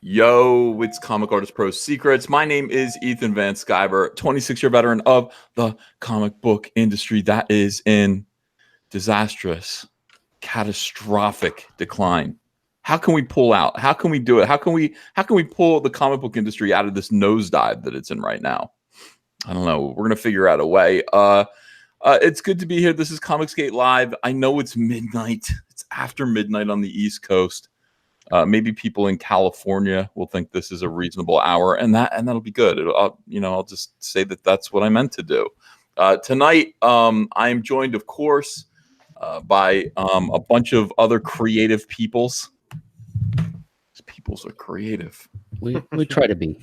Yo, it's Comic Artist Pro Secrets. My name is Ethan Van Sciver, 26-year veteran of the comic book industry that is in disastrous, catastrophic decline. How can we pull out? How can we do it? How can we pull the comic book industry out of this nosedive that it's in right now? I don't know. We're gonna figure out a way. It's good to be here. This is COMICSGATE Live. I know it's midnight. It's after midnight on the East Coast. Maybe people in California will think this is a reasonable hour, and that'll be good. I'll just say that that's what I meant to do. Tonight, I am joined, of course, by a bunch of other creative peoples. These peoples are creative. We try to be.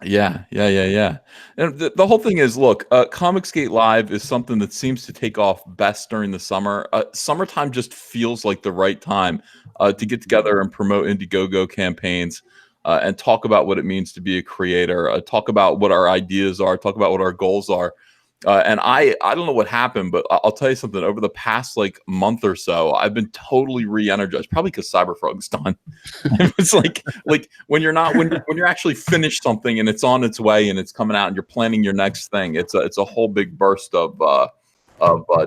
Yeah. And the whole thing is, look, COMICSGATE Live is something that seems to take off best during the summer. Summertime just feels like the right time to get together and promote Indiegogo campaigns and talk about what it means to be a creator, talk about what our ideas are, talk about what our goals are. And I don't know what happened, but I'll tell you something. Over the past month or so, I've been totally re-energized. Probably because Cyberfrog's done. It's like when you're actually finished something and it's on its way and it's coming out and you're planning your next thing. It's a whole big burst of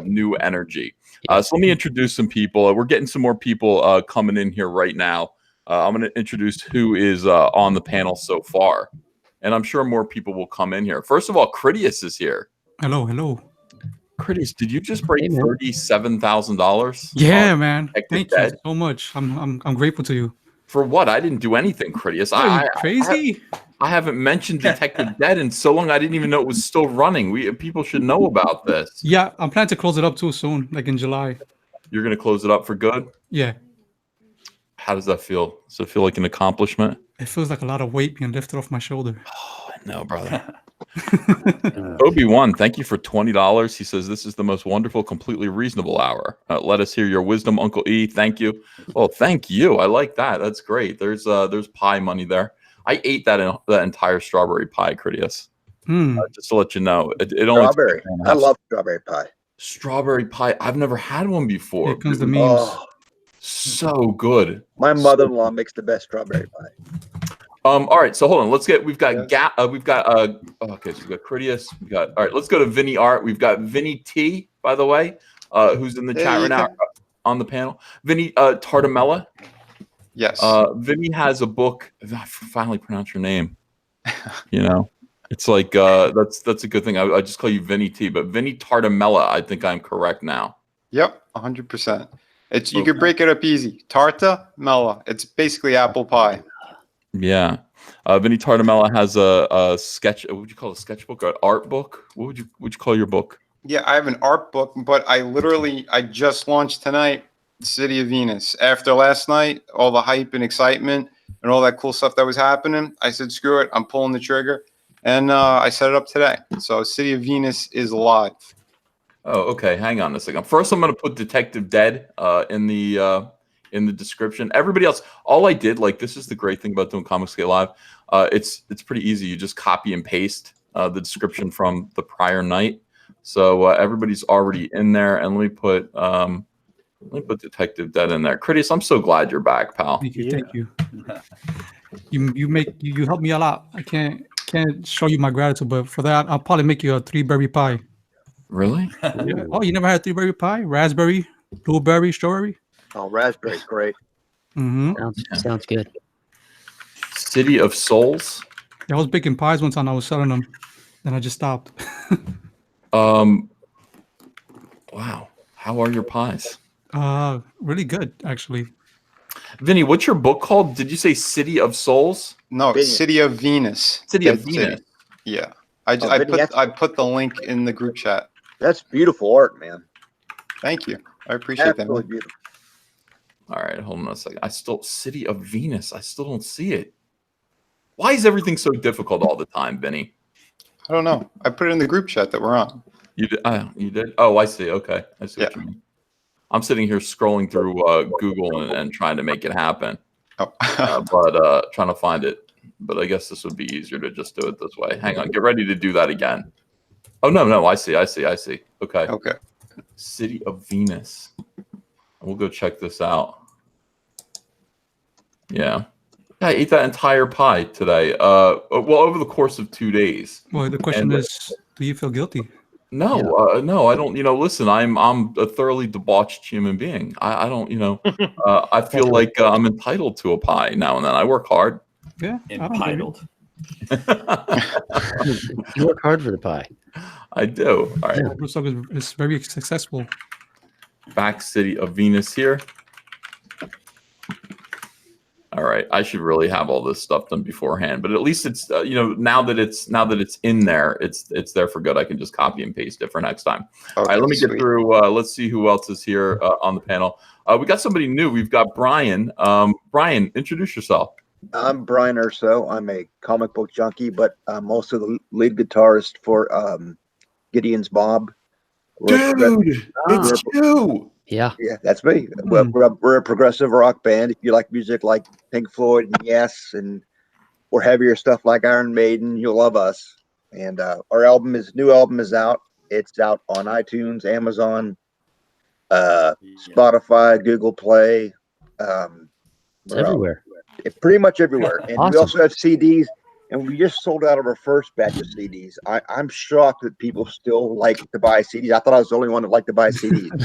new energy. So let me introduce some people. We're getting some more people coming in here right now. I'm going to introduce who is on the panel so far, and I'm sure more people will come in here. First of all, Critias is here. Hello. Critias, did you just break $37,000? Yeah, man. Thank you so much. I'm grateful to you. For what? I didn't do anything, Critias. Are you crazy? I haven't mentioned Detective Dead in so long. I didn't even know it was still running. People should know about this. Yeah, I'm planning to close it up too soon, like in July. You're gonna close it up for good? Yeah. How does that feel? Does it feel like an accomplishment? It feels like a lot of weight being lifted off my shoulder. Oh, I know, brother. Obi-Wan, thank you for $20. He says this is the most wonderful, completely reasonable hour. Let us hear your wisdom, Uncle E. Thank you. Oh, thank you. I like that. That's great. There's pie money there. I ate that entire strawberry pie, Critias. Just to let you know, it only strawberry. I love strawberry pie. Strawberry pie. I've never had one before. Here comes the memes. Oh, so good. My mother-in-law makes the best strawberry pie. All right, so hold on. We've got okay, so we've got Critias. All right, let's go to Vinnie Art. We've got Vinnie T, by the way, who's in the chat right now on the panel. Vinnie Tartamella. Yes. Vinnie has a book. I finally pronounced your name. It's like that's a good thing. I just call you Vinnie T, but Vinnie Tartamella. I think I'm correct now. Yep, 100%. You could break it up easy. Tarta Mella. It's basically apple pie. Yeah. Vinnie Tartamella has a sketch. What would you call a sketchbook or an art book? What would you call your book? Yeah, I have an art book, but I just launched tonight City of Venus. After last night, all the hype and excitement and all that cool stuff that was happening, I said, screw it, I'm pulling the trigger. And I set it up today. So City of Venus is live. Oh, okay. Hang on a second. First, I'm going to put Detective Dead in the description. Everybody else, all I did, this is the great thing about doing COMICSGATE Live. It's pretty easy. You just copy and paste the description from the prior night. So everybody's already in there. And let me put Detective Dead in there. Critias, I'm so glad you're back, pal. Thank you. You help me a lot. I can't show you my gratitude, but for that, I'll probably make you a 3-berry pie. Really? Yeah. Oh, you never had 3-berry pie? Raspberry, blueberry, strawberry? Oh, raspberry's great. Sounds good. City of Souls. I was baking pies one time. I was selling them, and I just stopped. Wow. How are your pies? Really good, actually. Vinny, what's your book called? Did you say City of Souls? No, City of Venus. City of Venus. Yeah. I put the link in the group chat. That's beautiful art, man. Thank you. I appreciate that. Really beautiful. All right, hold on a second. City of Venus. I still don't see it. Why is everything so difficult all the time, Vinny? I don't know. I put it in the group chat that we're on. You did? You did? Oh, I see. Okay, I see what you mean. I'm sitting here scrolling through Google and trying to make it happen, but trying to find it. But I guess this would be easier to just do it this way. Hang on. Get ready to do that again. Oh, no. I see. Okay. City of Venus. We'll go check this out. Yeah. Yeah, I ate that entire pie today. Well, over the course of 2 days. Well, the question And, is, do you feel guilty? No, no, I don't. Listen, I'm a thoroughly debauched human being. I don't. I feel like I'm entitled to a pie now and then. I work hard. Yeah, Entitled. You work hard for the pie. I do. All right. Yeah. Brewstock is very successful. Back City of Venus here. All right, I should really have all this stuff done beforehand, but at least it's now that it's in there, it's there for good. I can just copy and paste it for next time. All right, let me get through. Let's see who else is here on the panel. We got somebody new. We've got Brian. Brian, introduce yourself. I'm Brian Urso. I'm a comic book junkie, but I'm also the lead guitarist for Gideon's Mob. Dude, it's you. Yeah. Yeah, that's me. We're a progressive rock band. If you like music like Pink Floyd and Yes, and or heavier stuff like Iron Maiden, you'll love us. And our new album is out. It's out on iTunes, Amazon, Spotify, Google Play. It's everywhere. Pretty much everywhere. And Awesome. we also have CDs. And we just sold out of our first batch of CDs. I'm shocked that people still like to buy CDs. I thought I was the only one that liked to buy CDs.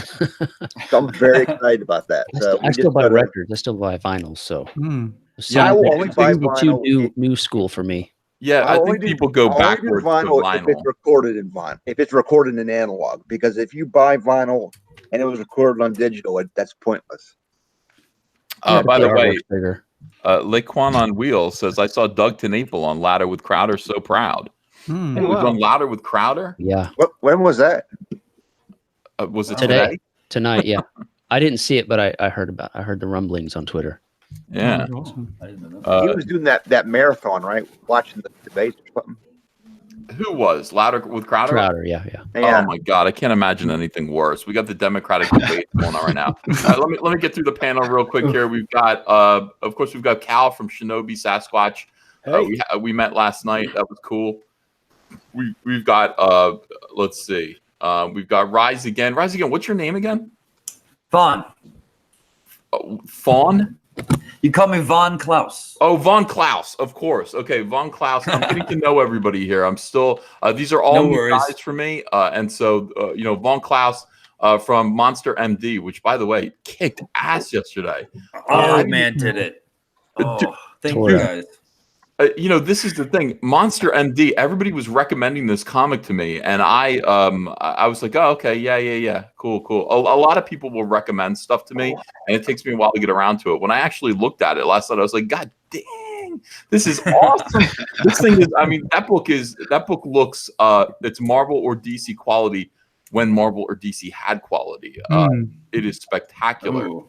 So I'm very excited about that. So I still buy records. I still buy vinyls. So I will only buy vinyl. Too new school for me. Yeah, I think people go backwards to vinyl if it's recorded in vinyl. If it's recorded in analog, because if you buy vinyl and it was recorded on digital, that's pointless. By the way, Laquan on Wheels says, I saw Doug TenNapel on Ladder with Crowder, so proud. Hey, was on Ladder with Crowder? Yeah. When was that? Was it today? Tonight, yeah. I didn't see it, but I heard I heard the rumblings on Twitter. Yeah. Awesome. He was doing that marathon, right? Watching the debates or something. Who was Ladder with Crowder? Crowder, yeah. Oh my God, I can't imagine anything worse. We got the Democratic debate going on right now. Let me get through the panel real quick here. We've got, of course, we've got Cal from Shinobi Sasquatch. We met last night. That was cool. We've got let's see. We've got Rise Again. Rise Again. What's your name again? Vaughn. Fawn. You call me Von Klaus. Oh, Von Klaus, of course. Okay, Von Klaus. I'm getting to know everybody here. I'm still. These are all new guys for me, and so Von Klaus from Monster MD, which by the way kicked ass yesterday. Oh man, did it? Oh, thank you guys. This is the thing. Monster MD. Everybody was recommending this comic to me, and I was like, oh, okay, yeah, cool. A lot of people will recommend stuff to me, and it takes me a while to get around to it. When I actually looked at it last night, I was like, God dang, this is awesome. This thing is. I mean, that book looks. It's Marvel or DC quality when Marvel or DC had quality. It is spectacular.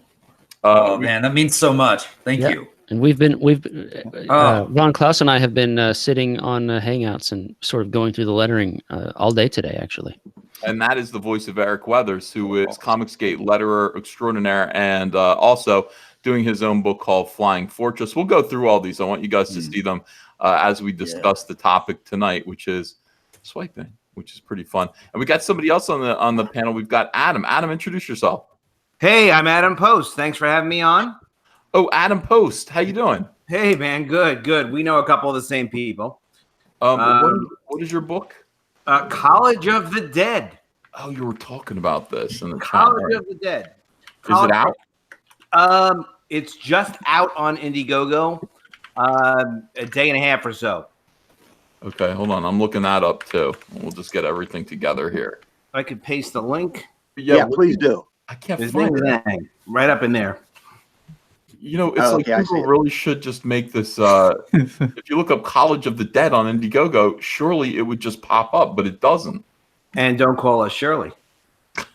Oh man, that means so much. Thank you. And Ron Klaus and I have been sitting on Hangouts and sort of going through the lettering all day today, actually. And that is the voice of Eric Weathers, who is COMICSGATE letterer extraordinaire and also doing his own book called Flying Fortress. We'll go through all these. I want you guys to see them as we discuss the topic tonight, which is swiping, which is pretty fun. And we got somebody else on the panel. We've got Adam. Adam, introduce yourself. Hey, I'm Adam Post. Thanks for having me on. Oh, Adam Post. How you doing? Hey, man. Good. We know a couple of the same people. What is your book? College of the Dead. Oh, you were talking about this in the College of the Dead. Is it out? It's just out on Indiegogo. A day and a half or so. Okay, hold on. I'm looking that up too. We'll just get everything together here. I could paste the link. Yeah, please do. I can't find it. Right up in there. Google really should just make this. If you look up College of the Dead on Indiegogo, surely it would just pop up, but it doesn't. And don't call us Shirley.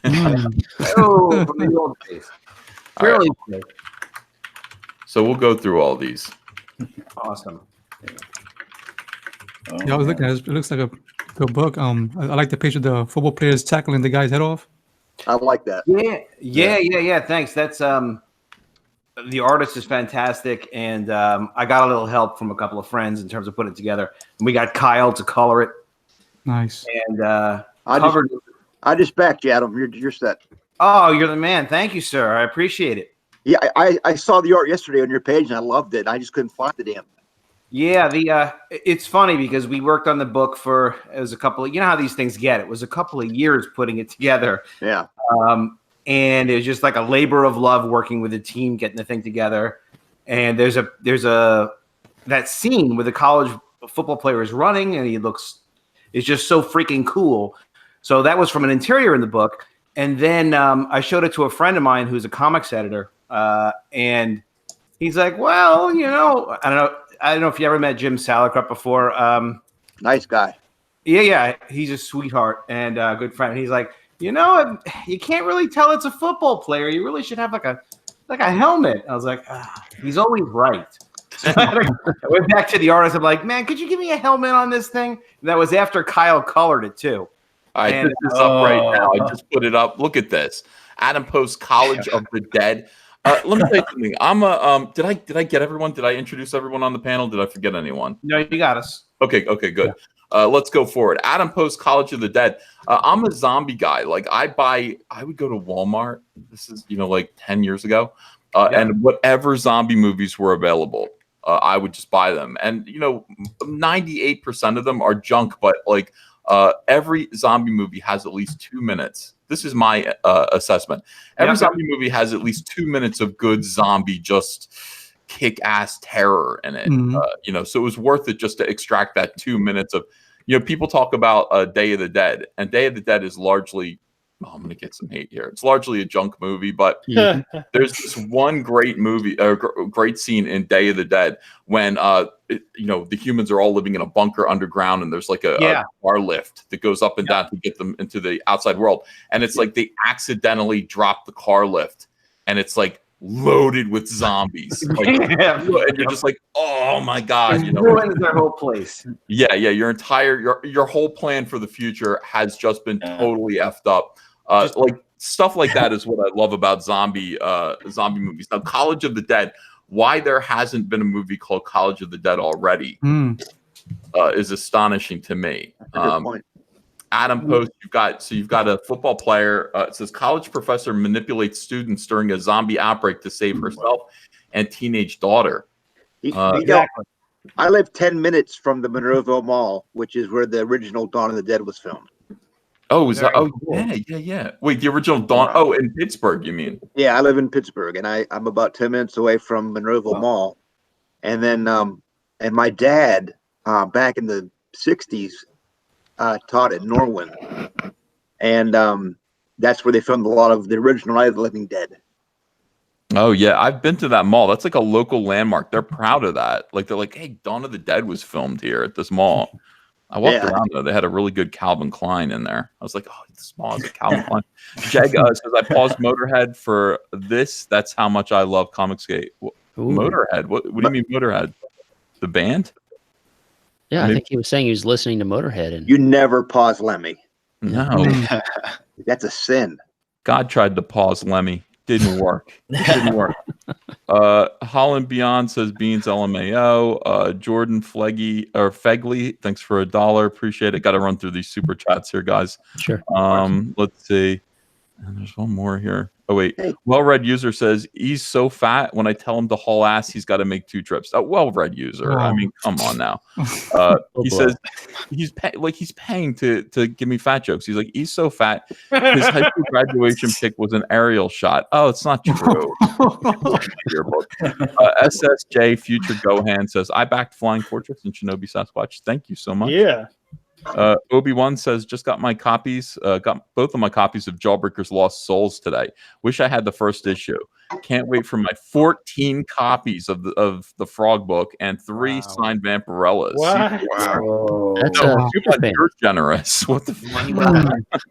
Oh, from the old days. Really? Right. So we'll go through all these. Awesome. Yeah, I was looking at it. It looks like a good book. I like the picture of the football players tackling the guy's head off. I like that. Yeah. Thanks. That's the artist is fantastic, and I got a little help from a couple of friends in terms of putting it together. And we got Kyle to color it. Nice. And I just backed you, Adam. You're set. Oh, you're the man. Thank you, sir. I appreciate it. Yeah, I saw the art yesterday on your page and I loved it. I just couldn't find the damn. Yeah, it's funny because we worked on the book for it was a couple of, you know how these things get. It was a couple of years putting it together. Yeah. And it was just like a labor of love working with a team, getting the thing together. And there's that scene where the college football player is running and it's just so freaking cool. So that was from an interior in the book. And then I showed it to a friend of mine who's a comics editor. And he's like, well, you know, I don't know if you ever met Jim Salicrup before. Nice guy. Yeah. He's a sweetheart and a good friend. He's like, you know, you can't really tell it's a football player. You really should have like a helmet. I was like, he's always right. So I went back to the artist. I'm like, man, could you give me a helmet on this thing? And that was after Kyle colored it too. All right, this is up right now. I just put it up. Look at this. Adam Post, College of the Dead. Let me tell you something. I'm a did I get everyone? Did I introduce everyone on the panel? Did I forget anyone? No, you got us. Okay, good. Let's go forward. Adam Post, College of the Dead. I'm a zombie guy. Like I would go to Walmart. This is, like 10 years ago. And whatever zombie movies were available, I would just buy them. And 98% of them are junk, but like every zombie movie has at least 2 minutes. This is my assessment. Every zombie movie has at least 2 minutes of good zombie, just kick-ass terror in it. So it was worth it just to extract that 2 minutes of, people talk about Day of the Dead, and Day of the Dead is largely, I'm going to get some hate here. It's largely a junk movie, but there's this one great movie, great scene in Day of the Dead when, the humans are all living in a bunker underground, and there's like a car lift that goes up and down to get them into the outside world. And it's like they accidentally drop the car lift, and it's like loaded with zombies. Like, and you're just like, oh my God. It ruins their whole place. Yeah. Your entire, your whole plan for the future has just been totally effed up. Like stuff like that is what I love about zombie movies. Now, College of the Dead, why there hasn't been a movie called College of the Dead already is astonishing to me. Good point. Adam Post, you've got a football player. It says college professor manipulates students during a zombie outbreak to save herself and teenage daughter. Exactly. I live 10 minutes from the Monroeville Mall, which is where the original Dawn of the Dead was filmed. Oh, is that? Oh, yeah. Wait, the original Dawn. Oh, in Pittsburgh, you mean? Yeah, I live in Pittsburgh, and I'm about 10 minutes away from Monroeville Mall. And then, and my dad, back in the 60s, taught at Norwin, and that's where they filmed a lot of the original Night of the Living Dead. Oh yeah, I've been to that mall. That's like a local landmark. They're proud of that. Like they're like, hey, Dawn of the Dead was filmed here at this mall. I walked around there. They had a really good Calvin Klein in there. I was like, oh, this mall is a Calvin Klein. Jag says I paused Motorhead for this. That's how much I love COMICSGATE. Motorhead. What do you mean Motorhead? The band? Yeah, I think he was saying he was listening to Motorhead. And you never pause Lemmy. No. That's a sin. God tried to pause Lemmy. Didn't work. Holland Beyond says Beans LMAO. Jordan Fegley, thanks for $1. Appreciate it. Got to run through these super chats here, guys. Sure. Let's see. And there's one more here. Oh, wait. Well-read user says, he's so fat. When I tell him to haul ass, he's got to make 2 trips. A well-read user. I mean, come on now. He says he's paying to give me fat jokes. He's like, he's so fat. His high school graduation pic was an aerial shot. Oh, it's not true. SSJ Future Gohan says, I backed Flying Fortress and Shinobi Sasquatch. Thank you so much. Yeah. Obi-Wan says, just got got both of my copies of Jawbreaker's Lost Souls today. Wish I had the first issue. Can't wait for my 14 copies of the Frog book and 3 signed Vampirellas. wow. That's you're generous. What the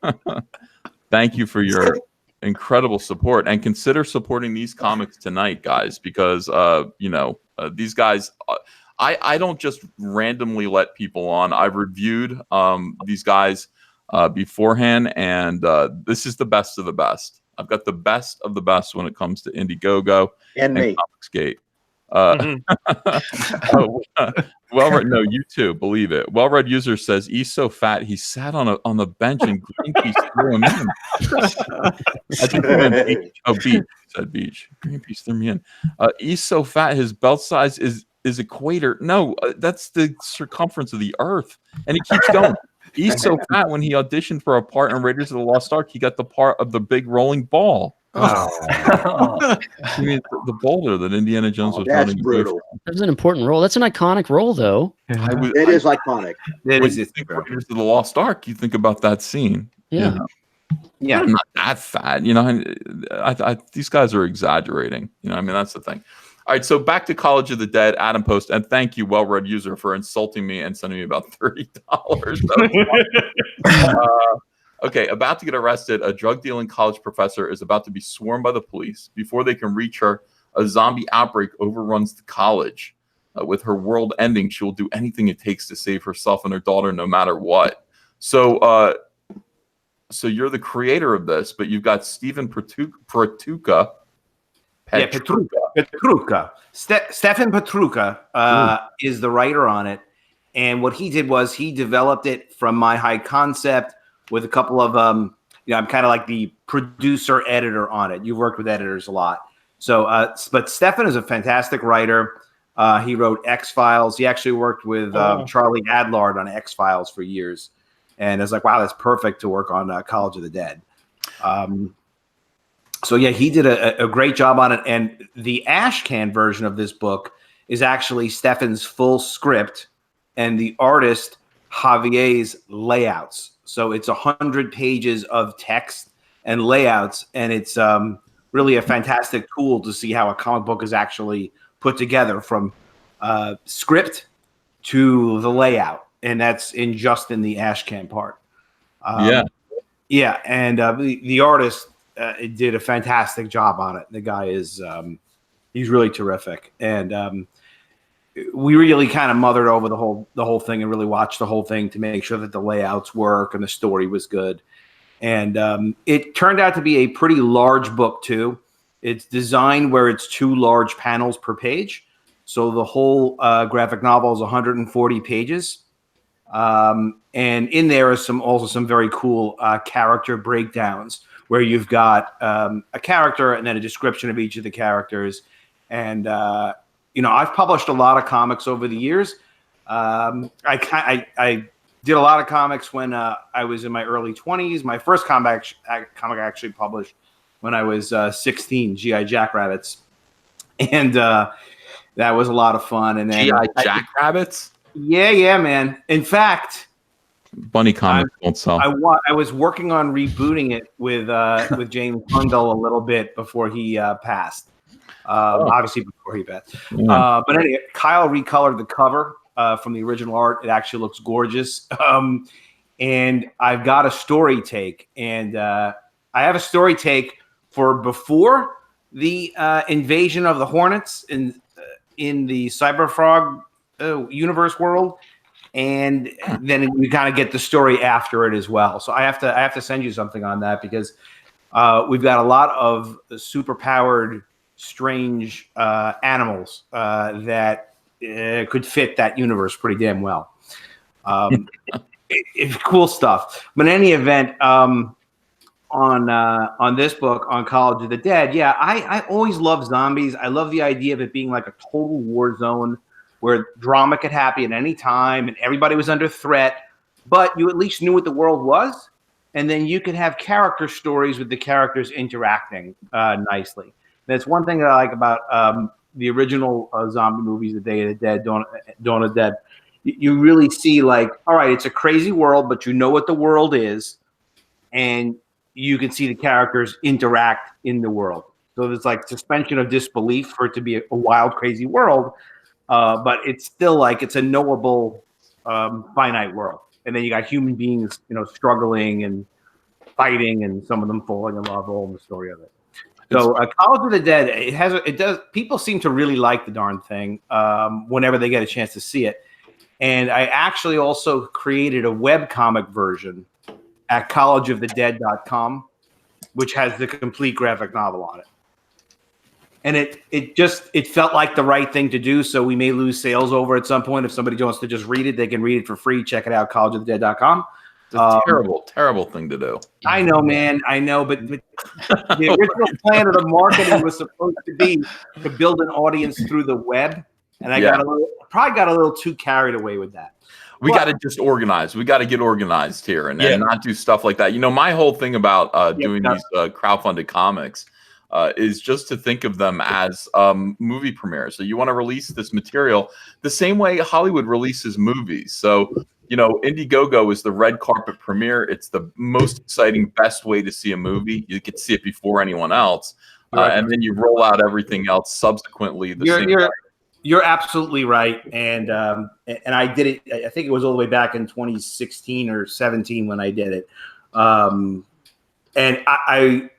fuck? Thank you for your incredible support, and consider supporting these comics tonight, guys, because these guys I don't just randomly let people on. I've reviewed these guys beforehand, and this is the best of the best. I've got the best of the best when it comes to Indiegogo and me. COMICSGATE. Well-read, no, you too. Believe it. Well-read user says he's so fat he sat on the bench and Greenpeace threw him in. I think he meant beach. Oh, beach. He said beach. Greenpeace threw me in. He's so fat his belt size is equator. No, that's the circumference of the Earth. And he keeps going. He's so fat when he auditioned for a part in Raiders of the Lost Ark, he got the part of the big rolling ball. You mean the boulder that Indiana Jones was that's running brutal. That was an important role. That's an iconic role, though. It is iconic. When you think Raiders of the Lost Ark, you think about that scene. Yeah. You know? Yeah. I'm not that fat, you know. I these guys are exaggerating. You know, I mean, that's the thing. All right, so back to College of the Dead, Adam Post, and thank you, well-read user, for insulting me and sending me about $30. Okay, about to get arrested, a drug-dealing college professor is about to be swarmed by the police. Before they can reach her, a zombie outbreak overruns the college. With her world ending, she will do anything it takes to save herself and her daughter, no matter what. So, so you're the creator of this, but you've got Stephen Petruka. Petruka. Stefan Petruka is the writer on it. And what he did was he developed it from my high concept with a couple of, I'm kind of like the producer editor on it. You've worked with editors a lot. So, but Stefan is a fantastic writer. He wrote X-Files. He actually worked with Charlie Adlard on X-Files for years. And I was like, wow, that's perfect to work on College of the Dead. So yeah, he did a great job on it. And the Ashcan version of this book is actually Stefan's full script and the artist Javier's layouts. So it's 100 pages of text and layouts, and it's really a fantastic tool to see how a comic book is actually put together from script to the layout, and that's in the Ashcan part. Yeah, and the artist did a fantastic job on it. The guy is he's really terrific, and we really kind of mothered over the whole thing and really watched the whole thing to make sure that the layouts work and the story was good. And it turned out to be a pretty large book too. It's designed where it's 2 large panels per page. So the whole graphic novel is 140 pages. And in there is also some very cool character breakdowns where you've got a character and then a description of each of the characters. And, I've published a lot of comics over the years. I did a lot of comics when I was in my early 20s. My first comic I actually published when I was 16, G.I. Jackrabbits. And that was a lot of fun. And then G.I. Jackrabbits? Yeah, man. In fact, Bunny comics won't sell. I was working on rebooting it with James Hundle a little bit before he passed. Obviously before he passed. Yeah. But anyway, Kyle recolored the cover from the original art. It actually looks gorgeous. And I've got a story take, and I have a story take for before the invasion of the Hornets in the Cyberfrog universe world, and then we kind of get the story after it as well. So I have to send you something on that because we've got a lot of superpowered, strange animals that could fit that universe pretty damn well. It's cool stuff. But in any event, on this book, on College of the Dead, yeah, I always love zombies. I love the idea of it being like a total war zone where drama could happen at any time and everybody was under threat, but you at least knew what the world was, and then you could have character stories with the characters interacting nicely. That's one thing that I like about the original zombie movies, The Day of the Dead, Dawn of the Dead. You really see, like, all right, it's a crazy world, but you know what the world is, and you can see the characters interact in the world. So there's like suspension of disbelief for it to be a wild, crazy world, but it's still like it's a knowable, finite world. And then you got human beings, struggling and fighting, and some of them falling in love, all in the story of it. So College of the Dead, it does. People seem to really like the darn thing whenever they get a chance to see it. And I actually also created a webcomic version at collegeofthedead.com, which has the complete graphic novel on it. And it felt like the right thing to do. So we may lose sales over at some point. If somebody wants to just read it, they can read it for free. Check it out, collegeofthedead.com. It's a terrible thing to do. I know, man. I know, but the original plan of the marketing was supposed to be to build an audience through the web, and I probably got a little too carried away with that. We got to just organize. We got to get organized here and not do stuff like that. You know, my whole thing about doing these crowdfunded comics is just to think of them as movie premieres. So you want to release this material the same way Hollywood releases movies. So, you know, Indiegogo is the red carpet premiere. It's the most exciting, best way to see a movie. You get to see it before anyone else. And then you roll out everything else subsequently. You're absolutely right. And I did it, I think it was all the way back in 2016 or 17 when I did it. And I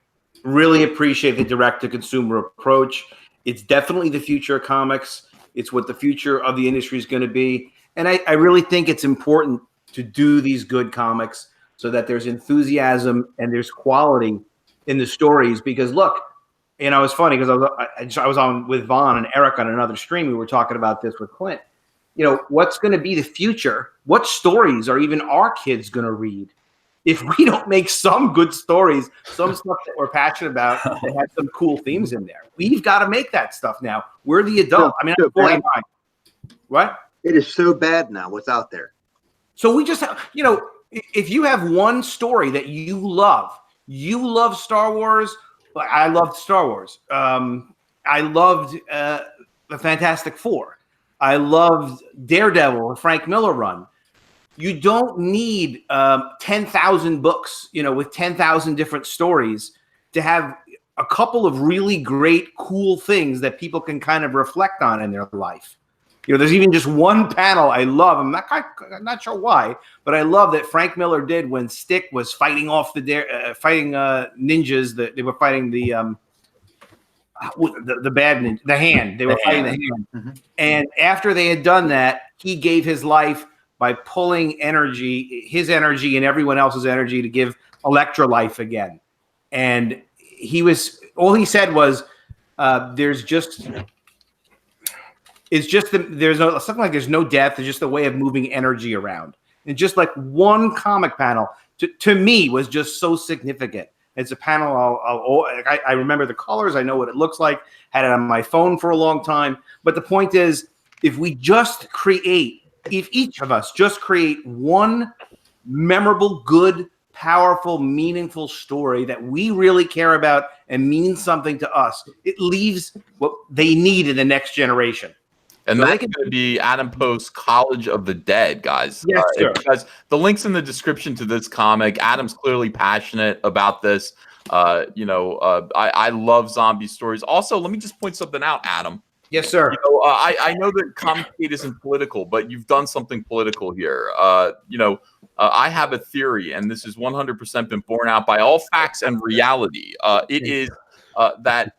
really appreciate the direct-to-consumer approach. It's definitely the future of comics. It's what the future of the industry is going to be. And I really think it's important to do these good comics so that there's enthusiasm and there's quality in the stories. Because look, you know, it's funny because I was on with Vaughn and Eric on another stream. We were talking about this with Clint. You know, what's going to be the future? What stories are even our kids going to read? If we don't make some good stories, some stuff that we're passionate about that has some cool themes in there, we've got to make that stuff now. We're the adult. I mean, I'm 49. What? It is so bad now what's out there. So we just have, you know, if you have one story that you love Star Wars. I loved Star Wars. I loved the Fantastic Four. I loved Daredevil, the Frank Miller run. You don't need 10,000 books, you know, with 10,000 different stories to have a couple of really great, cool things that people can kind of reflect on in their life. You know, there's even just one panel I love. I'm not sure why, but I love that Frank Miller did when Stick was fighting off fighting ninjas. That they were fighting the bad ninja, the hand. They were fighting the hand. Mm-hmm. And after they had done that, he gave his life by pulling his energy and everyone else's energy to give Elektra life again. And all he said was, there's no death. There's just a way of moving energy around. And just like one comic panel to me was just so significant. It's a panel. I remember the colors. I know what it looks like. Had it on my phone for a long time. But the point is, if each of us just create one memorable, good, powerful, meaningful story that we really care about and means something to us, it leaves what they need in the next generation. And that's going to be Adam Post's College of the Dead, guys. Yes, sir. Because the link's in the description to this comic. Adam's clearly passionate about this. I love zombie stories. Also, let me just point something out, Adam. Yes, sir. You know, I know that COMICSGATE isn't political, but you've done something political here. I have a theory, and this has 100% been borne out by all facts and reality. It is that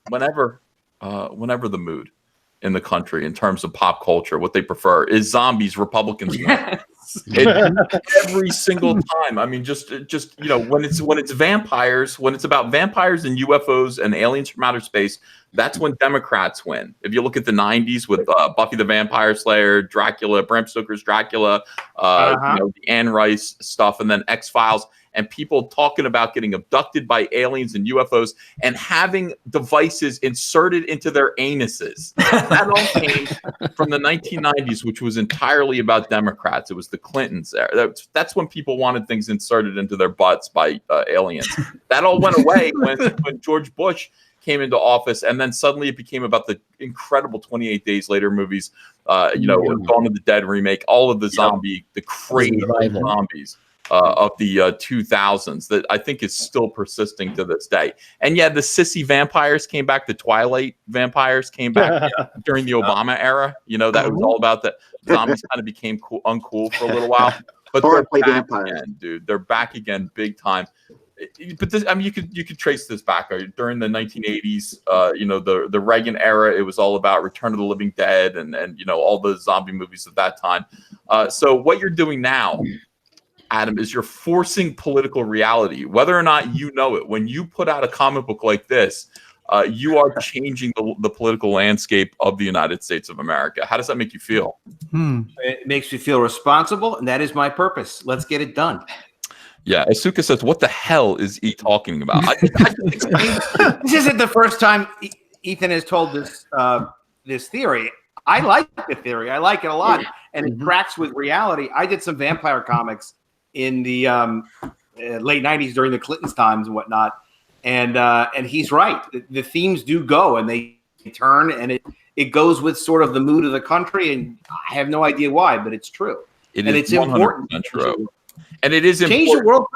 whenever the mood in the country in terms of pop culture, what they prefer is zombies, Republicans. Every single time. I mean, just you know, when it's vampires, when it's about vampires and UFOs and aliens from outer space, that's when Democrats win. If you look at the 90s with Buffy the Vampire Slayer, Dracula, Bram Stoker's Dracula, the Anne Rice stuff, and then X-Files, and people talking about getting abducted by aliens and UFOs and having devices inserted into their anuses. That all came from the 1990s, which was entirely about Democrats. It was the Clintons there. That's when people wanted things inserted into their butts by aliens. That all went away when George Bush came into office, and then suddenly it became about the incredible 28 Days Later movies, Dawn of the Dead remake, all of the the crazy zombies of the 2000s that I think is still persisting to this day. And yeah, the sissy vampires came back. The Twilight vampires came back during the Obama era. You know, that was all about that. Zombies kind of became uncool for a little while, but they're back again, dude. They're back again, big time. But this, I mean, you could trace this back during the 1980s. The Reagan era. It was all about Return of the Living Dead and all the zombie movies of that time. So what you're doing now, Adam, is you're forcing political reality, whether or not you know it. When you put out a comic book like this, you are changing the political landscape of the United States of America. How does that make you feel? It makes me feel responsible, and that is my purpose. Let's get it done. Yeah, Asuka says, "What the hell is he talking about?" This isn't the first time Ethan has told this this theory. I like the theory. I like it a lot, and it tracks with reality. I did some vampire comics in the late '90s during the Clinton's times and whatnot, and he's right. The themes do go, and they turn, and it goes with sort of the mood of the country. And I have no idea why, but it's true, and it's important. True. And it is change important.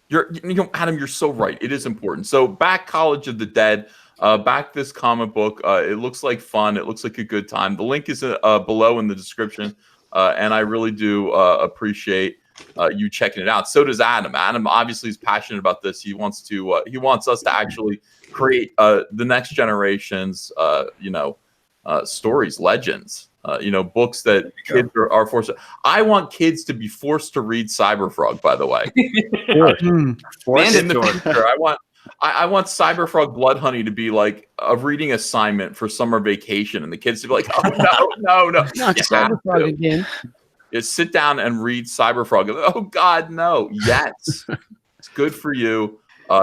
the world. Adam, you're so right. It is important. So back College of the Dead, back this comic book. It looks like fun. It looks like a good time. The link is below in the description, and I really do appreciate you checking it out. So does Adam. Adam obviously is passionate about this. He wants us to actually create the next generation's stories, legends. Books that kids are forced to. I want kids to be forced to read Cyberfrog, by the way. In the future, I want Cyberfrog Blood Honey to be like a reading assignment for summer vacation, and the kids to be like, "Oh no, not Cyberfrog again." Just sit down and read Cyberfrog. Oh God, no! Yes, it's good for you.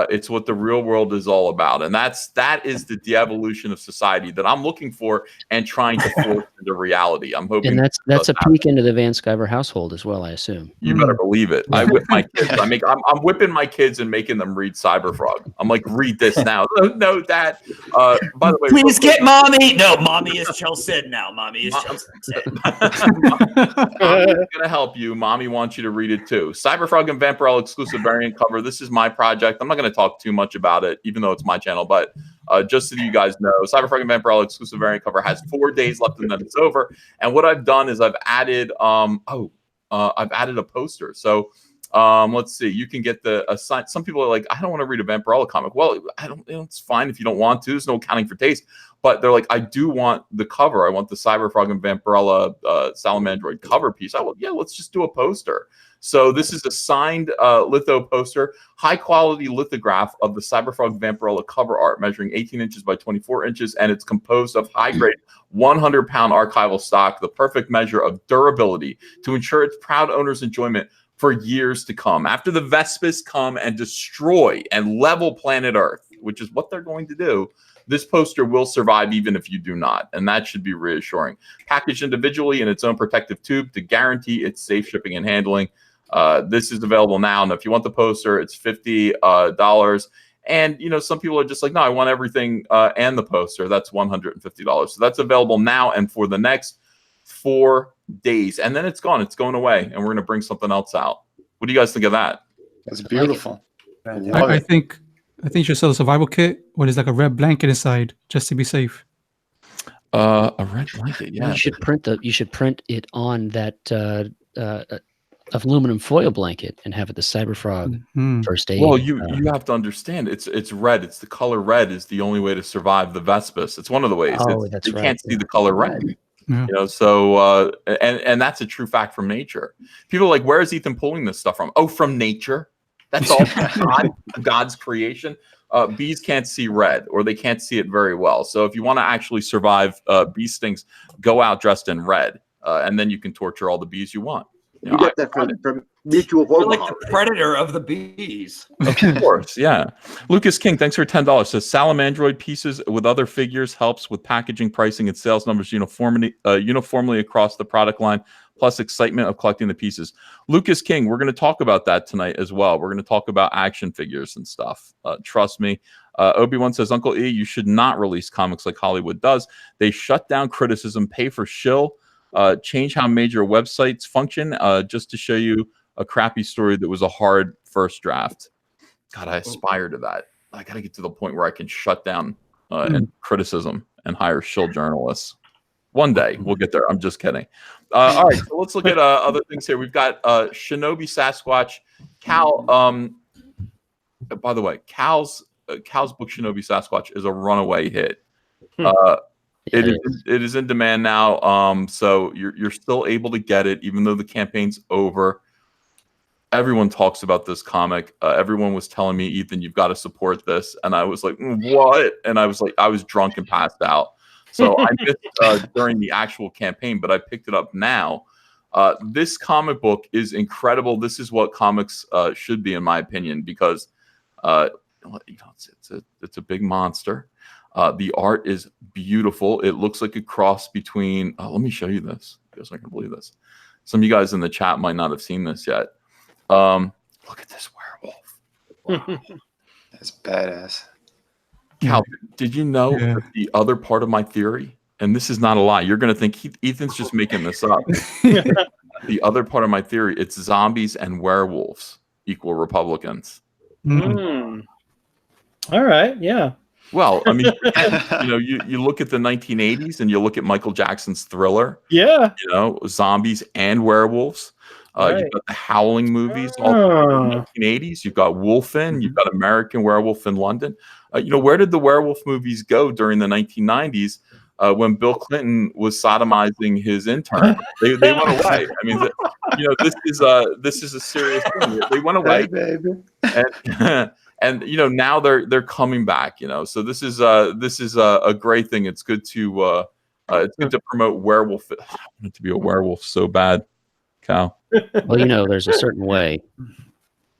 It's what the real world is all about, and that is the de-evolution of society that I'm looking for and trying to force into reality. I'm hoping, and that's a peek into the Van Sciver household as well, I assume. You better believe it. I whip my kids. I'm whipping my kids and making them read Cyberfrog. I'm like, read this now. No, Dad. By the way, please get mommy. No, mommy is Chelsea now. Mommy is Chelsea. Mommy's gonna help you. Mommy wants you to read it too. Cyberfrog and Vampirella exclusive variant cover. This is my project. I'm not going to talk too much about it, even though it's my channel. But just so you guys know, Cyberfrog and Vampirella exclusive variant cover has 4 days left, and then it's over. And what I've done is I've added I've added a poster. So let's see. You can get some people are like, I don't want to read a Vampirella comic. Well, it's fine if you don't want to. There's no accounting for taste. But they're like, I do want the cover. I want the Cyberfrog and Vampirella Salamandroid cover piece. Let's just do a poster. So this is a signed litho poster, high quality lithograph of the Cyberfrog Vampirella cover art, measuring 18 inches by 24 inches, and it's composed of high grade 100-pound archival stock, the perfect measure of durability to ensure its proud owner's enjoyment for years to come. After the Vespis come and destroy and level planet Earth, which is what they're going to do, this poster will survive even if you do not, and that should be reassuring. Packaged individually in its own protective tube to guarantee its safe shipping and handling. This is available now, and if you want the poster, it's $50. And some people are just like, no, I want everything and the poster. That's $150. So that's available now and for the next 4 days, and then it's gone. It's going away, and we're going to bring something else out. What do you guys think of that? That's beautiful. I think you should sell a survival kit where there's like a red blanket inside, just to be safe. A red blanket, yeah. You should print it on that aluminum foil blanket and have it the Cyberfrog first aid. Well, you have to understand, it's red. It's the color red is the only way to survive the Vespis. It's one of the ways. That's you right. can't see the color red. Yeah. So and that's a true fact from nature. People are like, where is Ethan pulling this stuff from? Oh, from nature. That's all God's creation. Bees can't see red, or they can't see it very well. So if you want to actually survive bee stings, go out dressed in red, and then you can torture all the bees you want. You get that from Mutual You're Vocal. like the predator of the bees. Of course, yeah. Lucas King, thanks for $10. Says Salamandroid pieces with other figures helps with packaging, pricing, and sales numbers uniformly across the product line, plus excitement of collecting the pieces. Lucas King, we're going to talk about that tonight as well. We're going to talk about action figures and stuff. Trust me. Obi-Wan says, Uncle E, you should not release comics like Hollywood does. They shut down criticism, pay for shill, change how major websites function just to show you a crappy story that was a hard first draft. God, I aspire to that. I got to get to the point where I can shut down and criticism and hire shill journalists. One day we'll get there. I'm just kidding. All right, so let's look at other things here. We've got Shinobi Sasquatch. Cal, by the way, Cal's book Shinobi Sasquatch is a runaway hit. It is in demand now. So you're still able to get it, even though the campaign's over. everyone talks about this comic. Everyone was telling me, Ethan, you've got to support this. And I was like, what? And I was like, I was drunk and passed out. So I missed during the actual campaign, but I picked it up now. This comic book is incredible. This is what comics should be, in my opinion, because it's a big monster. The art is beautiful. It looks like a cross between. Let me show you this. I guess I can believe this. Some of you guys in the chat might not have seen this yet. Look at this werewolf. Wow. That's badass. Cal, did you know that the other part of my theory, and this is not a lie, you're going to think Ethan's just making this up. The other part of my theory, it's zombies and werewolves equal Republicans. All right, yeah. Well, I mean, you look at the 1980s and you look at Michael Jackson's Thriller. Yeah. Zombies and werewolves. Right. You've got the Howling movies all in the 1980s. You've got Wolfen. You've got American Werewolf in London. Where did the werewolf movies go during the 1990s when Bill Clinton was sodomizing his intern? They went away. I mean, this is a serious thing. They went away, and now they're coming back. So this is a great thing. It's good to promote werewolf. I want it to be a werewolf so bad, Cal. Well, there's a certain way.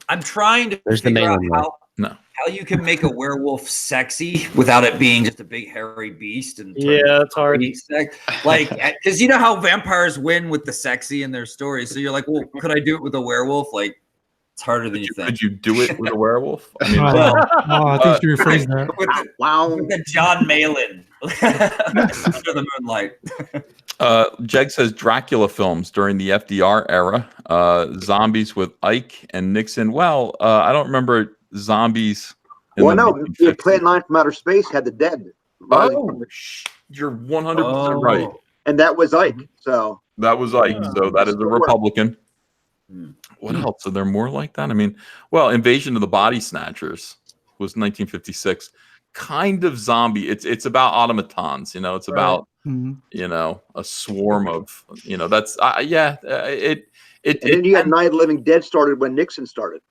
I'm trying to There's the figure out main one. how you can make a werewolf sexy without it being just a big hairy beast. And That's hard. Like, because you know how vampires win with the sexy in their stories. So you're like, well, could I do it with a werewolf? Like, it's harder than you think. Could you do it with a werewolf? I mean, I think you rephrased that. With the John Malin under the moonlight. Jeg says Dracula films during the FDR era, zombies with Ike and Nixon. Well, I don't remember zombies. Well, no, the Plan 9 from Outer Space had the dead. You're 100% right. And that was Ike. So that was Ike. So that is a Republican. What else? Are there more like that? I mean, well, Invasion of the Body Snatchers was 1956. Kind of zombie. It's about automatons. It's about a swarm of That's And then you had Night of the Living Dead started when Nixon started.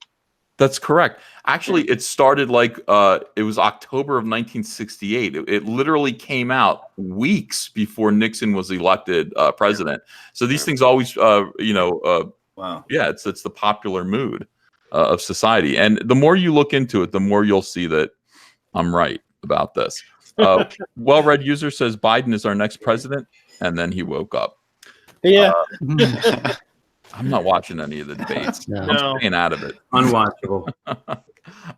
That's correct. Actually, it started like it was October of 1968. It literally came out weeks before Nixon was elected president. So these things always, Wow. Yeah, it's the popular mood of society. And the more you look into it, the more you'll see that I'm right about this. Well-read user says Biden is our next president, and then he woke up. Yeah. I'm not watching any of the debates. No. I'm staying out of it. Unwatchable.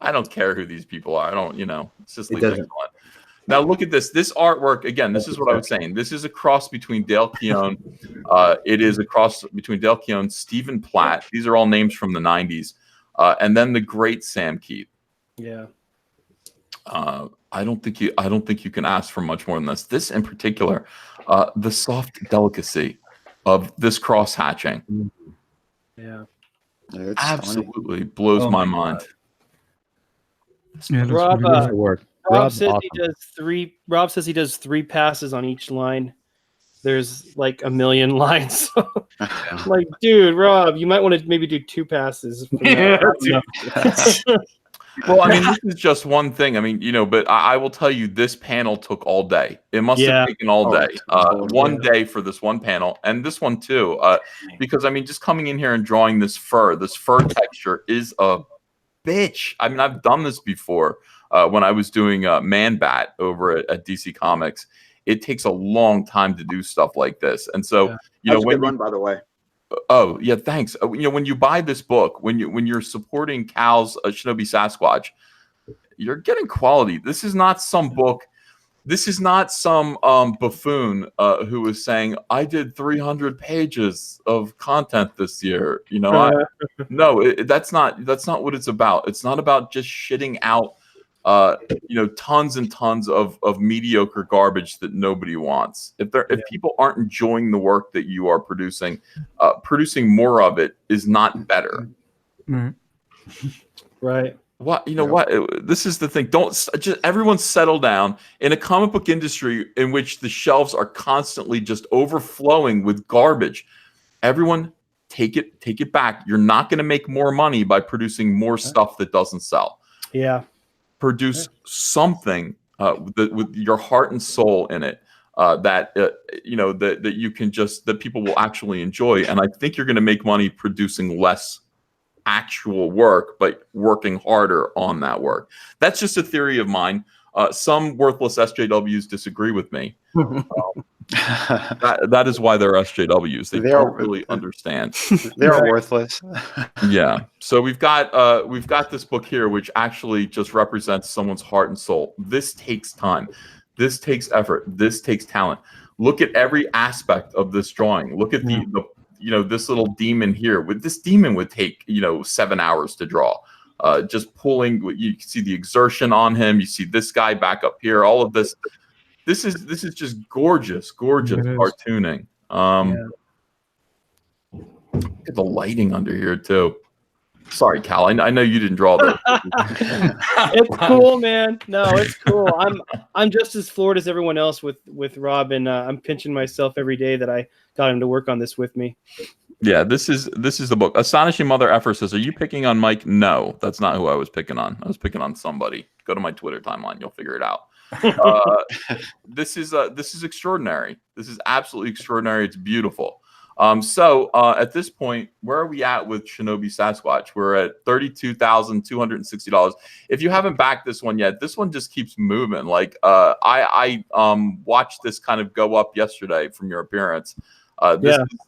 I don't care who these people are. I don't, it's just like excellent. Now look at this. This artwork, again, this is what I was saying. This is a cross between Dale Keown. It is a cross between Dale Keown, Stephen Platt. These are all names from the 90s. And then the great Sam Keith. Yeah. I don't think you can ask for much more than this. This in particular, the soft delicacy of this cross hatching. Yeah. It's absolutely blows my mind. Yeah, Rob, Rob says awesome. he does three. Rob says he does 3 passes on each line. There's like a million lines. Like, dude, Rob, you might want to maybe do 2 passes. Well, I mean, this is just one thing. I mean, but I will tell you, this panel took all day. It must have taken all day. One day for this one panel, and this one too. Because I mean, just coming in here and drawing this fur texture is a bitch. I mean, I've done this before when I was doing Man Bat over at DC Comics. It takes a long time to do stuff like this, and so That's a good one, by the way. Oh yeah, thanks. When you buy this book, when you're supporting Cal's Shinobi Sasquatch, you're getting quality. This is not some book. This is not some buffoon who was saying, "I did 300 pages of content this year." That's not what it's about. It's not about just shitting out tons and tons of mediocre garbage that nobody wants. If people aren't enjoying the work that you are producing, producing more of it is not better. Right. What this is the thing. Everyone settle down. In a comic book industry in which the shelves are constantly just overflowing with garbage, everyone take it back. You're not going to make more money by producing more stuff that doesn't sell. Yeah. Produce something with your heart and soul in it that you can that people will actually enjoy. And I think you're going to make money producing less actual work, but working harder on that work. That's just a theory of mine. Some worthless SJWs disagree with me. That is why they're SJWs. They don't really understand. They're worthless. Yeah. So we've got this book here, which actually just represents someone's heart and soul. This takes time. This takes effort. This takes talent. Look at every aspect of this drawing. Look at this little demon here. This demon would take 7 hours to draw. Just pulling. You can see the exertion on him. You see this guy back up here. All of this. This is just gorgeous cartooning. Look at the lighting under here too. Sorry, Cal. I know you didn't draw that. It's cool, man. No, it's cool. I'm just as floored as everyone else with Rob, and I'm pinching myself every day that I got him to work on this with me. Yeah, this is the book. Astonishing Mother Effer says, "Are you picking on Mike?" No, that's not who I was picking on. I was picking on somebody. Go to my Twitter timeline. You'll figure it out. This is extraordinary. This is absolutely extraordinary. It's beautiful. So at this point, where are we at with Shinobi Sasquatch? We're at $32,260. If you haven't backed this one yet, this one just keeps moving. Like I watched this kind of go up yesterday from your appearance.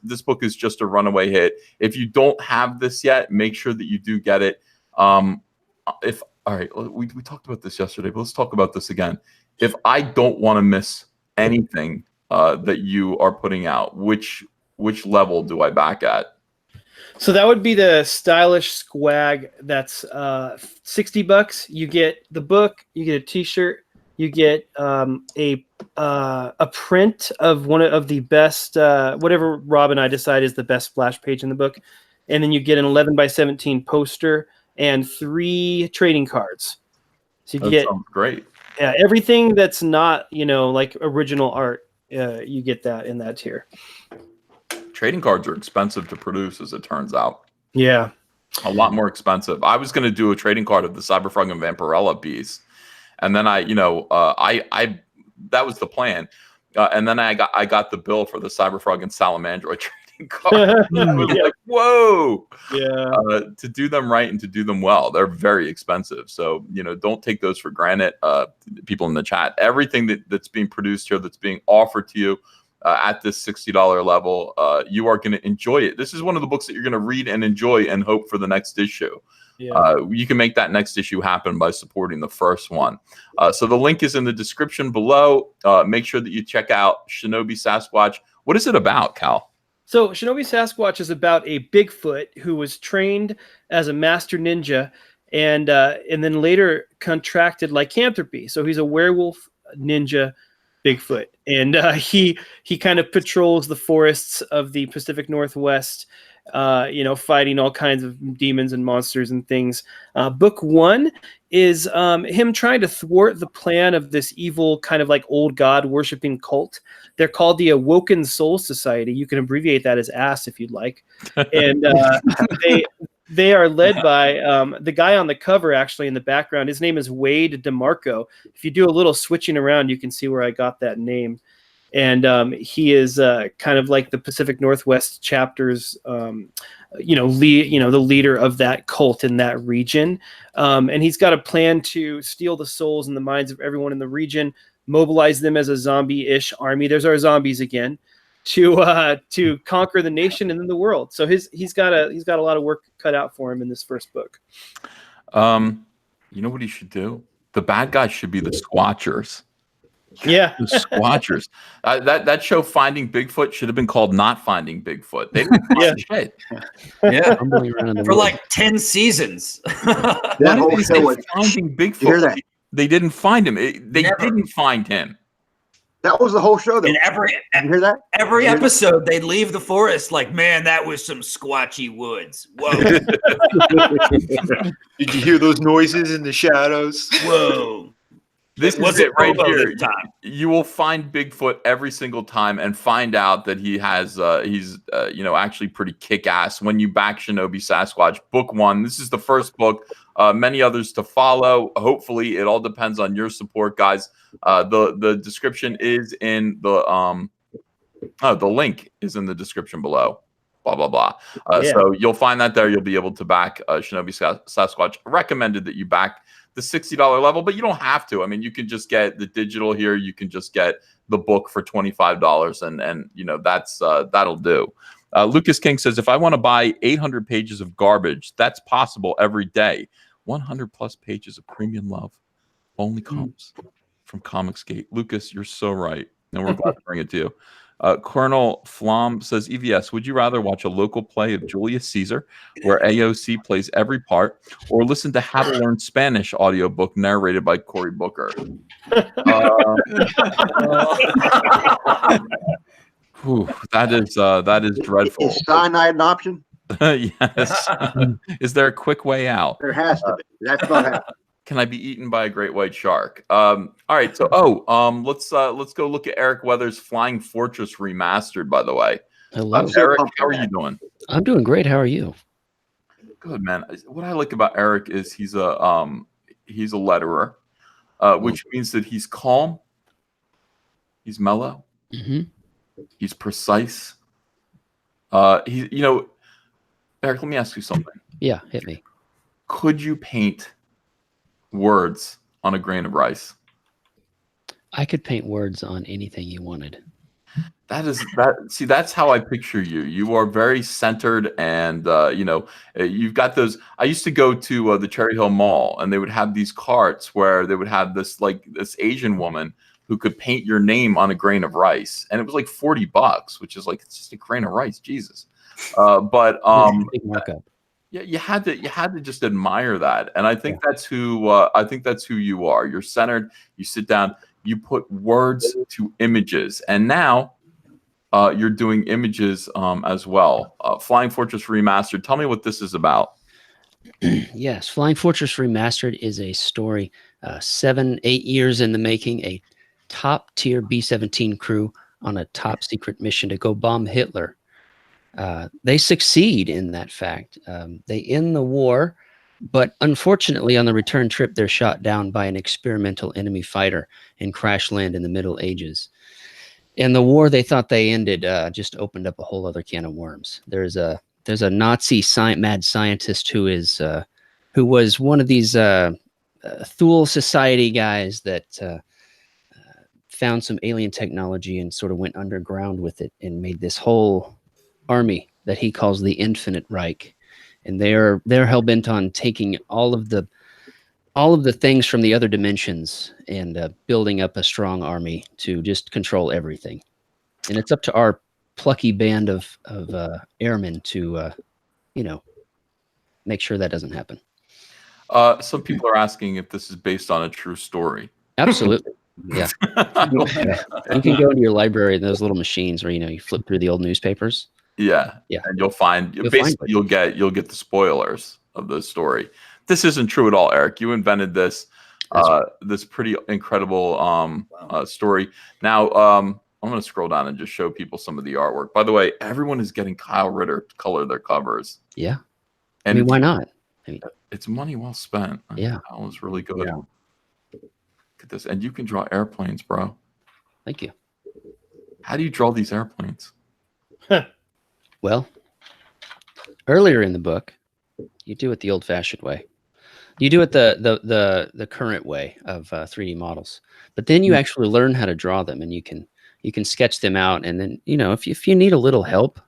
This book is just a runaway hit. If you don't have this yet, make sure that you do get it. All right, we talked about this yesterday, but let's talk about this again. If I don't want to miss anything that you are putting out, which level do I back at? So that would be the stylish swag. That's $60. You get the book, you get a T-shirt, you get a print of one of the best, whatever Rob and I decide is the best splash page in the book, and then you get an 11x17 poster and 3 trading cards. So you get sounds great. Yeah, everything that's not like original art. You get that in that tier. Trading cards are expensive to produce, as it turns out. Yeah, a lot more expensive. I was going to do a trading card of the Cyberfrog and Vampirella piece, and then I that was the plan, and then I got the bill for the Cyberfrog and Salamandroid trading card. I was like, whoa! Yeah. To do them right and to do them well, they're very expensive. So don't take those for granted. People in the chat, everything that's being produced here, that's being offered to you at this $60 level, you are going to enjoy it. This is one of the books that you're going to read and enjoy and hope for the next issue. Yeah. You can make that next issue happen by supporting the first one. So the link is in the description below. Make sure that you check out Shinobi Sasquatch. What is it about, Cal? So Shinobi Sasquatch is about a Bigfoot who was trained as a master ninja and then later contracted lycanthropy. So he's a werewolf ninja Bigfoot, and he kind of patrols the forests of the Pacific Northwest, fighting all kinds of demons and monsters and things. Book 1 is him trying to thwart the plan of this evil kind of like old god worshipping cult. They're called the Awoken Soul Society. You can abbreviate that as ASS if you'd like. And they are led by the guy on the cover, actually, in the background. His name is Wade DeMarco. If you do a little switching around, you can see where I got that name. And he is kind of like the Pacific Northwest chapter's, the leader of that cult in that region. And he's got a plan to steal the souls and the minds of everyone in the region, mobilize them as a zombie-ish army. There's our zombies again. To conquer the nation and then the world. So he's got a lot of work cut out for him in this first book. You know what he should do? The bad guys should be the Squatchers. Yeah, the Squatchers. That show Finding Bigfoot should have been called Not Finding Bigfoot. They didn't find shit. Yeah, for like 10 seasons. That whole show was Finding Bigfoot. You hear that? They didn't find him. They didn't find him. That was the whole show, though. And you hear that? Every episode, they'd leave the forest like, man, that was some squatchy woods. Whoa. Did you hear those noises in the shadows? Whoa. This It wasn't is it right Bobo here. this time. You will find Bigfoot every single time and find out that he has he's you know, actually pretty kick-ass when you back Shinobi Sasquatch. Book 1. This is the first book. Many others to follow. Hopefully, it all depends on your support, guys. The description is in the link is in the description below. Blah blah blah. Yeah. So you'll find that there. You'll be able to back Shinobi Sasquatch. Recommended that you back the $60 level, but you don't have to. I mean, you can just get the digital here. You can just get the book for $25, and you know, that's that'll do. Lucas King says, if I want to buy 800 pages of garbage, that's possible every day. 100 plus pages of premium love only comes from COMICSGATE. Lucas, you're so right, and we're glad to bring it to you. Colonel Flom says, EVS, would you rather watch a local play of Julius Caesar where AOC plays every part, or listen to How to Learn Spanish audiobook narrated by Cory Booker? That is dreadful. Is cyanide an option? Yes. Is there a quick way out? There has to be. That's not happening. Can I be eaten by a great white shark? All right. So, let's go look at Eric Weathers' Flying Fortress Remastered. By the way, Hello. Eric, how are you doing? I'm doing great. How are you? Good, man. What I like about Eric is he's a letterer, which means that he's calm, he's mellow, he's precise. Eric, let me ask you something. Yeah, hit me. Could you paint words on a grain of rice? I could paint words on anything you wanted. That's how I picture you. You are very centered, and you've got those. I used to go to the Cherry Hill Mall, and they would have these carts where they would have this Asian woman who could paint your name on a grain of rice, and it was like $40, which is like, it's just a grain of rice, Jesus. Big markup. Yeah, you had to just admire that, and I think that's who you are. You're centered. You sit down. You put words to images, and now you're doing images as well. Flying Fortress Remastered. Tell me what this is about. Yes, Flying Fortress Remastered is a story 7-8 years in the making. A top-tier B-17 crew on a top-secret mission to go bomb Hitler. They succeed in that fact. They end the war, but unfortunately on the return trip, they're shot down by an experimental enemy fighter and crash land in the Middle Ages. And the war they thought they ended just opened up a whole other can of worms. There's a Nazi mad scientist who was one of these Thule Society guys that found some alien technology and sort of went underground with it and made this whole army that he calls the Infinite Reich, and they're hell-bent on taking all of the things from the other dimensions and building up a strong army to just control everything. And it's up to our plucky band of airmen to make sure that doesn't happen. Some people are asking if this is based on a true story. Absolutely. Yeah. You can go into your library and those little machines where you flip through the old newspapers. Yeah, and you'll get the spoilers of the story. This isn't true at all, Eric. You invented this this pretty incredible story. Now I'm going to scroll down and just show people some of the artwork. By the way, everyone is getting Kyle Ritter to color their covers. Yeah, and I mean, why not? I mean, it's money well spent. Yeah, Kyle is really good. Yeah. Look at this, and you can draw airplanes, bro. Thank you. How do you draw these airplanes? Well, earlier in the book, you do it the old-fashioned way. You do it the current way of 3D models, but then you actually learn how to draw them, and you can sketch them out. And then if you need a little help,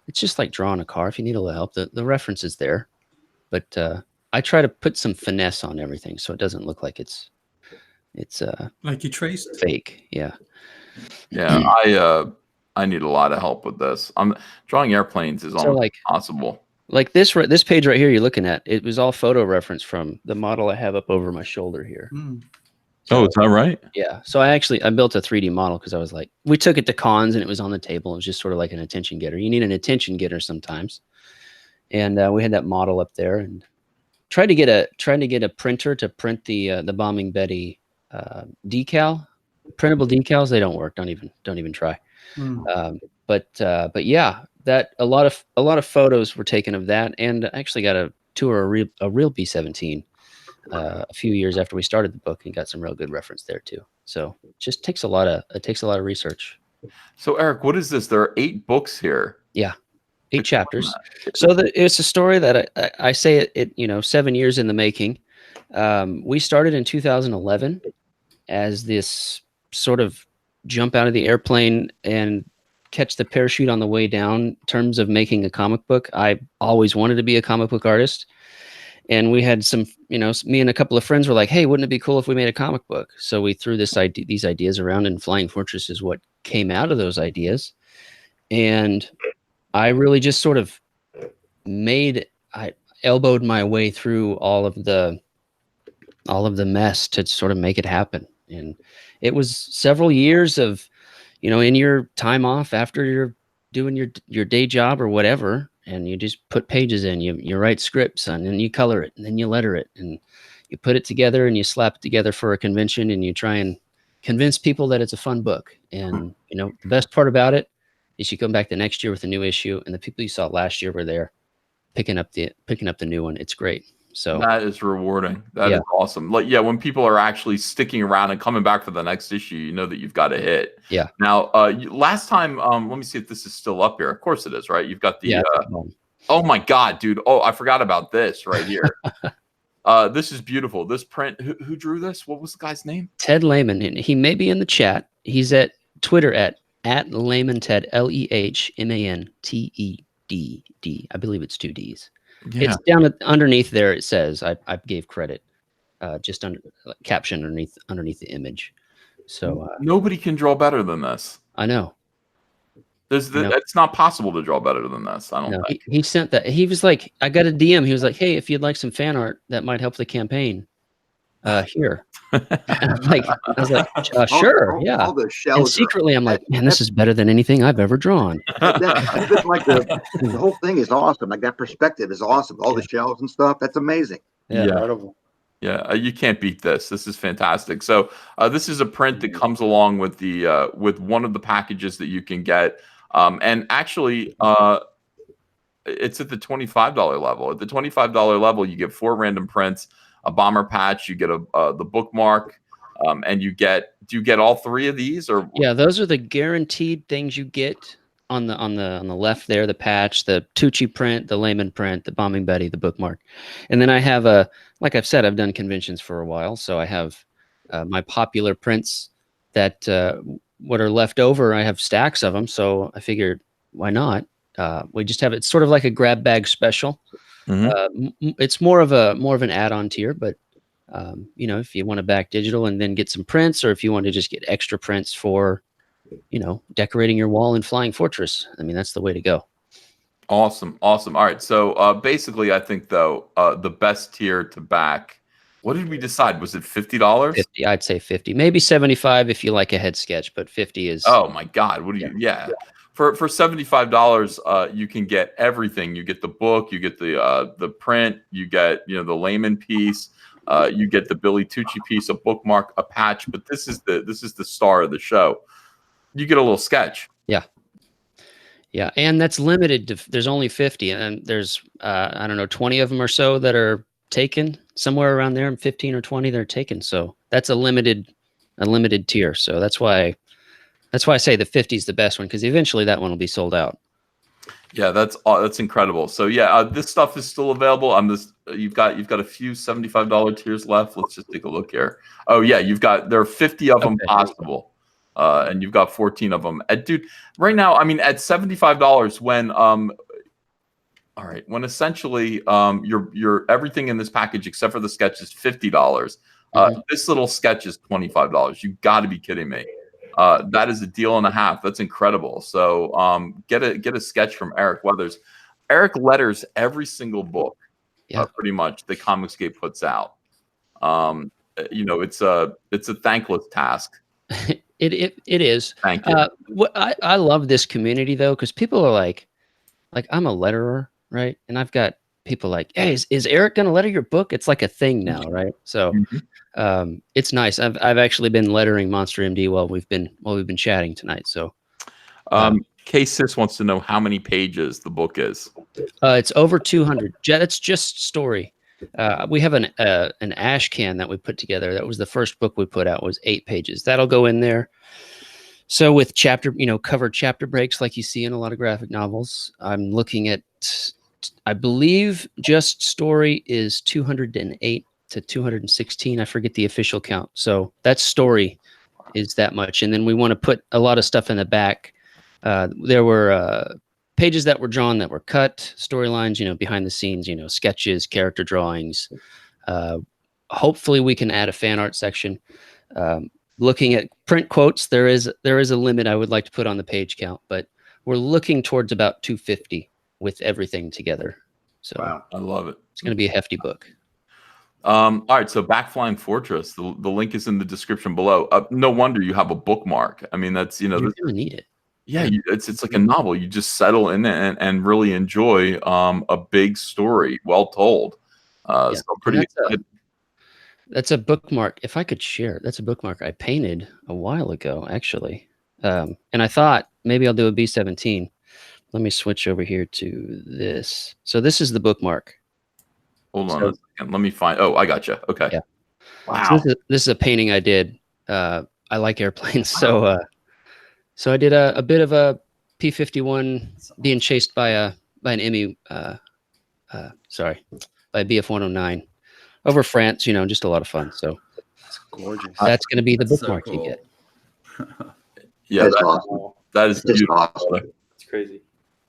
it's just like drawing a car. If you need a little help, the reference is there. But I try to put some finesse on everything so it doesn't look like it's like you traced fake. Yeah. I need a lot of help with this. I'm drawing airplanes is almost impossible. Like this page right here you're looking at, it was all photo reference from the model I have up over my shoulder here. So, is that right? Yeah. So I built a 3D model because I was like, we took it to cons and it was on the table. It was just sort of like an attention getter. You need an attention getter sometimes. And we had that model up there and tried to get a printer to print the Bombing Betty decal, printable decals. They don't work. Don't even try. But yeah, that a lot of photos were taken of that, and I actually got a tour a real B-17 a few years after we started the book, and got some real good reference there too. So it just takes a lot of research. So Eric, what is this? There are 8 books here. Yeah, 8 chapters. So it's a story that I say it 7 years in the making. We started in 2011 as this sort of jump out of the airplane and catch the parachute on the way down in terms of making a comic book. I always wanted to be a comic book artist. And we had some, me and a couple of friends were like, hey, wouldn't it be cool if we made a comic book? So we threw these ideas around, and Flying Fortress is what came out of those ideas. And I really just sort of I elbowed my way through all of the mess to sort of make it happen. And it was several years of, in your time off after you're doing your day job or whatever, and you just put pages in, you write scripts, and then you color it, and then you letter it, and you put it together, and you slap it together for a convention, and you try and convince people that it's a fun book. And the best part about it is you come back the next year with a new issue, and the people you saw last year were there picking up the new one. It's great. So that is rewarding. That is awesome. Like, when people are actually sticking around and coming back for the next issue, you know that you've got a hit. Yeah. Now, last time, let me see if this is still up here. Of course it is, right? You've got the, oh my God, dude. Oh, I forgot about this right here. This is beautiful. This print, who drew this? What was the guy's name? Ted Lehman. And he may be in the chat. He's at Twitter at Lehman Ted, LEHMANTEDD. I believe it's 2 Ds. Yeah. It's down underneath there. It says I gave credit, just under caption underneath the image. So nobody can draw better than this. I know. It's not possible to draw better tin this. I don't think. He sent that. He was like, I got a DM. He was like, hey, if you'd like some fan art that might help the campaign, here. I was like, sure, yeah. All the shells. And secretly, I'm like, man, this is better than anything I've ever drawn. That's like the whole thing is awesome. Like that perspective is awesome. All the shells and stuff. That's amazing. Yeah. Incredible. Yeah, you can't beat this. This is fantastic. So this is a print that comes along with the with one of the packages that you can get. And actually, it's at the $25 level. At the $25 level, you get 4 random prints, a bomber patch, you get the bookmark, and do you get all 3 of these? Or yeah, those are the guaranteed things you get on the left there, the patch, the Tucci print, the Lehman print, the Bombing Betty, the bookmark. And then I have like I've said, I've done conventions for a while, so I have my popular prints that what are left over. I have stacks of them, so I figured why not? We just have it sort of like a grab bag special. It's more of an add-on tier, but if you want to back digital and then get some prints, or if you want to just get extra prints for decorating your wall in Flying Fortress, I mean, that's the way to go. Awesome. All right, so basically I think though the best tier to back, what did we decide? Was it $50? 50, I'd say 50, maybe 75 if you like a head sketch, but 50 is. Oh my God! What do you? Yeah. For $75, you can get everything. You get the book, you get the print, you get the Lehman piece, you get the Billy Tucci piece, a bookmark, a patch. But this is the star of the show. You get a little sketch. Yeah, and that's limited to. There's only 50, and there's I don't know, 20 of them or so that are taken, somewhere around there, and 15 or 20 that are taken. So that's a limited tier. So that's why I say the 50 is the best one, because eventually that one will be sold out. Yeah, that's incredible. So yeah, this stuff is still available. You've got a few $75 tiers left. Let's just take a look here. Oh yeah, there are 50 of them possible, and you've got 14 of them. Dude, right now, I mean, at $75, when essentially your everything in this package except for the sketch is $50. This little sketch is $25. You got to be kidding me. That is a deal and a half. That's incredible. So get a sketch from Eric Weathers. Eric letters every single book, pretty much, that COMICSGATE puts out. It's a thankless task. It is. Thank you. I love this community though, because people are like I'm a letterer, right? And I've got people like, hey, is Eric going to letter your book? It's like a thing now, right? So it's nice. I've actually been lettering Monster MD while we've been chatting tonight. So K-Sis wants to know how many pages the book is. it's over 200. It's just story. We have an ash can that we put together. That was the first book we put out, was 8 pages. That'll go in there. So with covered chapter breaks like you see in a lot of graphic novels. I'm looking at, I believe just story is 208 to 216. I forget the official count. So that story is that much. And then we want to put a lot of stuff in the back. There were pages that were drawn that were cut, storylines, behind the scenes, sketches, character drawings. Hopefully we can add a fan art section. Looking at print quotes, there is a limit I would like to put on the page count, but we're looking towards about 250 with everything together. So wow, I love it. It's going to be a hefty book. All right, so Backflying Fortress, the link is in the description below. No wonder you have a bookmark. I mean, that's You're going to need it. Yeah, it's like a novel. You just settle in it and really enjoy a big story, well told. So I'm pretty excited. That's a bookmark. If I could share, that's a bookmark I painted a while ago, actually. And I thought maybe I'll do a B17. Let me switch over here to this. So this is the bookmark. Hold on a second. Let me find. Oh, I got you. Okay. Yeah. Wow. So this is a painting I did. I like airplanes, so I did a bit of a P-51 being chased by an Emmy. By a BF-109 over France. Just a lot of fun. So It's gorgeous. that's going to be the That's bookmark so you cool. get. Yeah, That's awesome. that is Just beautiful. awesome. It's crazy.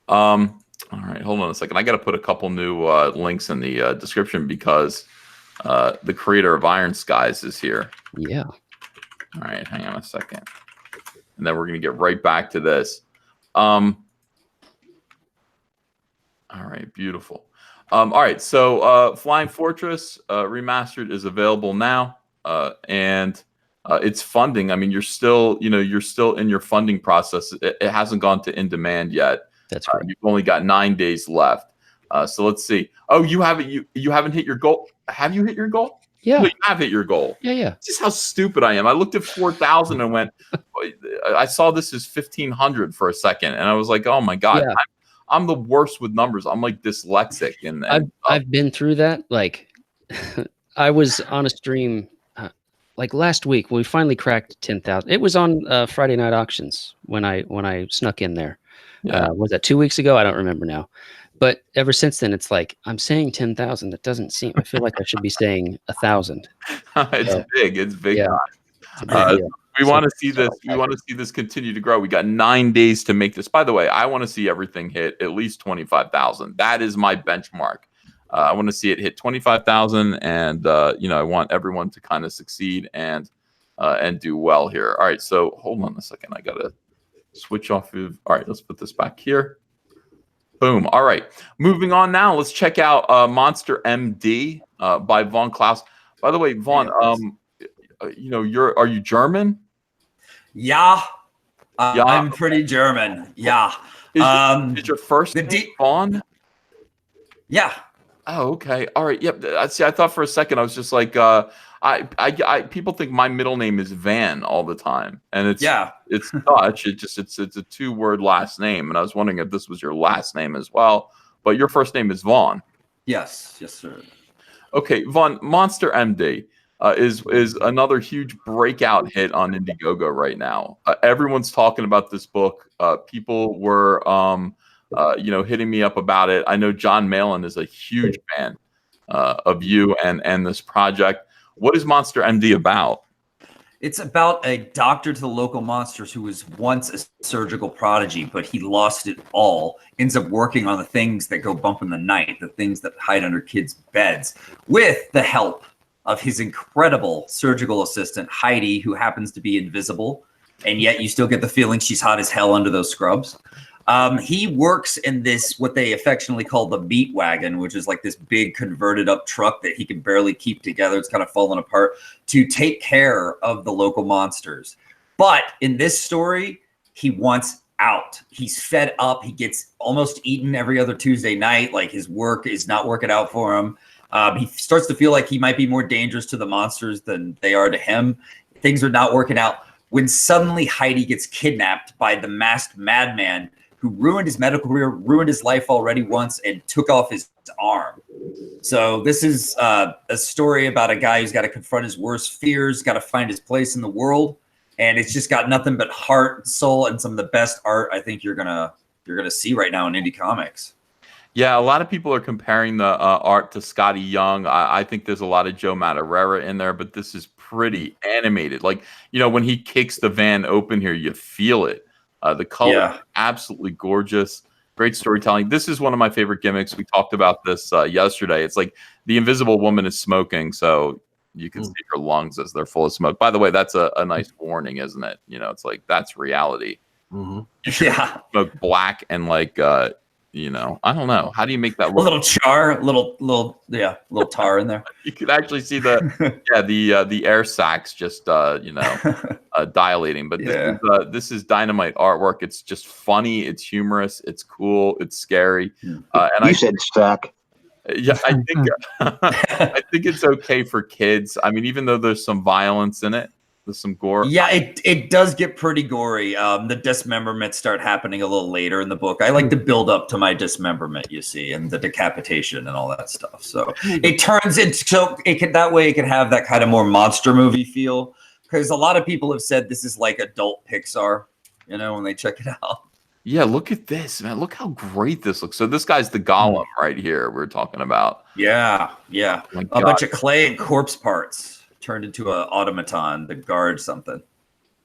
All right, hold on a second. I got to put a couple new links in the description because the creator of Iron Skies is here. Yeah. All right, hang on a second. And then we're going to get right back to this. All right, beautiful. All right, so Flying Fortress Remastered is available now, and it's funding. I mean, you're still in your funding process. It hasn't gone to in demand yet. That's correct. You've only got 9 days left. So let's see. Oh, you haven't hit your goal. Have you hit your goal? Yeah. No, you have hit your goal. Yeah. Just how stupid I am. I looked at 4,000 and went, I saw this as 1,500 for a second. And I was like, oh my God, Yeah. I'm the worst with numbers. I'm like dyslexic. And I've been through that. Like I was on a stream like last week. We finally cracked 10,000. It was on Friday Night Auctions when I snuck in there. Yeah. Was that 2 weeks ago? I don't remember now. But ever since then, it's like I'm saying 10,000. That doesn't seem. I feel like I should be saying 1,000. It's big. It's big. Yeah. We want to see this. We want to see this continue to grow. We got 9 days to make this. By the way, I want to see everything hit at least 25,000. That is my benchmark. I want to see it hit 25,000, and I want everyone to kind of succeed and do well here. All right. So hold on a second. I gotta switch off of. All right. Let's put this back here. Boom. All right. Moving on now. Let's check out Monster MD by Von Klaus. By the way, Von, are you German? Yeah. Yeah. I'm pretty German. Yeah. Is your first name Vaughn? Yeah. Oh, okay. All right. Yep. See, I thought for a second I was just like, people think my middle name is Van all the time, and it's Dutch. It's a 2-word last name, and I was wondering if this was your last name as well. But your first name is Vaughn. Yes, sir. Okay, Vaughn. Monster MD is another huge breakout hit on Indiegogo right now. Everyone's talking about this book. People were hitting me up about it. I know John Malin is a huge fan of you and this project. What is Monster MD about? It's about a doctor to the local monsters who was once a surgical prodigy, but he lost it all. Ends up working on the things that go bump in the night, the things that hide under kids' beds, with the help of his incredible surgical assistant, Heidi, who happens to be invisible. And yet you still get the feeling she's hot as hell under those scrubs. He works in this, what they affectionately call the meat wagon, which is like this big converted up truck that he can barely keep together. It's kind of falling apart, to take care of the local monsters. But in this story, he wants out. He's fed up. He gets almost eaten every other Tuesday night. Like his work is not working out for him. He starts to feel like he might be more dangerous to the monsters than they are to him. Things are not working out when suddenly Heidi gets kidnapped by the masked madman who ruined his medical career, ruined his life already once, and took off his arm. So this is a story about a guy who's got to confront his worst fears, got to find his place in the world. And it's just got nothing but heart and soul and some of the best art I think you're gonna see right now in indie comics. Yeah, a lot of people are comparing the art to Scotty Young. I think there's a lot of Joe Madureira in there, but this is pretty animated. Like, you know, when he kicks the van open here, you feel it. The color is absolutely gorgeous. Great storytelling. This is one of my favorite gimmicks. We talked about this yesterday. It's like the Invisible Woman is smoking, so you can see her lungs as they're full of smoke. By the way, that's a nice warning, isn't it? You know, it's like that's reality. Yeah, smoke black and like you know, I don't know. How do you make that look? A little char, little tar in there. You could actually see the air sacs just you know dilating. But this is dynamite artwork. It's just funny. It's humorous. It's cool. It's scary. And you said sack. Yeah, I think I think it's okay for kids. I mean, even though there's some violence in it, there's some gore. Yeah, it does get pretty gory. The dismemberments start happening a little later in the book. I like to build up to my dismemberment, you see, and the decapitation and all that stuff. So it turns into that way it can have that kind of more monster movie feel. Because a lot of people have said this is like adult Pixar, you know, when they check it out. Yeah, look at this, man. Look how great this looks. So this guy's the Golem right here we're talking about. Yeah. Oh A bunch of clay and corpse parts turned into an automaton to guard something.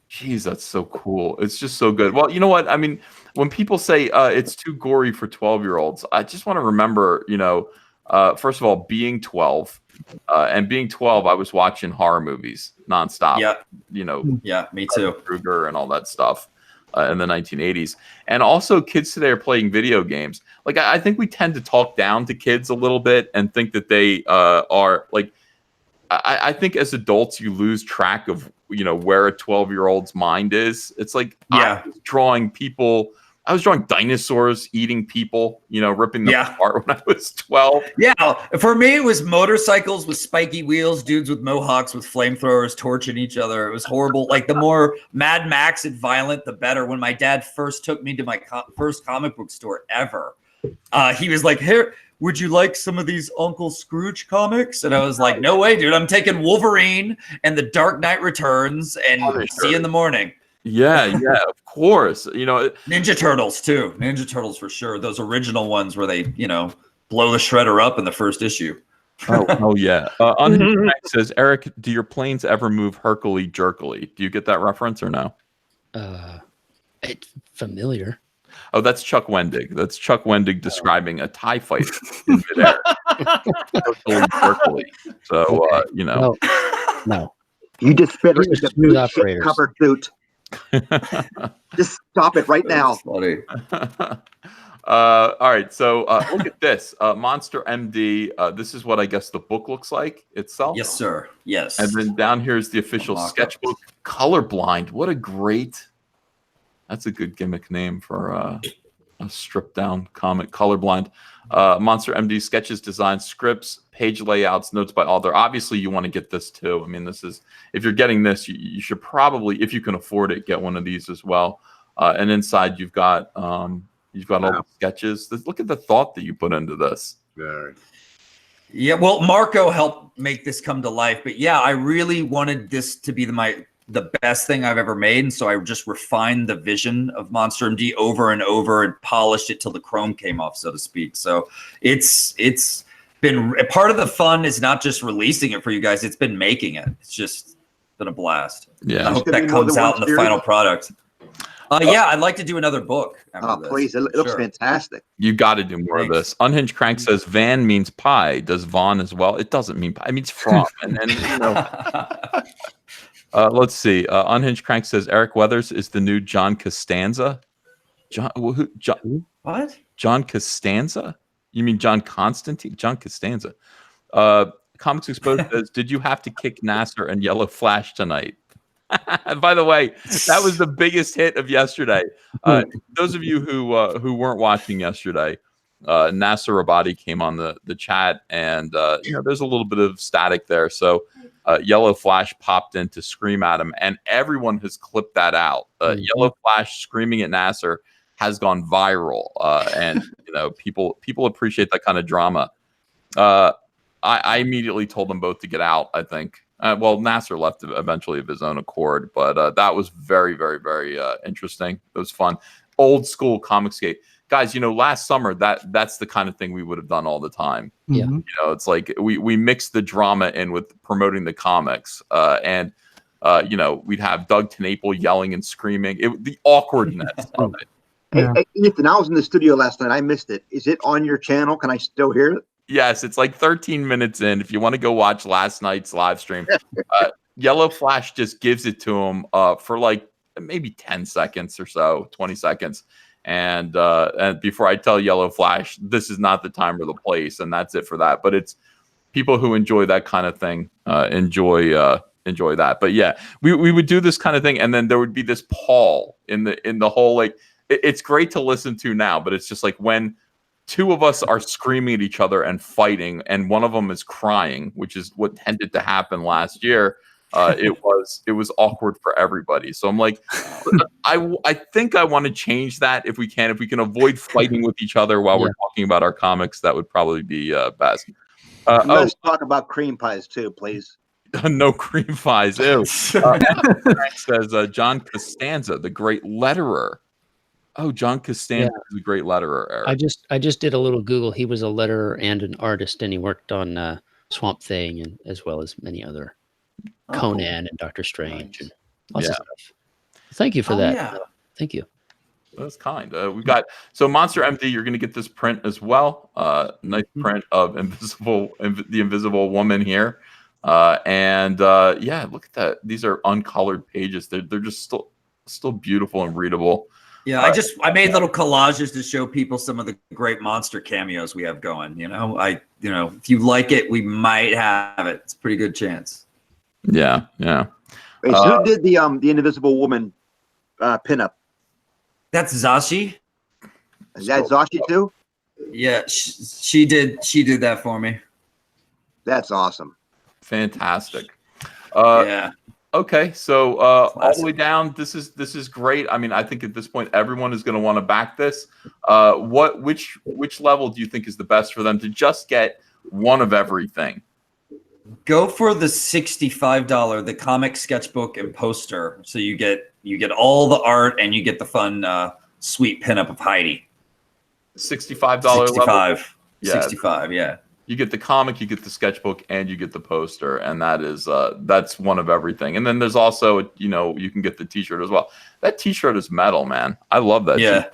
Jeez, that's so cool. It's just so good. Well, you know what? I mean, when people say it's too gory for 12-year-olds, I just want to remember, you know, first of all, being 12. And being 12, I was watching horror movies nonstop. Yeah. You know. Yeah, me too. Krueger and all that stuff. In the 1980s. And also kids today are playing video games. Like, I think we tend to talk down to kids a little bit and think that they are like, I think as adults, you lose track of, you know, where a 12-year-old's mind is. It's like, I was drawing dinosaurs eating people, you know, ripping them apart when I was 12. Yeah, for me, it was motorcycles with spiky wheels, dudes with mohawks with flamethrowers torching each other. It was horrible. Like, the more Mad Max and violent, the better. When my dad first took me to my first comic book store ever, he was like, "Here, would you like some of these Uncle Scrooge comics?" And I was like, "No way, dude. I'm taking Wolverine and The Dark Knight Returns, and see you in the morning." Yeah, of course. You know, Ninja Turtles too. Ninja Turtles for sure. Those original ones where they, you know, blow the shredder up in the first issue. Oh yeah. Unhinged says, Eric, do your planes ever move herkily jerkily? Do you get that reference or no? It's familiar. Oh, that's Chuck Wendig. That's Chuck Wendig describing a TIE fighter in midair. Herkily jerkily. So you know. No. You just fit These are the smooth new operators. covered boot. Just stop it right now. Funny. All right, so look at this. Monster MD. This is what I guess the book looks like itself. Yes, sir. Yes. And then down here is the official sketchbook. Colorblind. What a great. That's a good gimmick name for a stripped down comic. Colorblind. Monster MD sketches, designs, scripts, page layouts, notes by author. Obviously, you want to get this too. I mean, this is, if you're getting this, you should probably, if you can afford it, get one of these as well. And inside you've got all the sketches. Look at the thought that you put into this. Very. Yeah, well, Marco helped make this come to life, but yeah, I really wanted this to be the best thing I've ever made, and so I just refined the vision of Monster MD over and over and polished it till the chrome came off, so to speak. So it's been part of the fun is not just releasing it for you guys; it's been making it. It's just been a blast. Yeah, I hope that comes out in the final product. Yeah, I'd like to do another book. After please! It looks fantastic. You got to do more of this. Unhinged Crank says Van means pie. Does Vaughn as well? It doesn't mean pie. It means from. And you know. Let's see. Unhinged Crank says Eric Weathers is the new John Costanza. What? John Costanza? You mean John Constantine? John Costanza. Comics Exposed says, did you have to kick Nasser and Yellow Flash tonight? By the way, that was the biggest hit of yesterday. Those of you who weren't watching yesterday, Nasser Rabadi came on the chat, and there's a little bit of static there. So Yellow Flash popped in to scream at him, and everyone has clipped that out. Yellow Flash screaming at Nasser has gone viral, and people appreciate that kind of drama. I immediately told them both to get out. I think. Well, Nasser left eventually of his own accord, but that was very, very, very interesting. It was fun. Old school COMICSGATE. Guys, last summer, that's the kind of thing we would have done all the time. Yeah. It's like we mixed the drama in with promoting the comics. And we'd have Doug TenNapel yelling and screaming. The awkwardness of it. Hey, Ethan, I was in the studio last night. I missed it. Is it on your channel? Can I still hear it? Yes, it's like 13 minutes in. If you want to go watch last night's live stream, Yellow Flash just gives it to him for like maybe 10 seconds or so, 20 seconds. And before I tell Yellow Flash, this is not the time or the place, and that's it for that. But it's people who enjoy that kind of thing enjoy that. But yeah, we would do this kind of thing, and then there would be this Paul in the whole, like, it's great to listen to now, but it's just like when two of us are screaming at each other and fighting, and one of them is crying, which is what tended to happen last year. It was awkward for everybody. So I'm like, I think I want to change that if we can avoid fighting with each other while we're talking about our comics. That would probably be best. Let's talk about cream pies too, please. No cream pies. Ew. Frank says John Costanza, the great letterer. Oh, John Costanza is a great letterer, Eric. I just did a little Google. He was a letterer and an artist, and he worked on Swamp Thing and as well as many other Conan and Doctor Strange and lots of stuff. Thank you for that. Yeah. Thank you. That's kind. We got Monster MD. You're going to get this print as well. Nice print of the Invisible Woman here, and look at that. These are uncolored pages. They're just still beautiful and readable. Yeah, I made little collages to show people some of the great monster cameos we have going. If you like it, we might have it. It's a pretty good chance. Yeah. Wait, so who did the Invisible Woman pinup? That's Zashi. Is that Zashi too? Yeah, she did that for me. That's awesome. Fantastic. Yeah. Okay, so all the way down, this is great. I mean, I think at this point everyone is going to want to back this. Which level do you think is the best for them to just get one of everything? Go for the $65, the comic sketchbook and poster. So you get all the art and you get the fun sweet pinup of Heidi. $65 level? Yeah. 65, yeah. You get the comic, you get the sketchbook, and you get the poster, and that's one of everything. And then there's also, you can get the T-shirt as well. That T-shirt is metal, man. I love that. Yeah,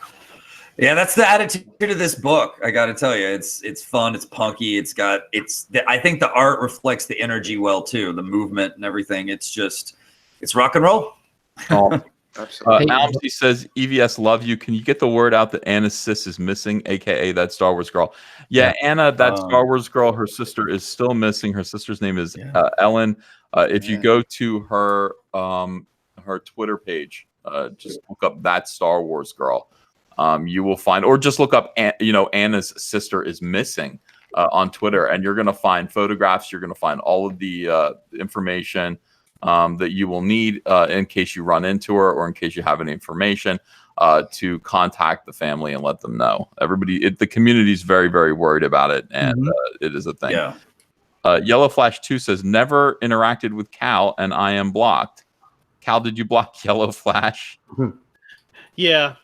yeah. That's the attitude of this book. I got to tell you, it's fun, it's punky, I think the art reflects the energy well too, the movement and everything. It's rock and roll. Oh. Almsey says, EVS love you. Can you get the word out that Anna's sis is missing, aka that Star Wars girl? Yeah, Anna, that Star Wars girl, her sister is still missing. Her sister's name is Ellen. If you go to her Twitter page, just look up that Star Wars girl. You will find, or just look up, Anna's sister is missing on Twitter, and you're going to find photographs. You're going to find all of the information that you will need in case you run into her or in case you have any information to contact the family and let them know. The community is very, very worried about it, and it is a thing. Yeah. Yellow Flash 2 says, never interacted with Cal, and I am blocked. Cal, did you block Yellow Flash? Yeah.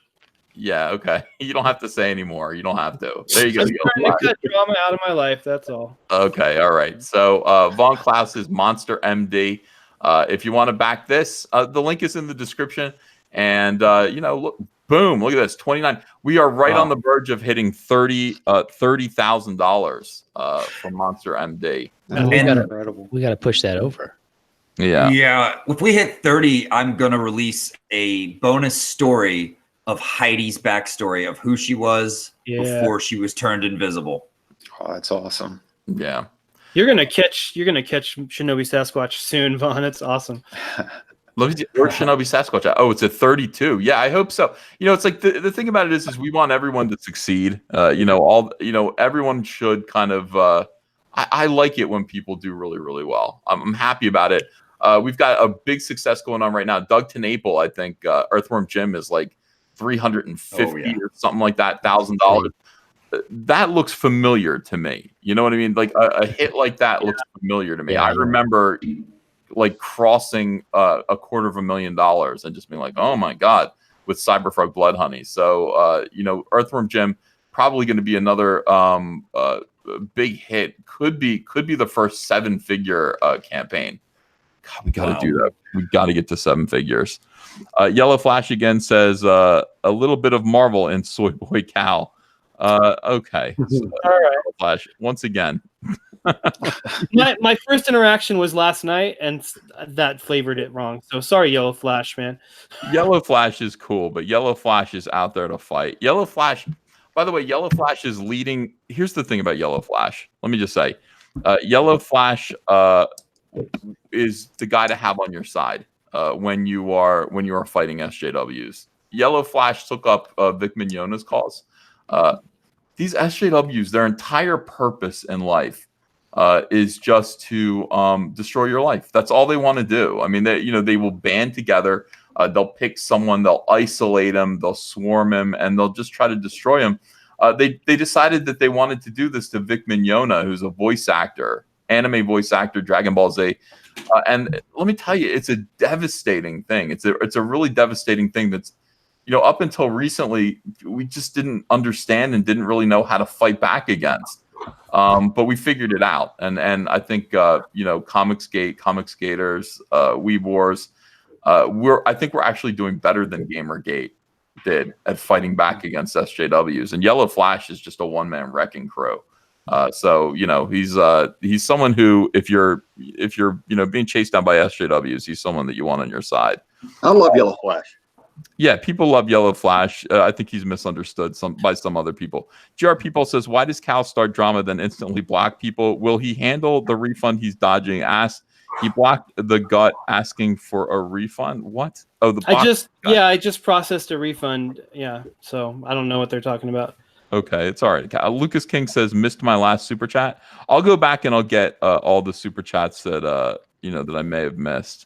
Yeah, okay. You don't have to say anymore. You don't have to. There you go. I'm trying to cut drama out of my life, that's all. Okay, all right. So Von Klaus is Monster MD. If you want to back this, the link is in the description. And look, boom! Look at this, 29. We are right on the verge of hitting $30,000 for Monster MD. We got to push that over. Yeah. Yeah. If we hit 30, I'm gonna release a bonus story of Heidi's backstory of who she was before she was turned invisible. Oh, that's awesome. Yeah. You're gonna catch Shinobi Sasquatch soon, Vaughn. It's awesome. Let me see. Or Shinobi Sasquatch. Oh, it's a 32. Yeah, I hope so. It's like the thing about it is we want everyone to succeed. Everyone should kind of. I like it when people do really, really well. I'm happy about it. We've got a big success going on right now. Doug Tenaple, I think Earthworm Jim is like 350 or something like that, $1,000. That looks familiar to me. You know what I mean? Like a hit like that looks familiar to me. I remember like crossing $250,000 and just being like, oh my God, with Cyberfrog Blood Honey. So, Earthworm Jim probably going to be another big hit. Could be the first 7-figure campaign. God, we got to do that. We got to get to 7 figures. Yellow Flash again says a little bit of Marvel in Soy Boy Cal. Okay. So, all right. Yellow Flash once again. my first interaction was last night, and that flavored it wrong. So sorry, Yellow Flash, man. Yellow Flash is cool, but Yellow Flash is out there to fight. Yellow Flash, by the way, Yellow Flash is leading. Here's the thing about Yellow Flash. Let me just say, Yellow Flash is the guy to have on your side when you are fighting SJWs. Yellow Flash took up Vic Mignogna's cause. These SJWs, their entire purpose in life is just to destroy your life. That's all they want to do. I mean, they will band together. They'll pick someone, they'll isolate him, they'll swarm him, and they'll just try to destroy him. They decided that they wanted to do this to Vic Mignogna, who's a voice actor, anime voice actor, Dragon Ball Z. And let me tell you, it's a devastating thing. It's a really devastating thing that's, up until recently, we just didn't understand and didn't really know how to fight back against. But we figured it out. And I think, COMICSGATE, COMICSGATers, Weeb Wars, I think we're actually doing better than Gamergate did at fighting back against SJWs. And Yellow Flash is just a one-man wrecking crew. So he's someone who, if you're being chased down by SJWs, he's someone that you want on your side. I love Yellow Flash. Yeah, people love Yellow Flash. I think he's misunderstood by some other people. GR People says, why does Cal start drama then instantly block people? Will he handle the refund he's dodging? He blocked the gut asking for a refund. What? Oh, I just processed a refund. Yeah, so I don't know what they're talking about. Okay, it's all right. Lucas King says, missed my last super chat. I'll go back and I'll get all the super chats that that I may have missed.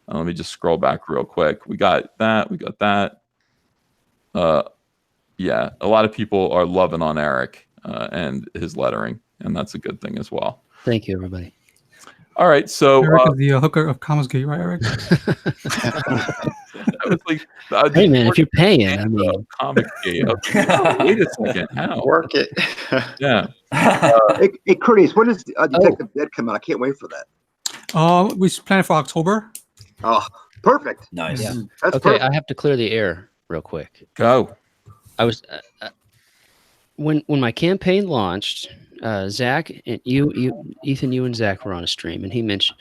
Let me just scroll back real quick. We got that. We got that. Yeah, a lot of people are loving on Eric and his lettering, and that's a good thing as well. Thank you, everybody. All right, so Eric is the hooker of COMICSGATE, right, Eric? that was like, hey man, if you're paying, I mean, COMICSGATE. Okay. Wait a second, how? Work it. Yeah. Hey, Curtis, when does Detective Dead come out? I can't wait for that. We plan for October. Oh, perfect. Nice. Yeah. That's okay, perfect. I have to clear the air real quick. Go. I was when my campaign launched, Zach and Ethan, you and Zach were on a stream, and he mentioned,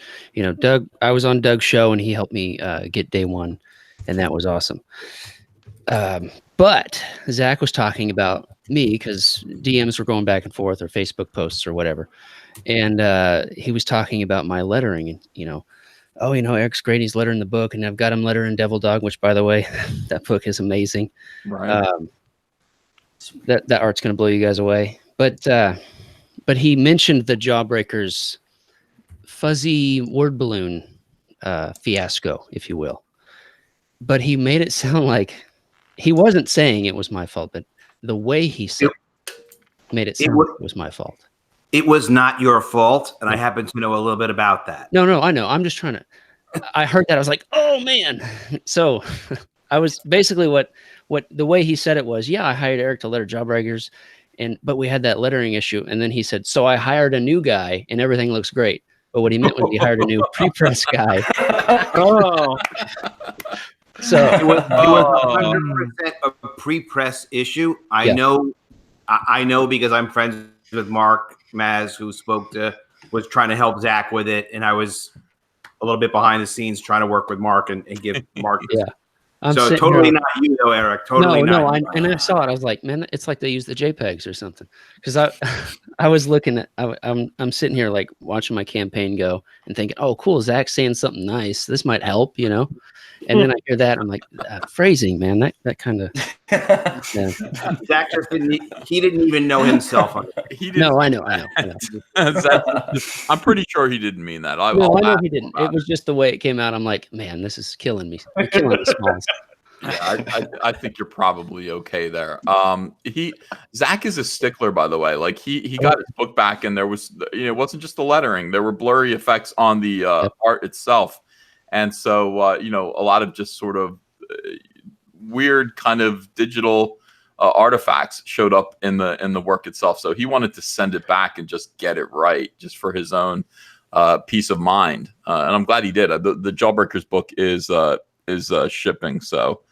Doug. I was on Doug's show, and he helped me get day one, and that was awesome. But Zach was talking about me because DMs were going back and forth, or Facebook posts, or whatever, and he was talking about my lettering, and Eric's great. He's lettering the book, and I've got him lettering Devil Dog, which, by the way, that book is amazing. Right. That art's going to blow you guys away. But he mentioned the Jawbreakers fuzzy word balloon fiasco, if you will. But he made it sound like he wasn't saying it was my fault, but the way he said it made it sound like it was my fault. It was not your fault, and I happen to know a little bit about that. No, I know. I'm just trying to. I heard that. I was like, oh man. So I was basically what the way he said it was. Yeah, I hired Eric to letter Jawbreakers, but we had that lettering issue. And then he said, so I hired a new guy, and everything looks great. But what he meant was he hired a new pre-press guy. Oh, so It was 100% a pre-press issue. I know because I'm friends with Mark Maz, who was trying to help Zach with it, and I was a little bit behind the scenes trying to work with Mark and give Mark I'm So sitting totally here- not you though, Eric. Totally no, not. and I saw it. I was like, man, it's like they use the JPEGs or something. Because I was looking at, I'm sitting here like watching my campaign go and thinking, oh, cool, Zach's saying something nice. This might help, you know. And then I hear that, I'm like, phrasing, man, that kind of. Yeah. Zach just he didn't even know himself. He didn't. No, I know. I'm pretty sure he didn't mean that. No, I know he didn't. It was just the way it came out. I'm like, man, this is killing me. You're killing the smalls. Yeah, I think you're probably okay there. Zach is a stickler, by the way. Like he got his book back, and there was, it wasn't just the lettering. There were blurry effects on the art itself, and so a lot of just sort of weird kind of digital artifacts showed up in the work itself. So he wanted to send it back and just get it right, just for his own peace of mind. And I'm glad he did. The Jawbreakers book is shipping. So.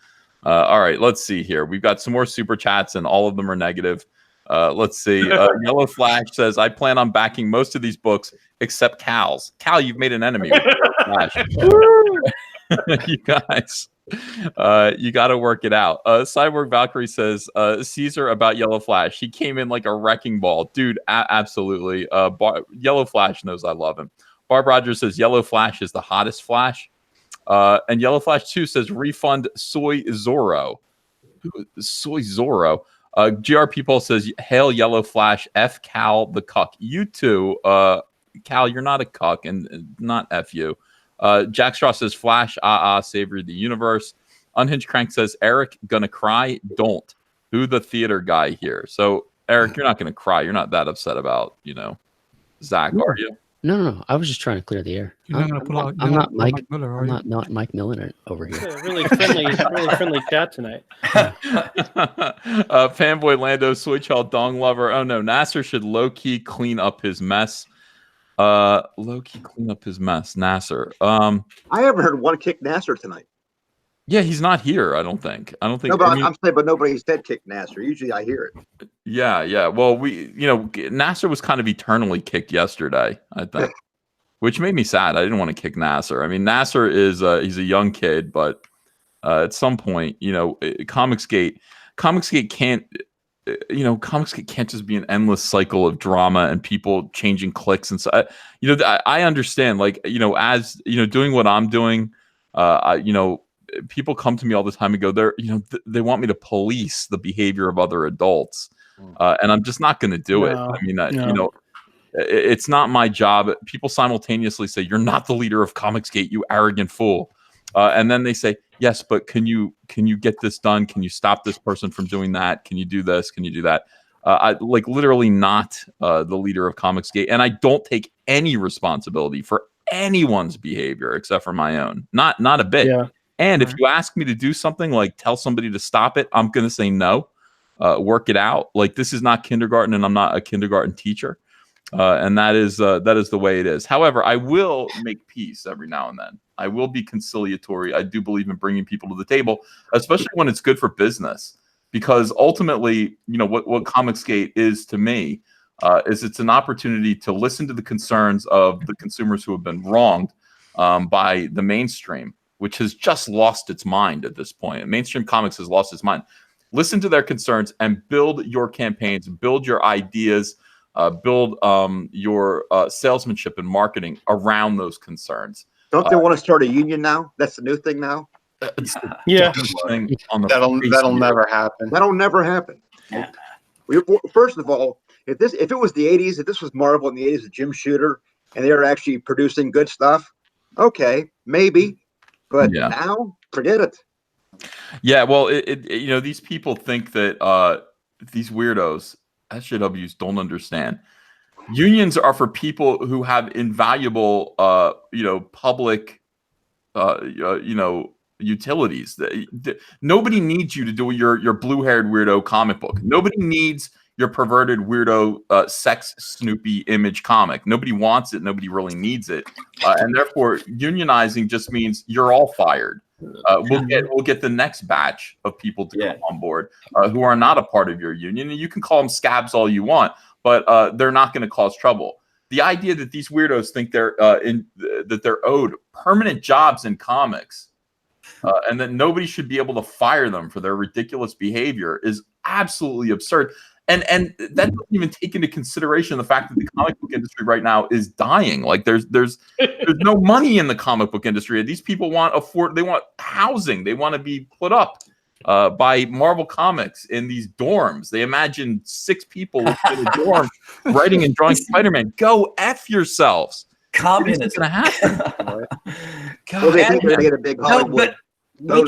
All right, let's see here. We've got some more super chats, and all of them are negative. Let's see. Yellow Flash says, I plan on backing most of these books except Cal's. Cal, you've made an enemy with Yellow Flash. You guys, you got to work it out. Cyborg Valkyrie says, Caesar about Yellow Flash. He came in like a wrecking ball. Dude, absolutely. Yellow Flash knows I love him. Barb Rogers says, Yellow Flash is the hottest Flash. And Yellow Flash 2 says refund Soy Zorro. Soy Zorro. GR People says hail Yellow Flash, F Cal the cuck. You too, Cal, you're not a cuck, and not F you. Jack Straw says Flash, Savior of the Universe. Unhinged Crank says Eric gonna cry. Don't. Who the theater guy here? So Eric, you're not gonna cry. You're not that upset about Zach, are you? No. I was just trying to clear the air. I'm not Mike Miller. I'm not Mike Miller over here. Really friendly chat tonight. Fanboy Lando, Switch Hall Dong Lover. Oh no, Nasser should low key clean up his mess. Nasser. I haven't heard one kick Nasser tonight. Yeah, he's not here. I don't think. No, but I'm saying, but nobody said kick Nasser. Usually, I hear it. Yeah. Well, Nasser was kind of eternally kicked yesterday, I think, which made me sad. I didn't want to kick Nasser. I mean, Nasser is he's a young kid, but at some point, COMICSGATE can't. COMICSGATE can't just be an endless cycle of drama and people changing clicks and so. I understand, as doing what I'm doing. People come to me all the time and go, they want me to police the behavior of other adults, and I'm just not going to do it. I mean, it's not my job. People simultaneously say, "You're not the leader of COMICSGATE, you arrogant fool," and then they say, "Yes, but can you get this done? Can you stop this person from doing that? Can you do this? Can you do that?" I literally not the leader of COMICSGATE, and I don't take any responsibility for anyone's behavior except for my own. Not a bit. Yeah. And if you ask me to do something like tell somebody to stop it, I'm going to say no, work it out. Like, this is not kindergarten, and I'm not a kindergarten teacher. And that is the way it is. However, I will make peace every now and then. I will be conciliatory. I do believe in bringing people to the table, especially when it's good for business, because ultimately, what COMICSGATE is to me is it's an opportunity to listen to the concerns of the consumers who have been wronged by the mainstream, which has just lost its mind at this point. Mainstream comics has lost its mind. Listen to their concerns and build your campaigns, build your ideas, build your salesmanship and marketing around those concerns. Don't they want to start a union now? That's the new thing now. Yeah, that'll never happen. That'll never happen. Yeah. First of all, if it was the '80s, if this was Marvel in the '80s, a Jim Shooter, and they were actually producing good stuff, okay, maybe. But now, forget it. Yeah, well, these people think that these weirdos, SJWs, don't understand. Unions are for people who have invaluable, public, utilities. Nobody needs you to do your blue-haired weirdo comic book. Nobody needs your perverted weirdo sex Snoopy image comic. Nobody wants it. Nobody really needs it. And therefore, unionizing just means you're all fired. We'll get the next batch of people to come on board who are not a part of your union. And you can call them scabs all you want, but they're not going to cause trouble. The idea that these weirdos think they're owed permanent jobs in comics and that nobody should be able to fire them for their ridiculous behavior is absolutely absurd. And that doesn't even take into consideration the fact that the comic book industry right now is dying. Like there's no money in the comic book industry. These people they want housing. They want to be put up by Marvel Comics in these dorms. They imagine 6 people in a dorm writing and drawing Spider-Man. Go F yourselves. Communism. It's going to happen. Well, they think they're going to get a big Hollywood. We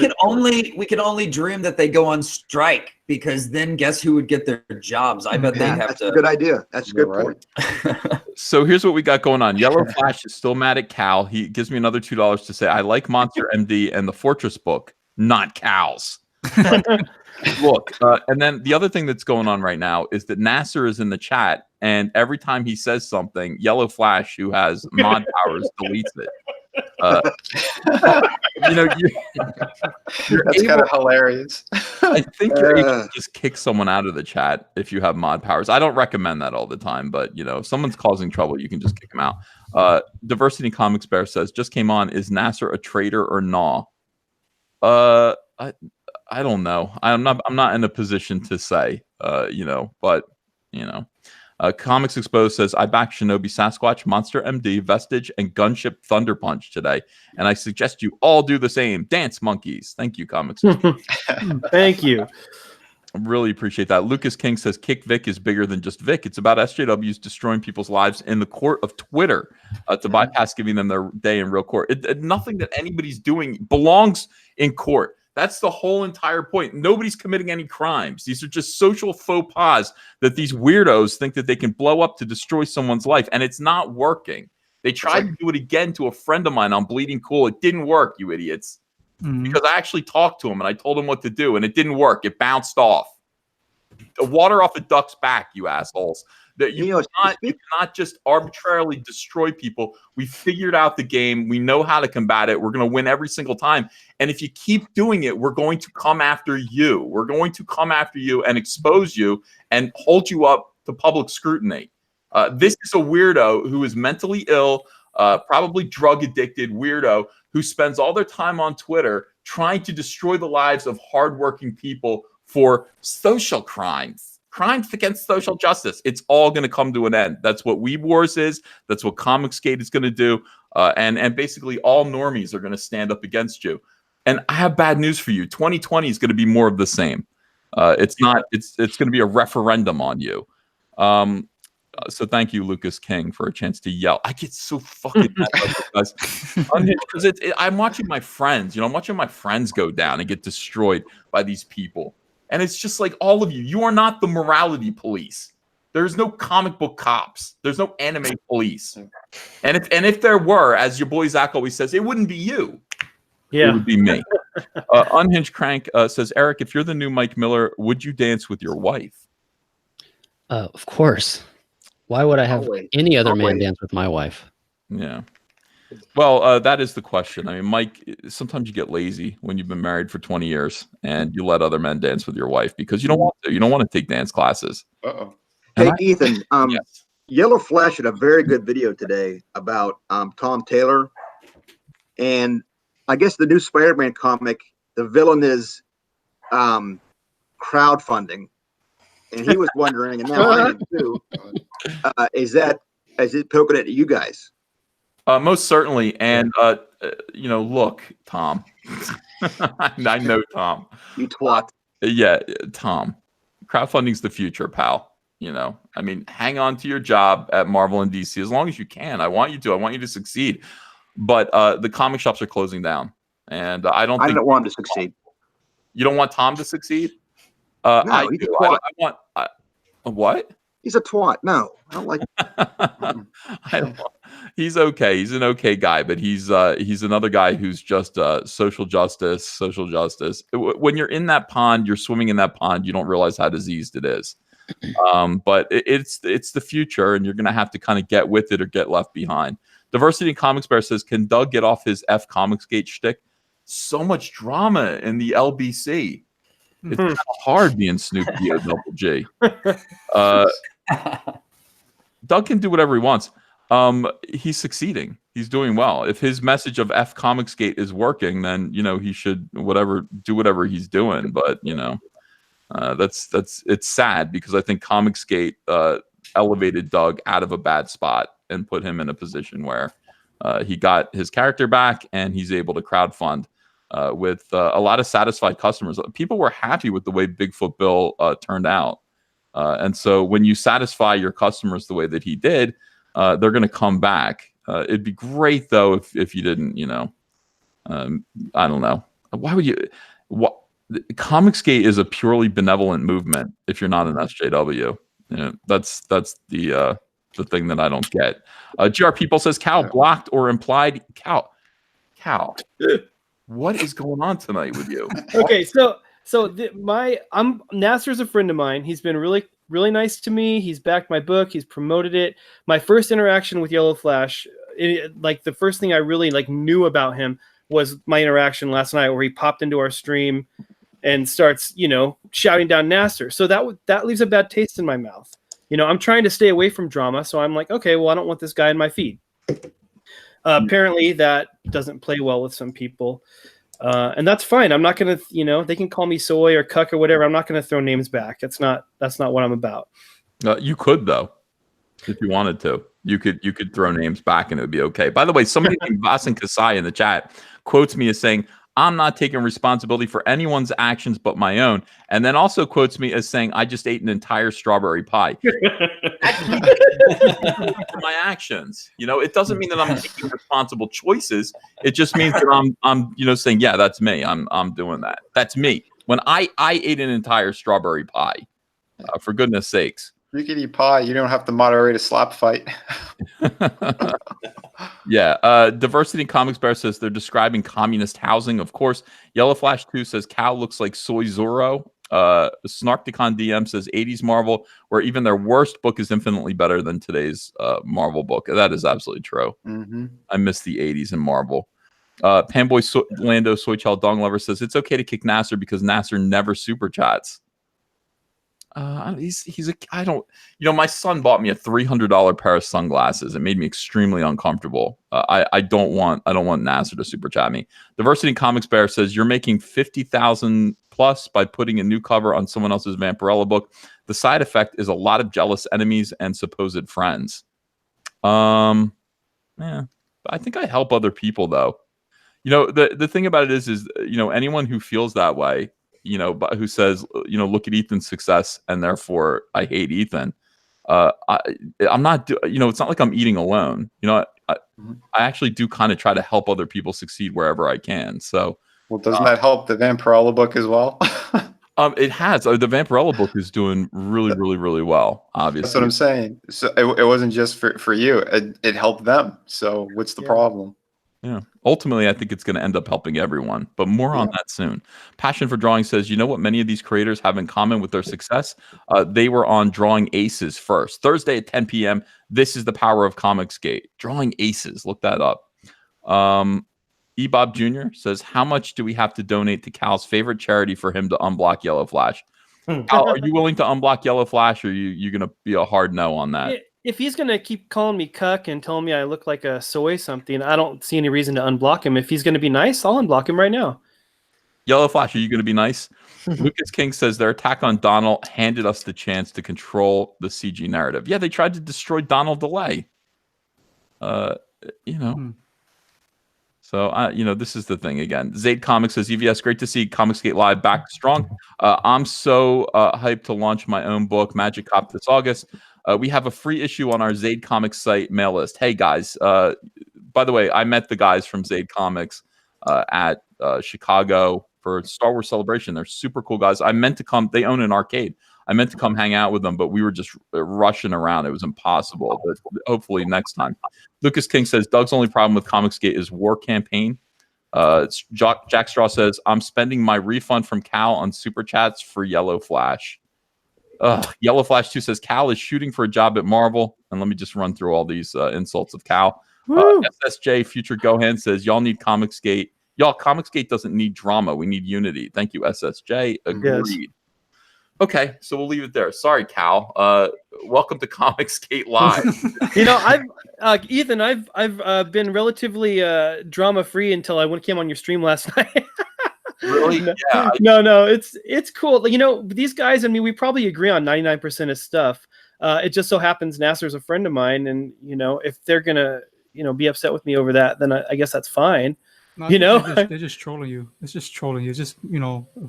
can only dream that they go on strike, because then guess who would get their jobs? I bet they'd have That's to. a good idea. That's a good point. So here's what we got going on. Yellow Flash is still mad at Cal. He gives me another $2 to say, I like Monster MD and the Fortress book, not Cal's. Look, and then the other thing that's going on right now is that Nasser is in the chat, and every time he says something, Yellow Flash, who has mod powers, deletes it. That's kind of hilarious. I think you're able to just kick someone out of the chat if you have mod powers. I don't recommend that all the time, but if someone's causing trouble, you can just kick them out. Diversity Comics Bear says, just came on, is Nasser a traitor or nah? I don't know. I'm not in a position to say, but Comics Exposed says, I back Shinobi Sasquatch, Monster MD, Vestige, and Gunship Thunder Punch today, and I suggest you all do the same. Dance monkeys. Thank you, Comics. Thank you. I really appreciate that. Lucas King says, Kick Vic is bigger than just Vic. It's about SJWs destroying people's lives in the court of Twitter to bypass giving them their day in real court. Nothing that anybody's doing belongs in court. That's the whole entire point. Nobody's committing any crimes. These are just social faux pas that these weirdos think that they can blow up to destroy someone's life, and it's not working. They tried to do it again to a friend of mine on Bleeding Cool. It didn't work, you idiots. Because I actually talked to him, and I told him what to do, and it didn't work. It bounced off. Water off a duck's back, you assholes. That you cannot just arbitrarily destroy people. We figured out the game. We know how to combat it. We're going to win every single time. And if you keep doing it, we're going to come after you. We're going to come after you and expose you and hold you up to public scrutiny. This is a weirdo who is mentally ill, probably drug addicted weirdo who spends all their time on Twitter trying to destroy the lives of hardworking people for social crimes against social justice. It's all going to come to an end. That's what Weeb Wars is. That's what COMICSGATE is going to do. And basically all normies are going to stand up against you. And I have bad news for you. 2020 is going to be more of the same. It's going to be a referendum on you. So thank you, Lucas King, for a chance to yell. I get so fucking mad because I'm watching my friends. I'm watching my friends go down and get destroyed by these people. And it's just like, all of you, you are not the morality police. There's no comic book cops. There's no anime police. And if there were, as your boy Zach always says, it wouldn't be you. Yeah. It would be me. Unhinged Crank says, Eric, if you're the new Mike Miller, would you dance with your wife? Of course. Why would I have any other man dance with my wife? Yeah. Well, that is the question. I mean, Mike, sometimes you get lazy when you've been married for 20 years and you let other men dance with your wife because you don't want to. You don't want to take dance classes. Uh-oh. Hey, Ethan, yes. Yellow Flash had a very good video today about Tom Taylor. And I guess the new Spider-Man comic, the villain is crowdfunding. And he was wondering, and now I am too, is it poking at you guys? Most certainly. And, look, Tom. I know Tom. You twat. Yeah, Tom. Crowdfunding's the future, pal. I mean, hang on to your job at Marvel and DC as long as you can. I want you to succeed. But the comic shops are closing down. And I don't want him to succeed. You don't want Tom to succeed? No, I he's do. a twat. I want what? He's a twat. No, I don't like He's okay. He's an okay guy, but he's another guy who's just social justice. When you're in that pond, you're swimming in that pond, you don't realize how diseased it is. But it's the future, and you're gonna have to kind of get with it or get left behind. Diversity in Comics Bear says, can Doug get off his COMICSGATE shtick? So much drama in the LBC. It's kind of hard being Snoop D-O double G. Doug can do whatever he wants. He's succeeding. He's doing well. If his message of F COMICSGATE is working, then he should do whatever he's doing. But that's it's sad because I think COMICSGATE elevated Doug out of a bad spot and put him in a position where he got his character back and he's able to crowdfund with a lot of satisfied customers. People were happy with the way Bigfoot Bill turned out. And so when you satisfy your customers the way that he did, they're going to come back. It'd be great though if you didn't, I don't know. Why would you? COMICSGATE is a purely benevolent movement. If you're not an SJW, that's the thing that I don't get. GR People says Cal blocked or implied. Cal, what is going on tonight with you? Okay, Nasser's a friend of mine. He's been really nice to me. He's backed my book. He's promoted it. My first interaction with Yellow Flash, the first thing I really knew about him was my interaction last night where he popped into our stream and starts, shouting down Nasser. So that leaves a bad taste in my mouth. I'm trying to stay away from drama. So I'm like, okay, well, I don't want this guy in my feed. Apparently that doesn't play well with some people. And that's fine. I'm not going to, they can call me soy or cuck or whatever. I'm not going to throw names back. That's not what I'm about. You could though, if you wanted to. You could throw names back and it would be okay. By the way, somebody named Vasan Kasai in the chat quotes me as saying, "I'm not taking responsibility for anyone's actions but my own," and then also quotes me as saying, "I just ate an entire strawberry pie." For my actions, it doesn't mean that I'm making responsible choices. It just means that I'm saying, yeah, that's me. I'm doing that. That's me. When I ate an entire strawberry pie, for goodness sakes. You can eat pie. You don't have to moderate a slap fight. Yeah. Diversity in Comics Bear says they're describing communist housing. Of course. Yellow Flash 2 says Cal looks like Soy Zorro. Snarkticon DM says 80s Marvel, where even their worst book is infinitely better than today's Marvel book. That is absolutely true. Mm-hmm. I miss the 80s in Marvel. Panboy Lando Soychild Dong Lover says it's okay to kick Nasser because Nasser never super chats. I don't, my son bought me a $300 pair of sunglasses. It made me extremely uncomfortable. I don't want Nasser to super chat me. Diversity in Comics Bear says you're making 50,000 plus by putting a new cover on someone else's Vampirella book. The side effect is a lot of jealous enemies and supposed friends. Yeah, I think I help other people though. The thing about it is anyone who feels that way, but who says, look at Ethan's success and therefore I hate Ethan. I'm not, it's not like I'm eating alone. I actually do kind of try to help other people succeed wherever I can. So, well, doesn't that help the Vampirella book as well? It has. The Vampirella book is doing really, really, really well. Obviously, that's what I'm saying. So it wasn't just for you. It helped them. So what's the problem? Yeah. Ultimately, I think it's going to end up helping everyone, but more on that soon. Passion for Drawing says, you know what many of these creators have in common with their success? They were on Drawing Aces first. Thursday at 10 p.m. This is the power of COMICSGATE. Drawing Aces. Look that up. Ebob Jr. says, how much do we have to donate to Cal's favorite charity for him to unblock Yellow Flash? Cal, are you willing to unblock Yellow Flash, or are you going to be a hard no on that? If he's going to keep calling me cuck and telling me I look like a soy something, I don't see any reason to unblock him. If he's going to be nice, I'll unblock him right now. Yellow Flash, are you going to be nice? Lucas King says their attack on Donald handed us the chance to control the CG narrative. Yeah, they tried to destroy Donald Delay. So, this is the thing again. Zaid Comics says, EVS, great to see COMICSGATE Live back strong. I'm so hyped to launch my own book, Magic Cop, this August. We have a free issue on our Zaid Comics site mail list. Hey, guys. By the way, I met the guys from Zaid Comics at Chicago for Star Wars Celebration. They're super cool guys. I meant to come. They own an arcade. I meant to come hang out with them, but we were just rushing around. It was impossible, but hopefully next time. Lucas King says, Doug's only problem with COMICSGATE is War Campaign. Jack Straw says, I'm spending my refund from Cal on Super Chats for Yellow Flash. Yellow Flash 2 says, Cal is shooting for a job at Marvel. And let me just run through all these insults of Cal. SSJ Future Gohan says, y'all need COMICSGATE. Y'all, COMICSGATE doesn't need drama. We need unity. Thank you, SSJ. Agreed. Okay, so we'll leave it there. Sorry, Cal. Welcome to COMICSGATE Live. Ethan, I've been relatively drama free until I came on your stream last night. Really? No, Yeah. no, it's cool. These guys. I mean, we probably agree on 99% of stuff. It just so happens Nasser's a friend of mine, and if they're gonna be upset with me over that, then I guess that's fine. No, they're just trolling you. It's just trolling you. It's just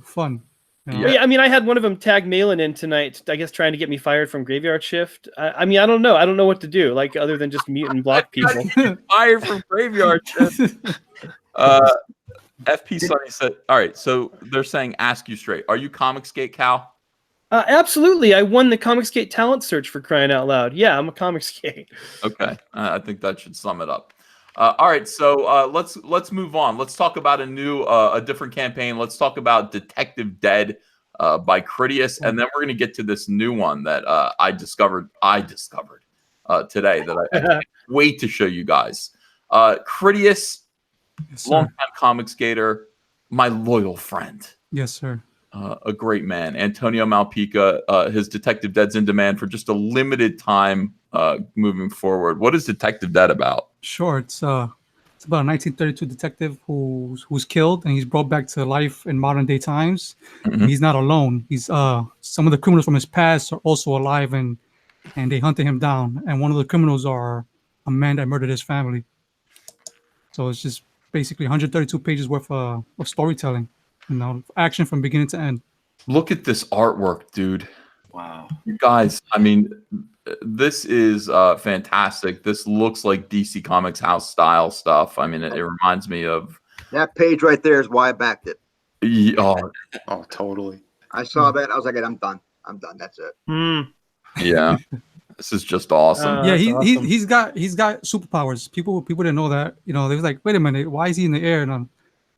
fun. Yeah, I mean, I had one of them tag Malin in tonight, I guess, trying to get me fired from Graveyard Shift. I mean, I don't know. I don't know what to do, other than just mute and block people. Fired from Graveyard Shift. FP Sunny said, all right, so they're saying ask you straight. Are you COMICSGATE, Cal? Absolutely. I won the COMICSGATE talent search, for crying out loud. Yeah, I'm a COMICSGATE. Okay. I think that should sum it up. All right, so let's move on. Let's talk about a different campaign. Let's talk about Detective Dead by Critias, and then we're going to get to this new one that I discovered today that I can't wait to show you guys. Critias, longtime COMICSGATer, my loyal friend. Yes, sir. A great man. Antonio Malpica, his Detective Dead's in demand for just a limited time moving forward. What is Detective Dead about? Sure. It's about a 1932 detective who's killed and he's brought back to life in modern day times. Mhm. He's not alone. He's some of the criminals from his past are also alive and they hunted him down. And one of the criminals are a man that murdered his family. So it's just basically 132 pages worth of storytelling. Action from beginning to end. Look at this artwork, dude. Wow. You guys, I mean, this is fantastic. This looks like DC Comics house style stuff. I mean, it reminds me of That page right there is why I backed it. Oh, totally. I saw that. I was like, I'm done. That's it. Yeah. This is just awesome. Yeah, awesome. he's got superpowers. People didn't know that. They was like, wait a minute, why is he in the air? And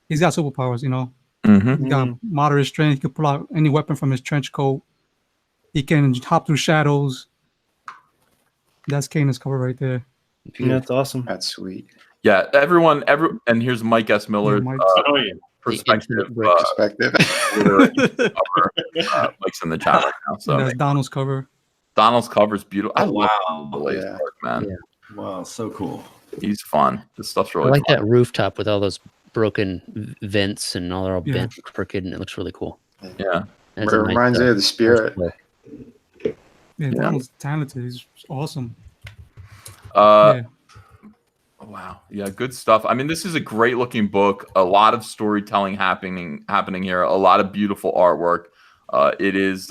he's got superpowers. Mhm. He got moderate strength. He can pull out any weapon from his trench coat. He can hop through shadows. That's Kanan's cover right there. Yeah, that's awesome. That's sweet. Yeah, and here's Mike S. Miller's Mike. perspective. Perspective. Mike's in the chat right now. So That's Donald's cover. Donald's cover's beautiful. I love Wow. the lace Yeah. work, man. Yeah. Wow, so cool. He's fun. This stuff's I really like fun. that rooftop with all those broken vents and all they're all Yeah. bent and crooked, and it looks really cool. Yeah. That's It a nice, reminds me of the spirit. play. Yeah, Donald's talented. He's awesome. Wow. Yeah, good stuff. I mean, this is a great looking book. A lot of storytelling happening here. A lot of beautiful artwork. It is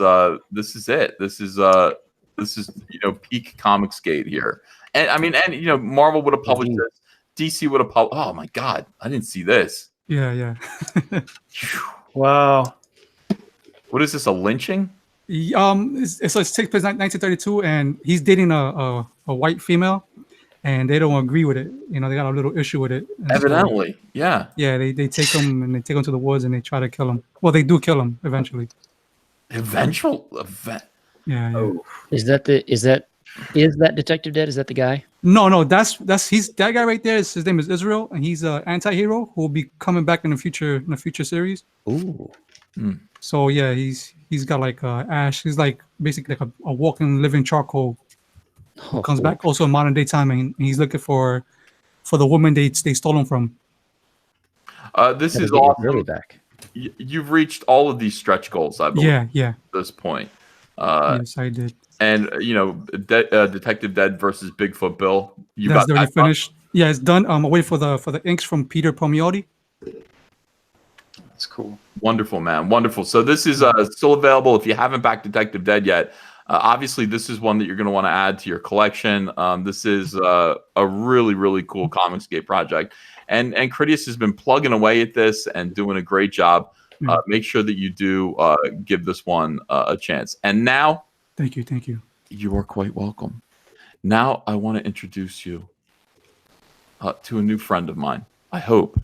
this is it. This is peak COMICSGATE here. And I mean, Marvel would have published this. DC would have published. Oh my God, I didn't see this. Yeah. Wow. What is this? A lynching? It takes place in 1932, and he's dating a white female, and they don't agree with it. They got a little issue with it. And so, Evidently, yeah. yeah, they take him and they take him to the woods and they try to kill him. Well, they do kill him eventually. Eventual event. Yeah. Oh, Is that Detective Dead? Is that the guy? No, that's that guy right there. His name is Israel, and he's an anti-hero who will be coming back in a future series. Ooh. So yeah, he's got like ash. He's like basically like a walking, living charcoal. Who comes back also in modern day time, and he's looking for the woman they stole him from. This Gotta is get it awesome. really back. You've reached all of these stretch goals, I believe, Yeah. at this point. Yes, I did. And Detective Dead versus Bigfoot Bill. That's already finished. Yeah, it's done. I'm waiting for the inks from Peter Pomiotti. That's cool. Wonderful, man. Wonderful. So this is still available if you haven't backed Detective Dead yet. Obviously, this is one that you're going to want to add to your collection. This is a really, really cool COMICSGATE project. And Critias has been plugging away at this and doing a great job. Make sure that you do give this one a chance. And now... Thank you. You are quite welcome. Now I want to introduce you to a new friend of mine. I hope.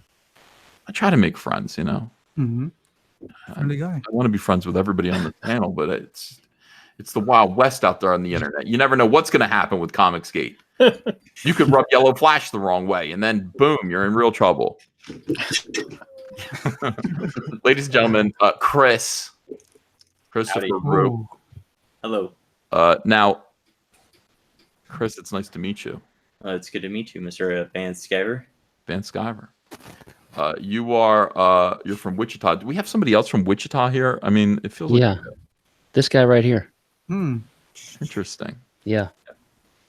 I try to make friends, Mm-hmm. Friendly guy. I want to be friends with everybody on the panel, but it's the Wild West out there on the internet. You never know what's going to happen with COMICSGATE. You could rub Yellow Flash the wrong way, and then boom, you're in real trouble. Mm-hmm. Ladies and gentlemen, Chris Christopher Howdy. Rue. Ooh. Hello. Now, Chris, it's nice to meet you. It's good to meet you, Mr. Van Skyver. Van Skyver. You're from Wichita. Do we have somebody else from Wichita here? I mean, it feels Yeah. This guy right here. Hmm. like interesting. Yeah.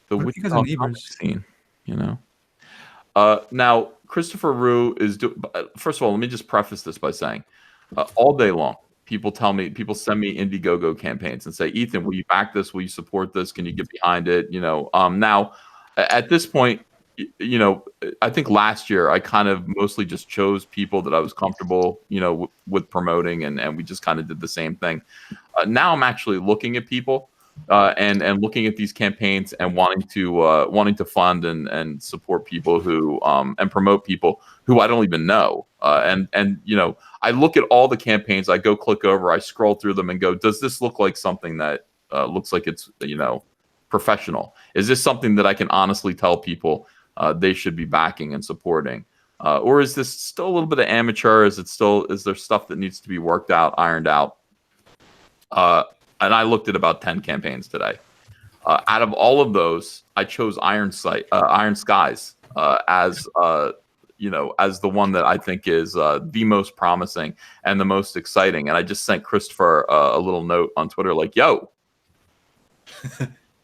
The What if you guys are Wichita comic neighbors? scene, you know. Now, Christopher Rue is first of all, let me just preface this by saying, all day long, people send me Indiegogo campaigns and say, Ethan, will you back this? Will you support this? Can you get behind it? You know, now at this point, you know, I think last year I kind of mostly just chose people that I was comfortable, you know, with promoting, and we just kind of did the same thing. Now I'm actually looking at people and looking at these campaigns and wanting to fund and support people who and promote people who I don't even know. And you know, I look at all the campaigns, I go click over, I scroll through them and go, does this look like something that looks like it's, you know, professional? Is this something that I can honestly tell people they should be backing and supporting? Or is this still a little bit of amateur? Is there stuff that needs to be worked out, ironed out? And I looked at about 10 campaigns today. Out of all of those, I chose Iron Skies as you know, as the one that I think is the most promising and the most exciting. And I just sent Christopher a little note on Twitter, like, "Yo."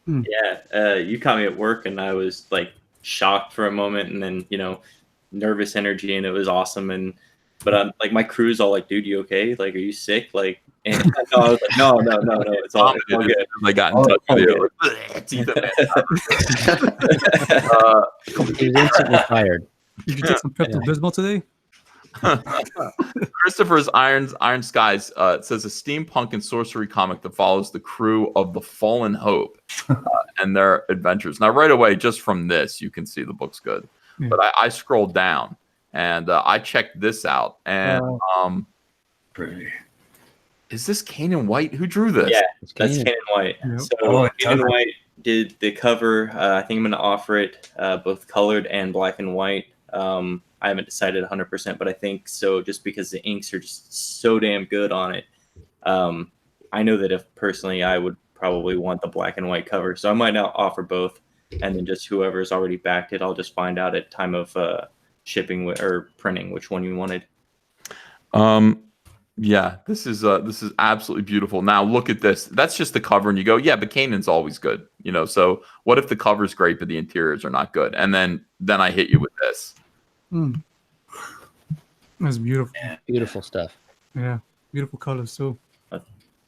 Yeah, you caught me at work, and I was like shocked for a moment, and then, you know, nervous energy, and it was awesome. But I'm like, my crew's all like, "Dude, you okay? Like, are you sick?" Like, and I was like, no, it's all good. I got in touch with you. It's Ethan, man. He was instantly fired. Did you take some Pepto-Bismol today? Christopher's Iron Skies it says a steampunk and sorcery comic that follows the crew of the Fallen Hope and their adventures. Now, right away, just from this, you can see the book's good. Yeah. But I scrolled down and I checked this out. And Pretty. is this Kanan White? Who drew this? Yeah, that's Kanan. Kanan White. Yep. So Oh, Kanan White did the cover. I think I'm going to offer it both colored and black and white. I haven't decided 100%, but I think so, just because the inks are just so damn good on it. I know that if personally I would probably want the black and white cover, so I might not offer both, and then just whoever's already backed it, I'll just find out at time of shipping or printing which one you wanted. Yeah, this is absolutely beautiful. Now look at this. That's just the cover, and you go, yeah, but Kanan's always good, you know. So what if the cover's great but the interiors are not good? And then I hit you with this. Mm. That's beautiful. Beautiful stuff. Yeah, beautiful colors too.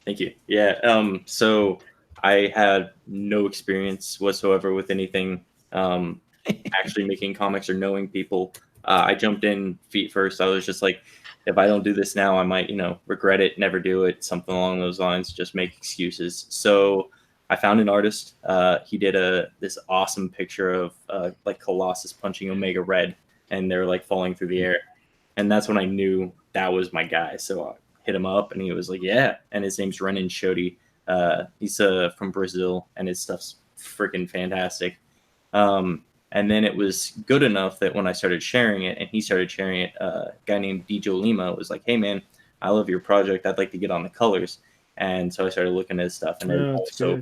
Thank you. Yeah. So I had no experience whatsoever with anything actually making comics or knowing people. I jumped in feet first. I was just like, if I don't do this now, I might, you know, regret it, never do it, something along those lines, just make excuses. So I found an artist. He did this awesome picture of like Colossus punching Omega Red, and they're like falling through the air. And that's when I knew that was my guy. So I hit him up, and he was like, yeah. And his name's Renan Shodi. He's from Brazil, and his stuff's freaking fantastic. And then it was good enough that when I started sharing it, and he started sharing it, a guy named Dijo Lima was like, hey, man, I love your project. I'd like to get on the colors. And so I started looking at his stuff, and it was so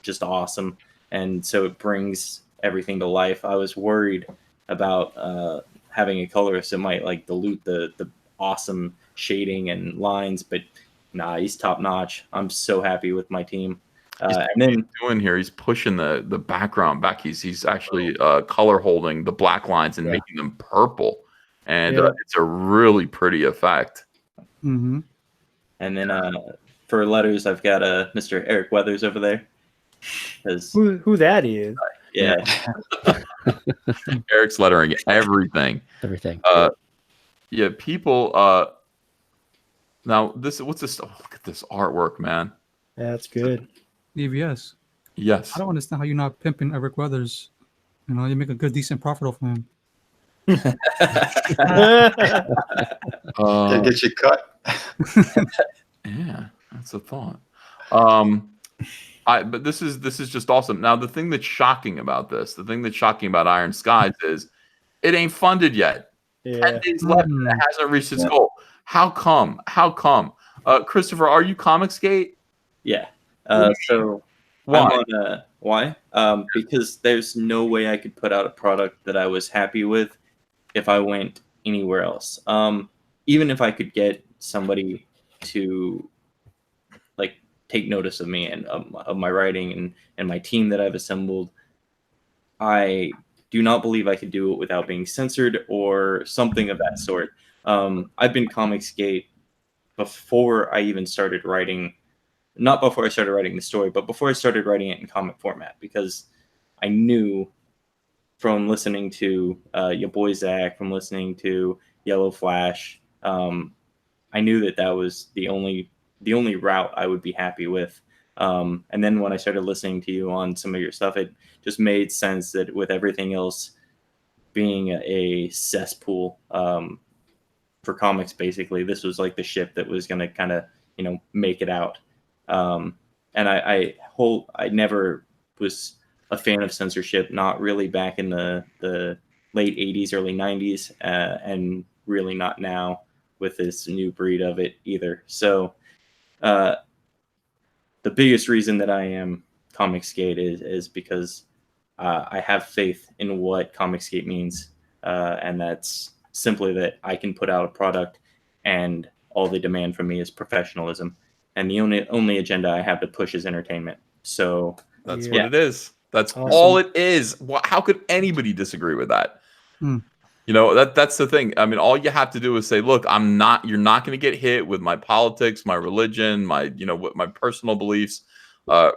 just awesome. And so it brings everything to life. I was worried about having a colorist that might like dilute the awesome shading and lines, but nah, he's top notch. I'm so happy with my team. And then doing here, he's pushing the background back. He's actually color holding the black lines and making them purple, and it's a really pretty effect. Mm-hmm. And then for letters, I've got Mr. Eric Weathers over there. Who that is? Yeah. Eric's lettering everything. Everything. Yeah, people. Now what's this? Oh, look at this artwork, man. That's good. EVS. Yes. I don't understand how you're not pimping Eric Weathers. You know, you make a good, decent profit off him. They get you cut. Yeah, that's a thought. But this is just awesome. Now, the thing that's shocking about Iron Skies is it ain't funded yet. 10 days left and it hasn't reached its goal. How come? Christopher, are you COMICSGATE? Yeah. So Why? I'm on why? Because there's no way I could put out a product that I was happy with if I went anywhere else. Even if I could get somebody to like take notice of me and of my writing and my team that I've assembled, I do not believe I could do it without being censored or something of that sort. I've been COMICSGATE before I even started writing, not before I started writing the story, but before I started writing it in comic format, because I knew from listening to your boy Zach, from listening to Yellow Flash, I knew that that was the only route I would be happy with. And then when I started listening to you on some of your stuff, it just made sense that with everything else being a cesspool for comics, basically, this was like the ship that was going to kind of, make it out. And I never was a fan of censorship, not really back in the late 80s, early 90s, and really not now with this new breed of it either. So the biggest reason that I am COMICSGATE is because I have faith in what COMICSGATE means, and that's simply that I can put out a product and all they demand from me is professionalism, and the only agenda I have to push is entertainment. So That's Yeah. what it is. That's Awesome. all it is. How could anybody disagree with that? Hmm. That's the thing. I mean, all you have to do is say, look, you're not going to get hit with my politics, my religion, my my personal beliefs. That's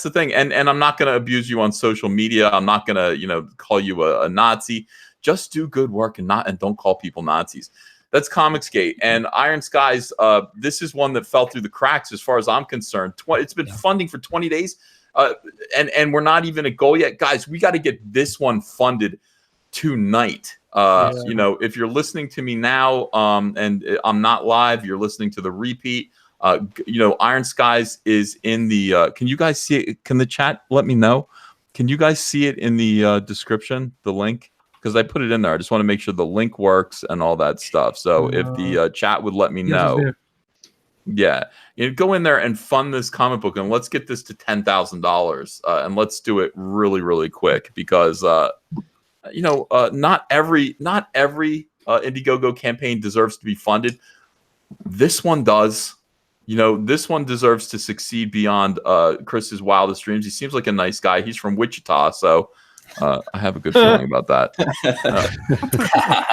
the thing. And I'm not going to abuse you on social media. I'm not going to, call you a Nazi. Just do good work and don't call people Nazis. That's COMICSGATE. And Iron Skies, this is one that fell through the cracks as far as I'm concerned. It's been funding for 20 days. And we're not even at goal yet. Guys, we got to get this one funded tonight. If you're listening to me now, and I'm not live, you're listening to the repeat. Iron Skies is in the. Can you guys see it? Can the chat let me know? Can you guys see it in the description? The link, because I put it in there. I just want to make sure the link works and all that stuff. So if the chat would let me know. Yeah, go in there and fund this comic book, and let's get this to $10,000, and let's do it really, really quick, because not every Indiegogo campaign deserves to be funded. This one does. This one deserves to succeed beyond Chris's wildest dreams. He seems like a nice guy. He's from Wichita, so I have a good feeling about that.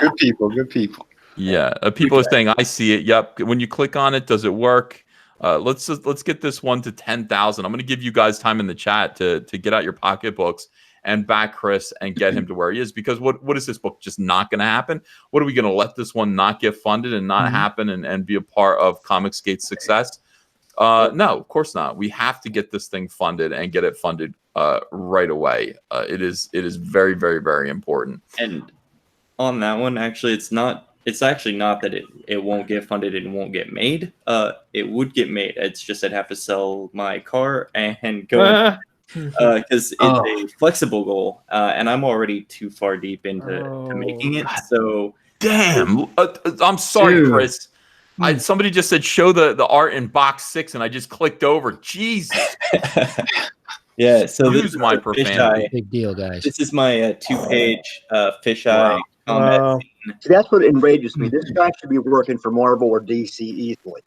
Good people. Good people. Yeah, people are saying I see it. Yep. When you click on it, does it work? Let's get this one to 10,000. I'm going to give you guys time in the chat to get out your pocketbooks and back Chris and get him to where he is. Because what is this book just not going to happen? What are we going to let this one not get funded and not happen and be a part of COMICSGATE's success? No, of course not. We have to get this thing funded and get it funded right away. It is very, very, very important. And on that one, actually, it's actually not that it won't get funded and won't get made. It would get made. It's just I'd have to sell my car and go, because it's a flexible goal, and I'm already too far deep into making it. So damn, I'm sorry, Dude. Chris. Somebody just said show the art in box 6, and I just clicked over. Jesus. Yeah. So this Use is my a profanity. Big deal, guys. This is my 2-page fisheye combat Wow. scene. See, that's what enrages me. This guy should be working for Marvel or DC easily.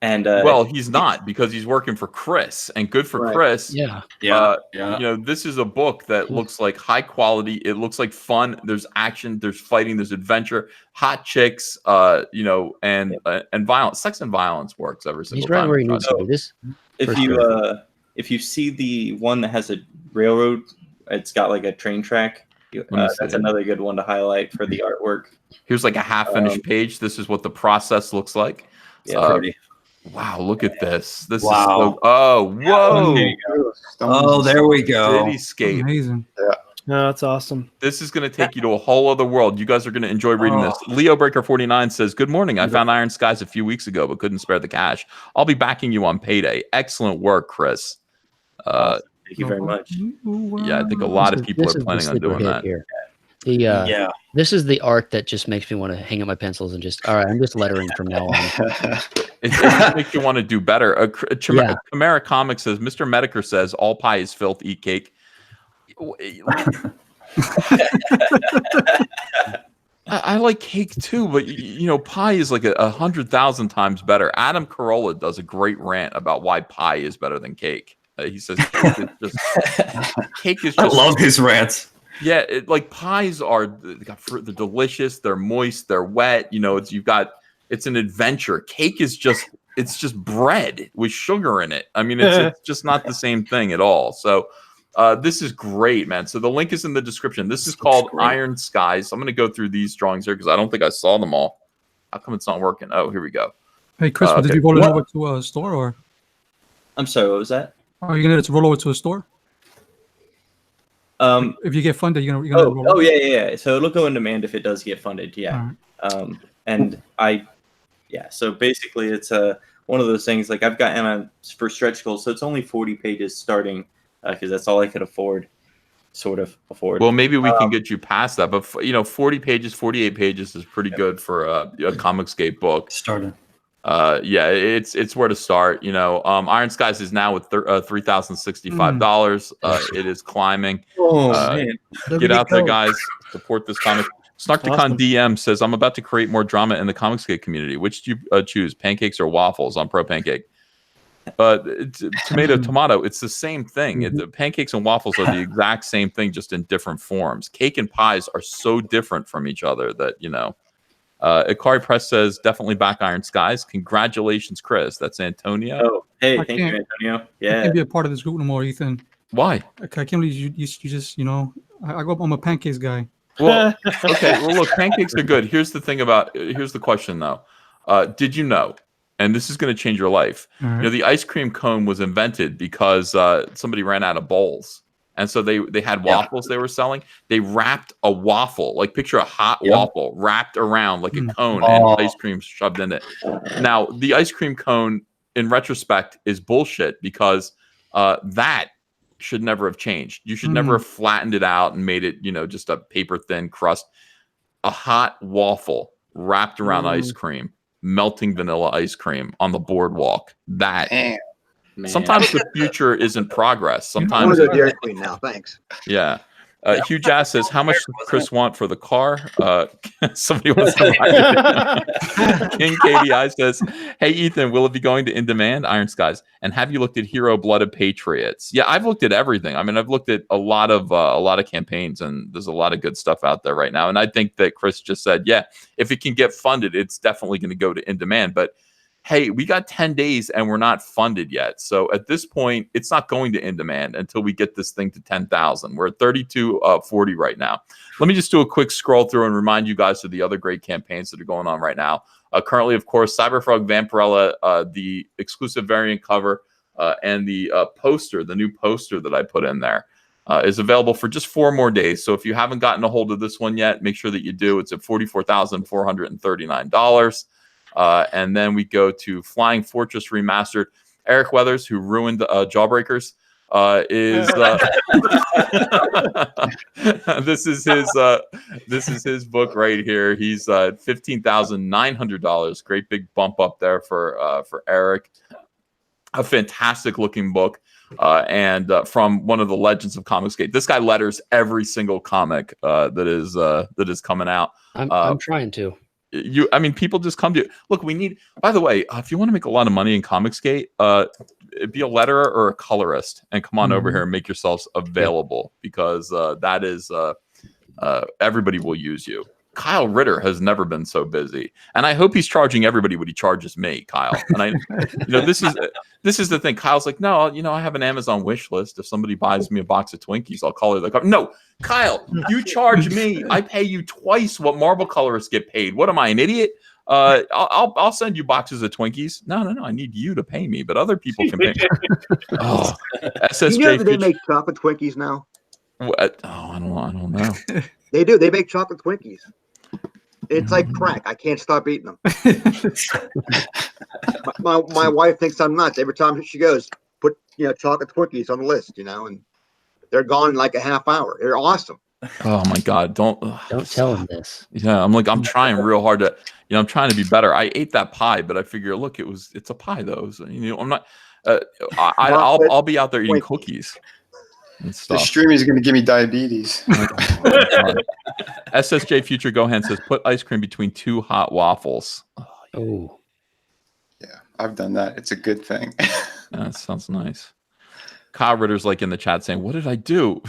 And Well, he's not, because he's working for Chris, and good for Right. Chris. Yeah. This is a book that looks like high quality. It looks like fun. There's action, there's fighting, there's adventure, hot chicks, and violence. Sex and violence works every single He's right time. where he needs to be. This. if you see the one that has a railroad, it's got like a train track. That's another good one to highlight for the artwork. Here's like a half finished page. This is what the process looks like. Wow, look at this. This is so, whoa. Oh, there we go. Cityscape. Amazing. No, that's awesome. This is going to take you to a whole other world. You guys are going to enjoy reading this. Leo Breaker 49 says, "Good morning. I found Iron Skies a few weeks ago, but couldn't spare the cash. I'll be backing you on payday. Excellent work, Chris." Thank you very much. Yeah, I think a lot of people are planning on doing that. Here. The Yeah. this is the art that just makes me want to hang up my pencils and just all right. I'm just lettering from now on. It just makes you want to do better. Yeah. Chimera Comics says, Mr. Mediker says, all pie is filth, eat cake. I like cake too, but you know, pie is like 100,000 times better. Adam Carolla does a great rant about why pie is better than cake. He says cake is just. I love his rants. Yeah, like pies are they're delicious, they're moist, they're wet. You know, it's an adventure. Cake is just bread with sugar in it. I mean, it's just not the same thing at all. So. This is great, man. So the link is in the description. This is called Iron Skies. I'm going to go through these drawings here because I don't think I saw them all. How come it's not working? Oh, here we go. Hey, Chris, did you roll it over to a store, or? I'm sorry, what was that? Are you going to roll over to a store? If you get funded, you're gonna roll over? Yeah. So it'll go in demand if it does get funded. Yeah. Right. So basically it's one of those things, like I've got Emma for stretch goals, so it's only 40 pages starting. Because that's all I could afford. Well, maybe we can get you past that, but 40 pages, 48 pages is pretty good for a COMICSGATE book. Starting. Yeah, it's where to start. Iron Skies is now with $3,065. It is climbing. Man. Get out there, guys. Support this comic. Snarkticon DM says, I'm about to create more drama in the COMICSGATE community. Which do you choose, pancakes or waffles? On Pro Pancake. Tomato, it's the same thing. The pancakes and waffles are the exact same thing, just in different forms. Cake and pies are so different from each other that Ikari Press says, definitely back Iron Skies. Congratulations, Chris. That's Antonio. Oh, hey, thank you, Antonio. Yeah, I can't be a part of this group no more, Ethan. Why? I can't believe you just I go up. I'm a pancakes guy. Well, okay. Well, look, pancakes are good. Here's the question though. Did you know? And this is going to change your life. Right. The ice cream cone was invented because somebody ran out of bowls. And so they had waffles they were selling. They wrapped a waffle, like picture a hot waffle wrapped around like a cone and ice cream shoved in it. Now, the ice cream cone, in retrospect, is bullshit because that should never have changed. You should never have flattened it out and made it, just a paper thin crust. A hot waffle wrapped around ice cream. Melting vanilla ice cream on the boardwalk. That man. Sometimes the future isn't progress. Sometimes I want to go Dairy Queen now. Thanks. Yeah. Hugh Jass says, how much does Chris want for the car? Somebody wants to buy it. King KDI says, hey, Ethan, will it be going to In Demand, Iron Skies? And have you looked at Hero Blooded Patriots? Yeah, I've looked at everything. I mean, I've looked at a lot of campaigns, and there's a lot of good stuff out there right now. And I think that Chris just said, yeah, if it can get funded, it's definitely going to go to In Demand. But hey, we got 10 days and we're not funded yet. So at this point, it's not going to In Demand until we get this thing to 10,000. We're at 3240 right now. Let me just do a quick scroll through and remind you guys of the other great campaigns that are going on right now. Currently, of course, Cyberfrog Vampirella, the exclusive variant cover, and the poster, the new poster that I put in there, is available for just 4 more days. So if you haven't gotten a hold of this one yet, make sure that you do. It's at $44,439. And then we go to Flying Fortress Remastered. Eric Weathers, who ruined Jawbreakers, is this is his book right here. He's $15,900. Great big bump up there for Eric. A fantastic looking book. And from one of the legends of COMICSGATE. This guy letters every single comic that is coming out. I'm trying to. People just come to you. Look, we need, by the way, if you want to make a lot of money in COMICSGATE, be a letterer or a colorist and come on over here and make yourselves available because that is, everybody will use you. Kyle Ritter has never been so busy, and I hope he's charging everybody what he charges me, Kyle. And I, this is the thing. Kyle's like, no, I have an Amazon wish list. If somebody buys me a box of Twinkies, I'll color the cover. No, Kyle, you charge me. I pay you twice what Marvel colorists get paid. What am I, an idiot? I'll send you boxes of Twinkies. No. I need you to pay me, but other people can pay me. Oh, SSJ. You know that they make chocolate Twinkies now? What? Oh, I don't know. They do. They make chocolate Twinkies. It's like crack. I can't stop eating them. my wife thinks I'm nuts. Every time she goes, put chocolate Twinkies on the list, and they're gone in like a half hour. They're awesome. Oh my God! Don't tell him this. Yeah, I'm trying real hard to, I'm trying to be better. I ate that pie, but I figure, look, it's a pie though. So, I'm not. I'll be out there eating cookies and The stuff. stream is going to give me diabetes. SSJ Future Gohan says, put ice cream between 2 hot waffles. Oh, Yeah, I've done that. It's a good thing. That sounds nice. Kyle Ritter's like in the chat saying, what did I do?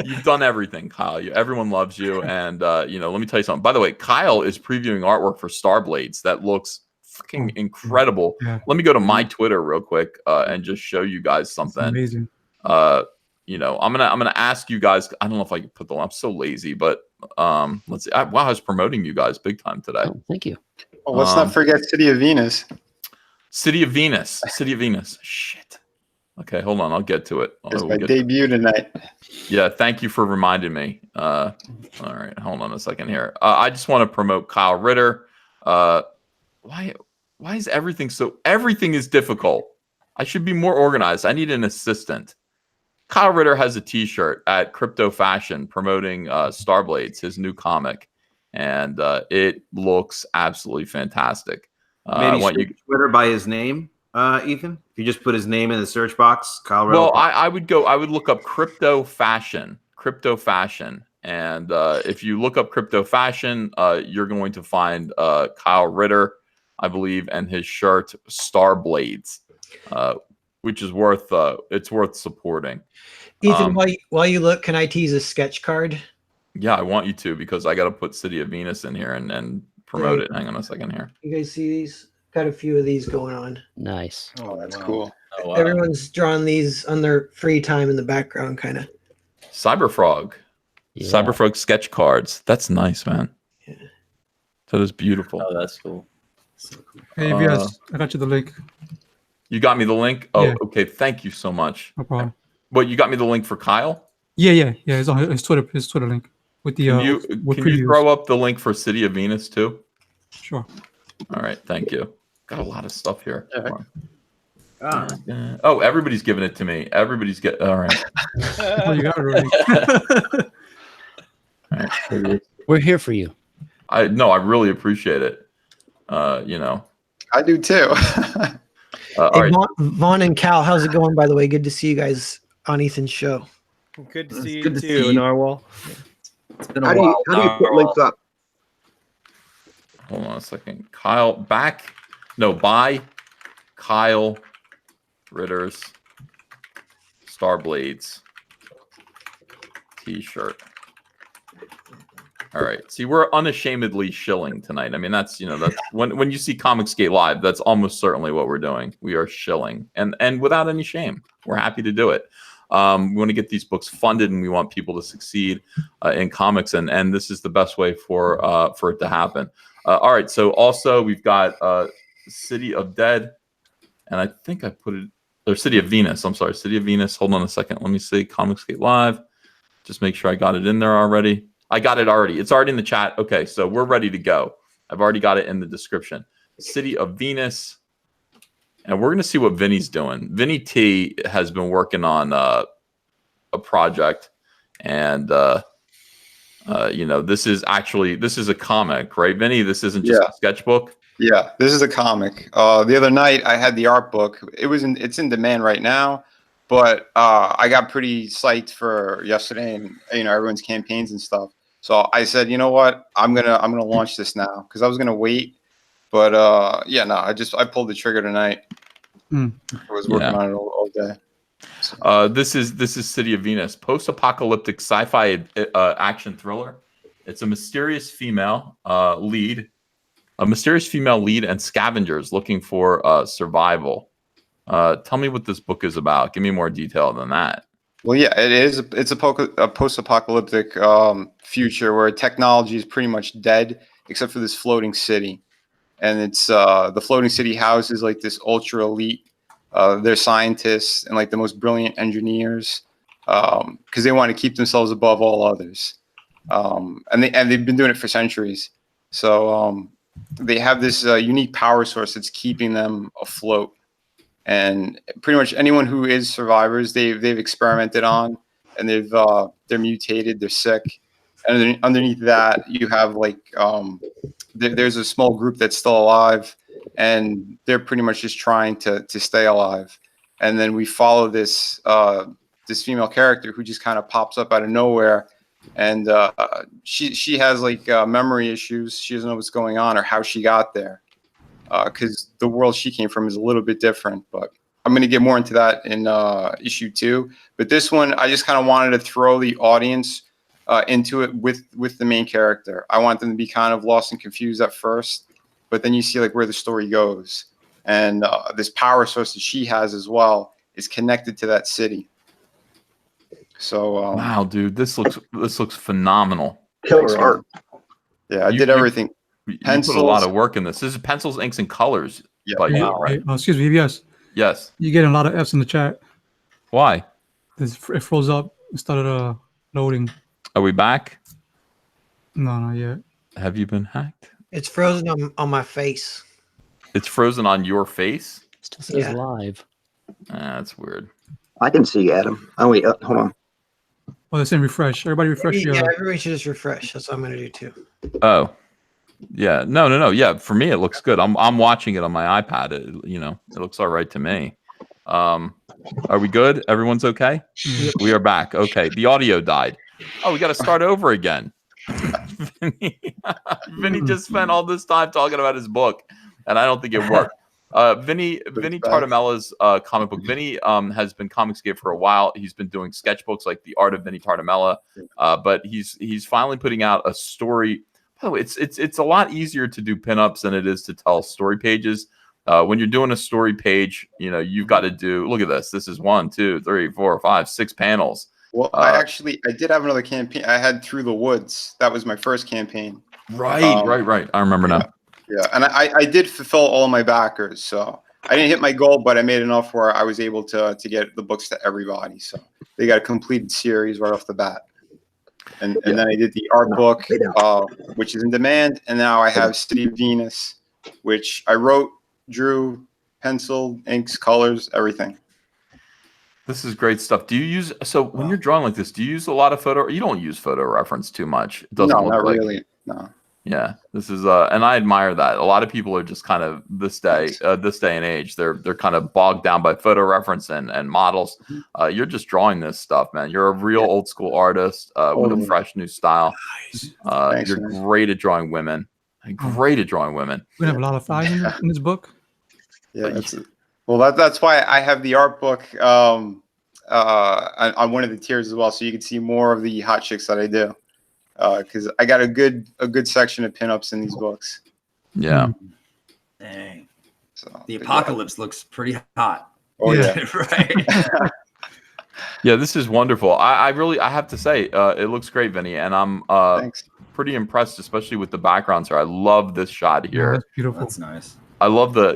You've done everything, Kyle. Everyone loves you. And, let me tell you something. By the way, Kyle is previewing artwork for Starblades that looks freaking incredible. Yeah. Let me go to my Twitter real quick and just show you guys It's something. amazing. I'm gonna ask you guys. I don't know if I can put the. I'm so lazy, but let's see. I was promoting you guys big time today. oh, thank you. Oh, let's not forget City of Venus. City of Venus. City of Venus. Shit. Okay, hold on. I'll get to it. It's my debut tonight. Yeah, thank you for reminding me. All right, hold on a second here. I just want to promote Kyle Ritter. Why is everything everything is difficult? I should be more organized. I need an assistant. Kyle Ritter has a t-shirt at Crypto Fashion promoting Starblades, his new comic, and it looks absolutely fantastic. Maybe search Twitter by his name, Ethan. If you just put his name in the search box, Kyle Ritter. Well, I would look up Crypto Fashion, and if you look up Crypto Fashion, you're going to find Kyle Ritter, I believe, and his shirt Starblades, which is worth supporting. Ethan, while you look, can I tease a sketch card? Yeah, I want you to, because I got to put City of Venus in here and promote it. Hang on a second here. You guys see these? Got a few of these going on. Nice. Oh, that's cool. Oh, wow. Everyone's drawn these on their free time in the background, kind of. Cyberfrog. Yeah. Cyberfrog sketch cards. That's nice, man. Yeah. That is beautiful. Oh, that's cool. So cool. Hey, yes, I got you the link. You got me the link? Oh, Yeah. okay. Thank you so much. No problem. But you got me the link for Kyle? Yeah. It's on his Twitter link with the. Can you previews. throw up the link for City of Venus too? Sure. All right, thank you. Got a lot of stuff here. Ah. Oh, everybody's giving it to me. Everybody's all right. Oh, you got it already. All right. We're here for you. I really appreciate it. I do too. All Hey, right. Vaughn and Cal, how's it going, by the way? Good to see you guys on Ethan's show. Good to see you good to too, see you. Narwhal. It's been a How do while. you put links up? Hold on a second. Buy Kyle Ritter's Starblades t-shirt. All right. See, we're unashamedly shilling tonight. I mean, that's when you see COMICSGATE live, that's almost certainly what we're doing. We are shilling, and without any shame. We're happy to do it. We want to get these books funded, and we want people to succeed in comics, and this is the best way for it to happen. All right. So also we've got City of Dead, and I think I put it or City of Venus. I'm sorry, City of Venus. Hold on a second. Let me see COMICSGATE live. Just make sure I got it in there already. I got it already. It's already in the chat. Okay, so we're ready to go. I've already got it in the description. City of Venus. And we're going to see what Vinny's doing. VINNIE T has been working on a project. And, this is a comic, right, Vinny? This isn't just a sketchbook? Yeah, this is a comic. The other night I had the art book. It's in demand right now. But I got pretty psyched for yesterday and everyone's campaigns and stuff. So I said, you know what? I'm gonna launch this now because I was gonna wait. But I pulled the trigger tonight. I was working on it all day. So. This is City of Venus, post-apocalyptic sci-fi action thriller. It's a mysterious female lead and scavengers looking for survival. Tell me what this book is about. Give me more detail than that. Well, yeah, it is. It's a post-apocalyptic future where technology is pretty much dead, except for this floating city. And it's the floating city houses like this ultra elite. They're scientists and like the most brilliant engineers because they want to keep themselves above all others. And they've been doing it for centuries. So they have this unique power source that's keeping them afloat. And pretty much anyone who is survivors, they've experimented on, and they're mutated, they're sick, and then underneath that you have like there's a small group that's still alive, and they're pretty much just trying to stay alive. And then we follow this this female character who just kind of pops up out of nowhere, and she has like memory issues. She doesn't know what's going on or how she got there, because the world she came from is a little bit different. But I'm going to get more into that in issue 2. But this one, I just kind of wanted to throw the audience into it with the main character. I want them to be kind of lost and confused at first, but then you see like where the story goes. And this power source that she has as well is connected to that city. So wow, dude, this looks phenomenal. Killer art. Yeah, I did everything. You put a lot of work in this. This is pencils, inks, and colors. Yeah. But Hey, right? excuse me, yes. Yes. You getting a lot of F's in the chat. Why? It froze up. It started loading. Are we back? No, not yet. Have you been hacked? It's frozen on my face. It's frozen on your face? Still says Yeah. live. That's weird. I can see Adam. Oh wait, hold on. Oh, they're saying refresh. Everybody refresh your. Yeah, everybody should just refresh. That's what I'm gonna do too. Oh. Yeah. No. Yeah, for me it looks good. I'm watching it on my iPad. It looks all right to me. Are we good? Everyone's okay? Yep. We are back. Okay. The audio died. Oh, we got to start over again. Vinny just spent all this time talking about his book, and I don't think it worked. Vinnie Tartamella's comic book. Vinny has been COMICSGATE for a while. He's been doing sketchbooks like The Art of Vinnie Tartamella, but he's finally putting out a story. By the way, it's a lot easier to do pinups than it is to tell story pages. When you're doing a story page, you've got to do. Look at this. This is 1, 2, 3, 4, 5, 6 panels. Well, I did have another campaign. I had Through the Woods. That was my first campaign. Right. I remember now. Yeah, and I did fulfill all of my backers, so I didn't hit my goal, but I made enough where I was able to get the books to everybody. So they got a completed series right off the bat. And then I did the art book, which is in demand, and now I have City of Venus, which I wrote, drew, penciled, inks, colors, everything. This is great stuff. Do you use when you're drawing like this? Do you use a lot of photo? You don't use photo reference too much. It doesn't No, look not like, really. No. Yeah, this is and I admire that. A lot of people are just kind of this day and age. They're kind of bogged down by photo reference and models. You're just drawing this stuff, man. You're a real old school artist with a fresh new style. Thanks, you're man. great at drawing women. Great at drawing women. We have a lot of thighs in this book. Yeah, that's why I have the art book on one of the tiers as well, so you can see more of the hot chicks that I do. Because I got a good section of pinups in these books. Yeah. Dang. So The apocalypse looks pretty hot. Oh yeah. Right. Yeah, this is wonderful. I have to say, it looks great, Vinny, and I'm Thanks. pretty impressed, especially with the backgrounds here. I love this shot Yeah, here. that's beautiful. That's nice. I love the,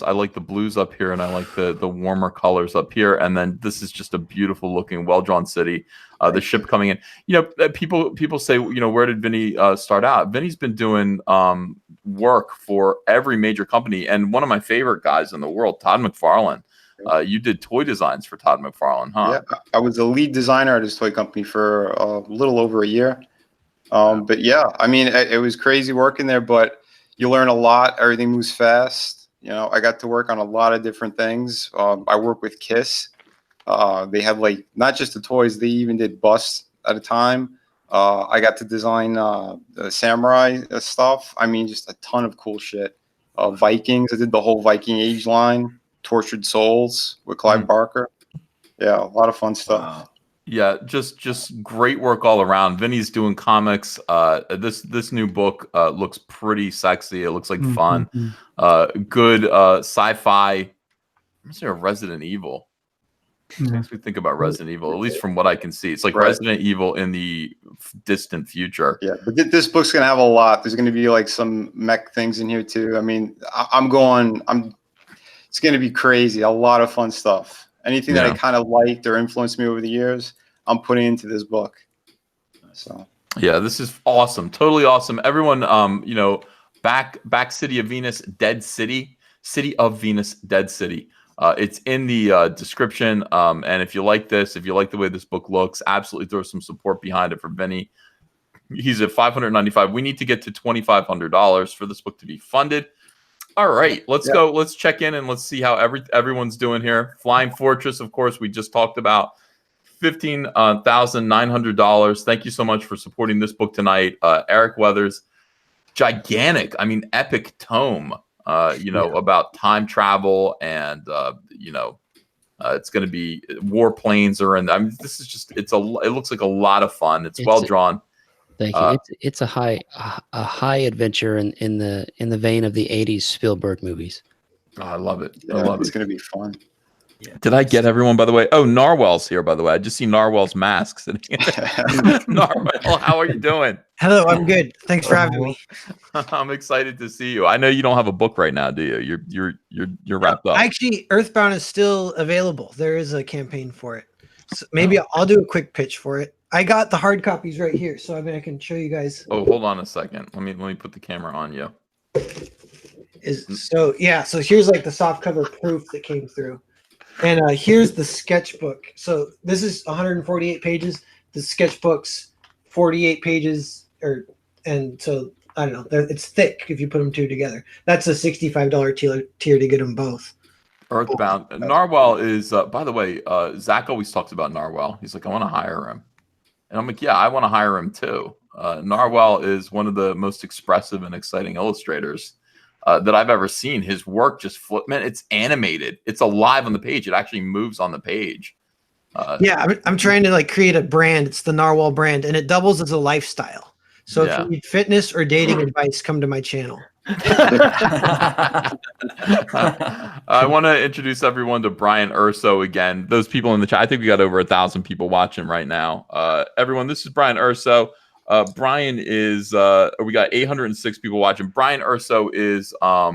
I like the blues up here, and I like the warmer colors up here. And then this is just a beautiful looking, well drawn city. The ship coming in. People say, where did Vinny start out? Vinny's been doing work for every major company, and one of my favorite guys in the world, Todd McFarlane. You did toy designs for Todd McFarlane, huh? Yeah, I was the lead designer at his toy company for a little over a year. But yeah, I mean, it was crazy working there, but you learn a lot. Everything moves fast. I got to work on a lot of different things. I work with Kiss. They have not just the toys, they even did busts at a time. I got to design the samurai stuff. I mean, just a ton of cool shit. Vikings, I did the whole Viking Age line. Tortured Souls with Clive Barker. Yeah, a lot of fun stuff. Wow. Yeah, just great work all around. Vinny's doing comics. This new book looks pretty sexy. It looks like fun. Good sci-fi. I'm gonna say Resident Evil. Makes me think about Resident Evil, at least from what I can see. It's like Resident Evil in the distant future. Yeah, but this book's gonna have a lot. There's gonna be some mech things in here too. I mean, it's gonna be crazy. A lot of fun stuff. Anything that I kind of liked or influenced me over the years, I'm putting into this book. So yeah, this is awesome. Totally awesome. Everyone, back City of Venus, Dead City. City of Venus, Dead City. It's in the description. And if you like this, if you like the way this book looks, absolutely throw some support behind it for Vinny. He's at $595. We need to get to $2,500 for this book to be funded. All right, let's go. Let's check in and let's see how everyone's doing here. Flying Fortress, of course, we just talked about. $15,900. Thank you so much for supporting this book tonight. Eric Weathers, gigantic, I mean, epic tome, about time travel and, it's going to be warplanes are in. I mean, this is just, it looks like a lot of fun. It's well drawn. Thank you. It's a high adventure in the vein of the 80s Spielberg movies. Oh, I love it. Yeah, I love it's it. going to be fun. Yeah. Did I get everyone, by the way? Oh, Narwhal's here, by the way. I just see Narwhal's mask sitting here. Narwhal, how are you doing? Hello, I'm good. Thanks for having me. I'm excited to see you. I know you don't have a book right now, do you? You're wrapped up. Actually, Earthbound is still available. There is a campaign for it. So maybe I'll do a quick pitch for it. I got the hard copies right here, so I can show you guys. Oh, hold on a second. Let me put the camera on you. So here's like the soft cover proof that came through. And here's the sketchbook. So this is 148 pages. The sketchbook's 48 pages, and so I don't know. It's thick if you put them two together. That's a $65 tier to get them both. Earthbound. Narwhal is, by the way, Zach always talks about Narwhal. He's like, I want to hire him. And I'm like, yeah, I want to hire him too. Narwhal is one of the most expressive and exciting illustrators that I've ever seen. His work just man, it's animated. It's alive on the page. It actually moves on the page. I'm trying to create a brand. It's the Narwhal brand, and it doubles as a lifestyle. So if you need fitness or dating advice, come to my channel. I want to introduce everyone to Brian Urso again. Those people in the chat, I think we got over 1,000 people watching right now. Everyone, this is Brian Urso. Brian is we got 806 people watching. Brian Urso is a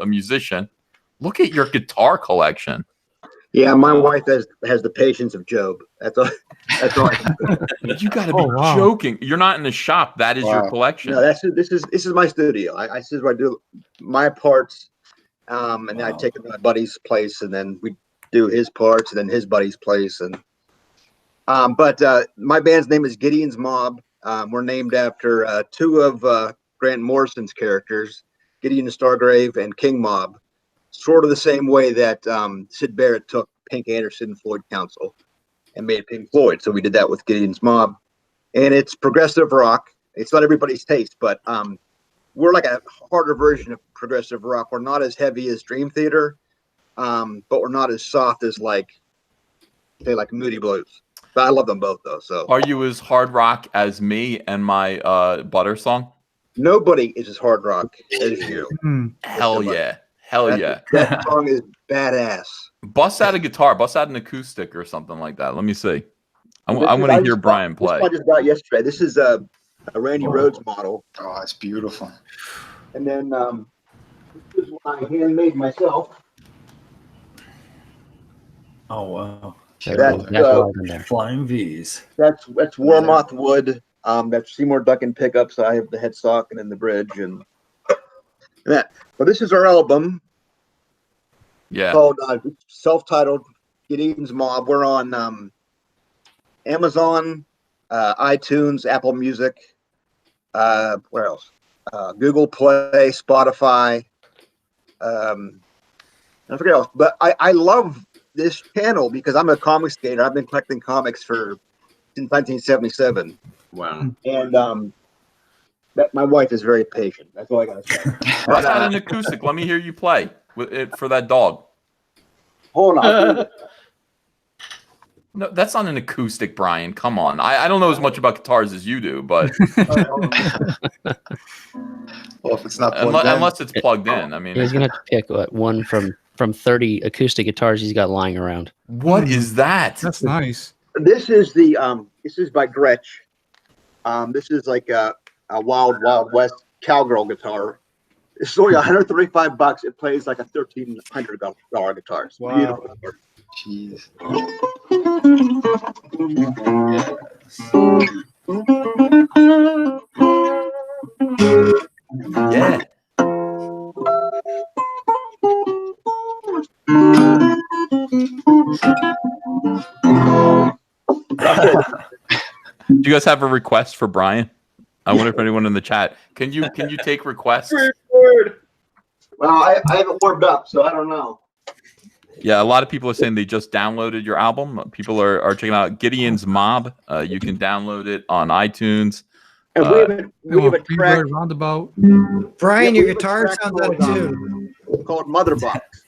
musician. Look at your guitar collection. Yeah, my wife has the patience of Job. That's all. That's all. You got to be joking. You're not in the shop. That is your collection. No, this is my studio. I this is where I do my parts, and then I take it to my buddy's place, and then we do his parts, and then his buddy's place, and but my band's name is Gideon's Mob. We're named after two of Grant Morrison's characters, Gideon Stargrave and King Mob. Sort of the same way that Syd Barrett took Pink Anderson and Floyd Council and made Pink Floyd. So we did that with Gideon's Mob. And it's progressive rock. It's not everybody's taste, but we're like a harder version of progressive rock. We're not as heavy as Dream Theater, but we're not as soft as like Moody Blues. But I love them both though. So are you as hard rock as me and my Butter song? Nobody is as hard rock as you. Hell yeah. Hell yeah. That song is badass. Bust out a guitar, bust out an acoustic or something like that. Let me see. I want to hear Brian play. This I just got yesterday. This is a Randy Rhoads model. Oh, it's beautiful. And then this is what I handmade myself. Oh wow. That's Flying V's. That's Warmoth wood. That's Seymour Duncan pickups. I have the headstock and then the bridge and that. But this is our album. Yeah. Called self-titled Gideon's Mob. We're on Amazon, iTunes, Apple Music. Where else? Google Play, Spotify. I forget else. But I love this channel because I'm a comics gator. I've been collecting comics since 1977. Wow. And my wife is very patient. That's all I gotta say. Bust out an acoustic. Let me hear you play with it for that dog. Hold on. No, that's not an acoustic, Brian. Come on. I don't know as much about guitars as you do, but Well, if it's not unless it's plugged in. I mean, He's gonna have to pick one from 30 acoustic guitars he's got lying around. What is that? That's nice. This is this is by Gretsch. This is like a Wild West cowgirl guitar. It's only $135. It plays like a $1,300 guitar. It's beautiful. Jeez. Yeah. Do you guys have a request for Brian? I wonder if anyone in the chat can you take requests? Well, I haven't warmed up, so I don't know. Yeah, a lot of people are saying they just downloaded your album. People are checking out Gideon's Mob. You can download it on iTunes. And we have a track. Freebird Roundabout. Brian, Yeah, your we have a guitar track sounds out of tune. called Mother Box,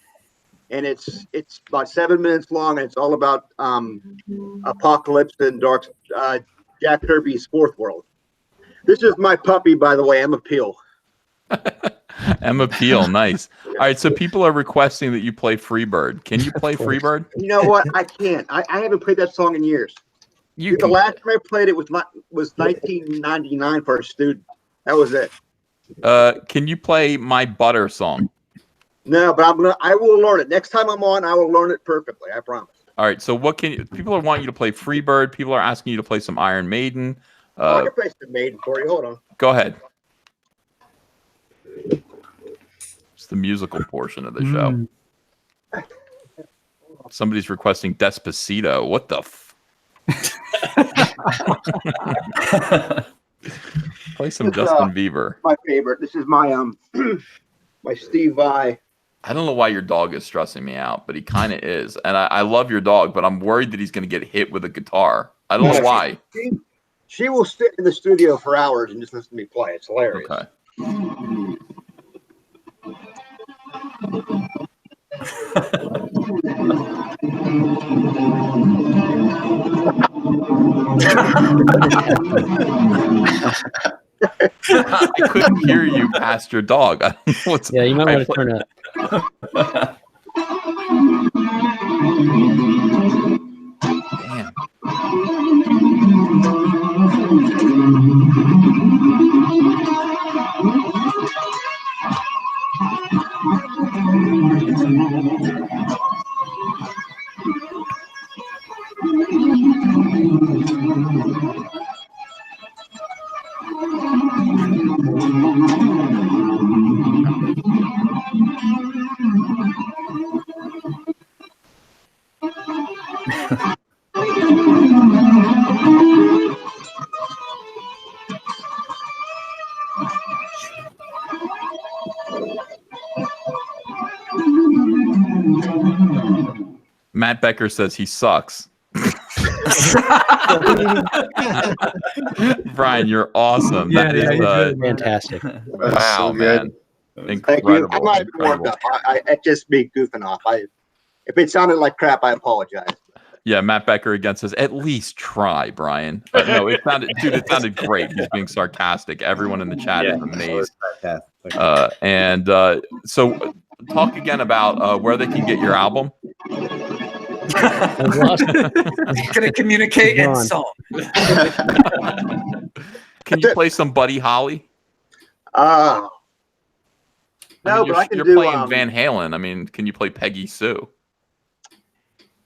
and it's about 7 minutes long, and it's all about apocalypse and dark Jack Kirby's Fourth World. This is my puppy, by the way, Emma Peel. Emma Peel, nice. All right, so people are requesting that you play Freebird. Can you play Freebird? You know what? I can't. I haven't played that song in years. The last time I played it was 1999 for a student. That was it. Can you play My Butter song? No, but I will learn it. Next time I'm on, I will learn it perfectly. I promise. All right, so what can you? People are wanting you to play Freebird. People are asking you to play some Iron Maiden. I can play some Maiden for you. Hold on. Go ahead. It's the musical portion of the show. Somebody's requesting Despacito. What the Play some Justin Bieber. My favorite. This is my my Steve Vai. I don't know why your dog is stressing me out, but he kind of is. And I love your dog, but I'm worried that he's going to get hit with a guitar. I don't know why. She will sit in the studio for hours and just listen to me play. It's hilarious. Okay. I couldn't hear you past your dog. I don't know what's Yeah, you might want to turn up. Damn. Matt Becker says he sucks. Brian, you're awesome. Yeah, That yeah, is you're good, Fantastic. wow, So good. man. Thank you. Incredible. I'm not even warmed up. It's just me goofing off. If it sounded like crap, I apologize. Yeah, Matt Becker again says, at least try, Brian. No, it sounded great. He's being sarcastic. Everyone in the chat is amazed. So talk again about where they can get your album. Gonna communicate in song. Can you play some Buddy Holly? No, but I can you're do. Playing Van Halen. I mean, can you play Peggy Sue?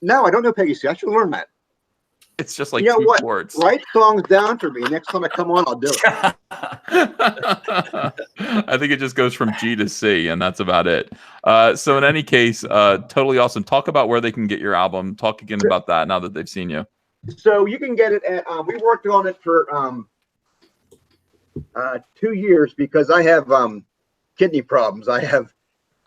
No, I don't know Peggy Sue. I should learn that. It's just like you know two what? chords. Write songs down for me. Next time I come on, I'll do it. I think it just goes from G to C, and that's about it. So in any case, totally awesome. Talk about where they can get your album. Talk again about that now that they've seen you. So you can get it at. We worked on it for 2 years because I have kidney problems.